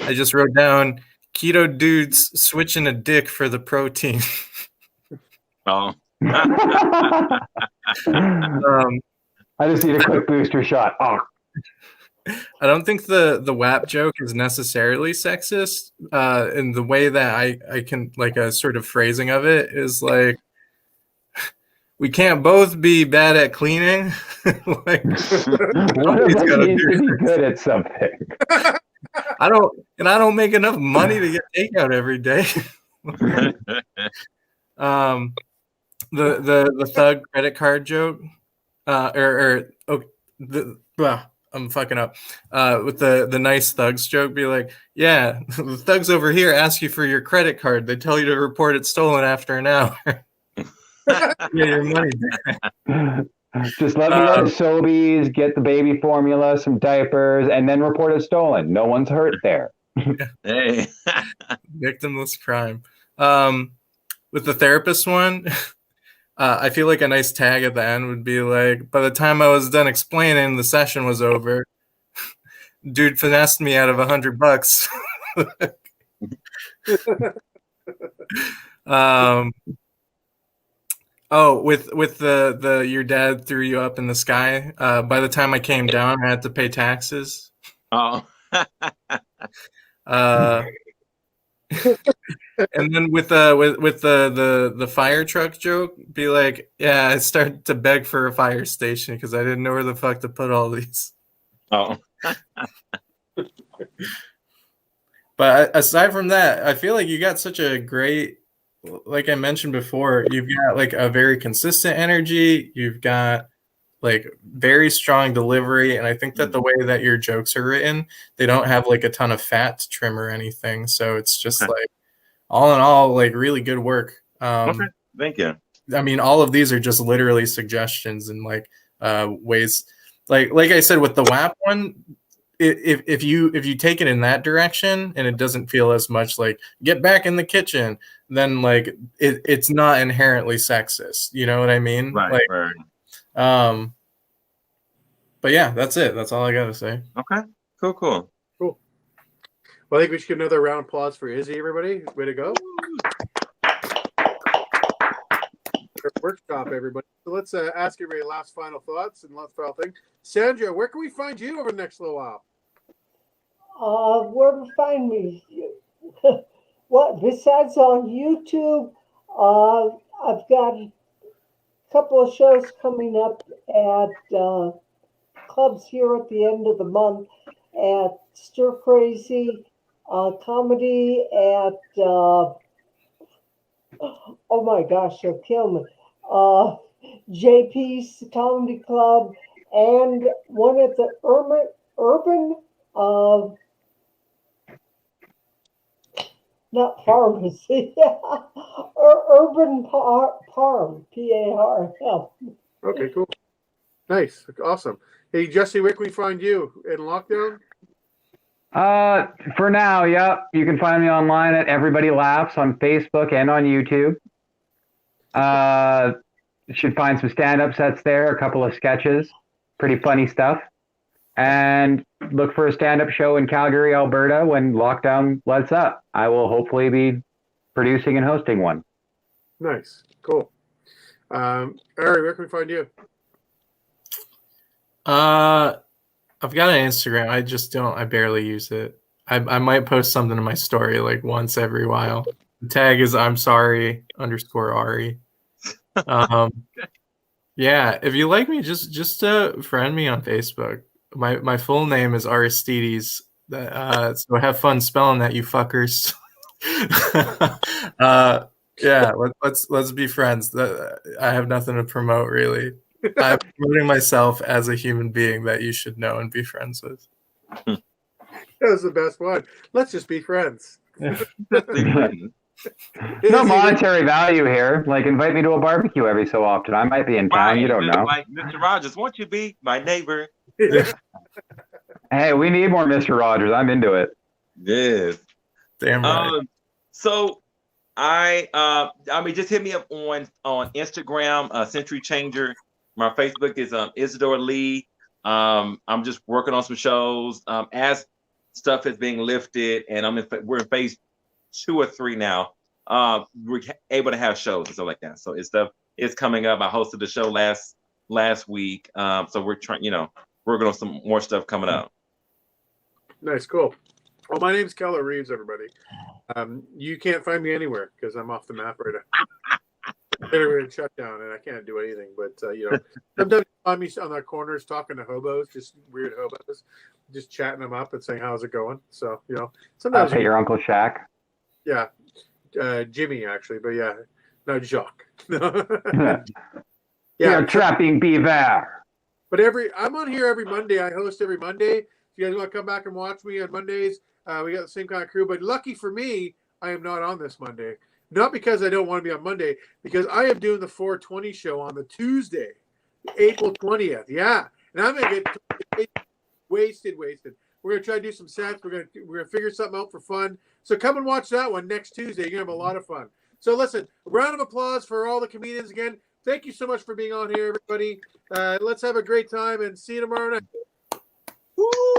I just wrote down keto dudes switching a dick for the protein.
Oh.
I just need a quick booster shot. Oh.
I don't think the WAP joke is necessarily sexist. In the way that I can, like, a sort of phrasing of it is like, we can't both be bad at cleaning. Like,
One of us needs to be good at something.
I don't make enough money to get takeout every day. The thug credit card joke, I'm fucking up. With the nice thugs joke, be like, yeah, the thugs over here ask you for your credit card. They tell you to report it stolen after an hour. Get your money back.
Just let me go to Sobeys, get the baby formula, some diapers, and then report it stolen. No one's hurt there.
Hey.
Victimless crime. With the therapist one, I feel like a nice tag at the end would be like, by the time I was done explaining, the session was over. Dude finessed me out of $100. Oh, with the your dad threw you up in the sky. By the time I came down, I had to pay taxes.
Oh.
And then with the fire truck joke, be like, yeah, I started to beg for a fire station because I didn't know where the fuck to put all these.
Oh.
But aside from that, I feel like you got such a great, like I mentioned before, you've got like a very consistent energy. You've got like very strong delivery, and I think that the way that your jokes are written, they don't have like a ton of fat to trim or anything. So it's just like, all in all, like really good work.
Okay, thank you.
I mean, all of these are just literally suggestions and like ways. Like I said with the WAP one, if you take it in that direction and it doesn't feel as much like get back in the kitchen, then like it's not inherently sexist. You know what I mean?
Right.
Like,
right.
But yeah, that's it. That's all I gotta say.
Okay. Cool.
Well, I think we should give another round of applause for Izzy, everybody. Way to go. Workshop, everybody. So let's ask everybody last final thoughts and last final thing. Sandra, where can we find you over the next little while?
Where to find me? What, besides on YouTube, I've got a couple of shows coming up at clubs here at the end of the month at Stir Crazy Comedy at oh my gosh, you'll kill me. JP's Comedy Club and one at the Urban not pharmacy, Urban Parm, P-A-R-M.
Okay, cool. Nice. Awesome. Hey, Jesse, where can we find you in lockdown?
For now, yep. You can find me online at Everybody Laughs on Facebook and on YouTube. You should find some stand-up sets there, a couple of sketches, pretty funny stuff. And look for a stand-up show in Calgary, Alberta when lockdown lets up. I will hopefully be producing and hosting one.
Nice. Cool. Ari, where can we find you?
I've got an Instagram. I barely use it. I might post something in my story like once every while. The tag is I'm sorry _Ari. Yeah, if you like me, just friend me on Facebook. My full name is Aristides. So have fun spelling that, you fuckers. Yeah, let's be friends. I have nothing to promote really. I'm promoting myself as a human being that you should know and be friends with.
That was the best one. Let's just be friends.
Yeah.
Be friends.
No
Izzy,
monetary value here. Like, invite me to a barbecue every so often. I might be in town. You don't know.
Like Mr. Rogers, won't you be my neighbor?
Hey, we need more Mr. Rogers. I'm into it.
Yes.
Damn right.
So I mean, just hit me up on Instagram, Century Changer. My Facebook is Isidore Lee. I'm just working on some shows as stuff is being lifted, and we're in phase 2 or 3 now. We're able to have shows and stuff like that. So it's coming up. I hosted the show last week. So we're trying, working on some more stuff coming up.
Nice, cool. Well, my name's Keller Reeves, everybody. You can't find me anywhere because I'm off the map right now. Literally shut down, and I can't do anything. But sometimes you find me on the corners talking to hobos, just weird hobos, just chatting them up and saying, "How's it going?" So sometimes
Hey, your Uncle Shaq.
yeah, Jimmy actually, but yeah, no Jacques.
You're trapping beaver.
But I'm on here every Monday. I host every Monday. If you guys want to come back and watch me on Mondays, we got the same kind of crew. But lucky for me, I am not on this Monday. Not because I don't want to be on Monday, because I am doing the 420 show on the Tuesday, April 20th. Yeah. And I'm going to get wasted. We're going to try to do some sets. We're going to figure something out for fun. So come and watch that one next Tuesday. You're going to have a lot of fun. So listen, a round of applause for all the comedians again. Thank you so much for being on here, everybody. Let's have a great time and see you tomorrow night. Woo!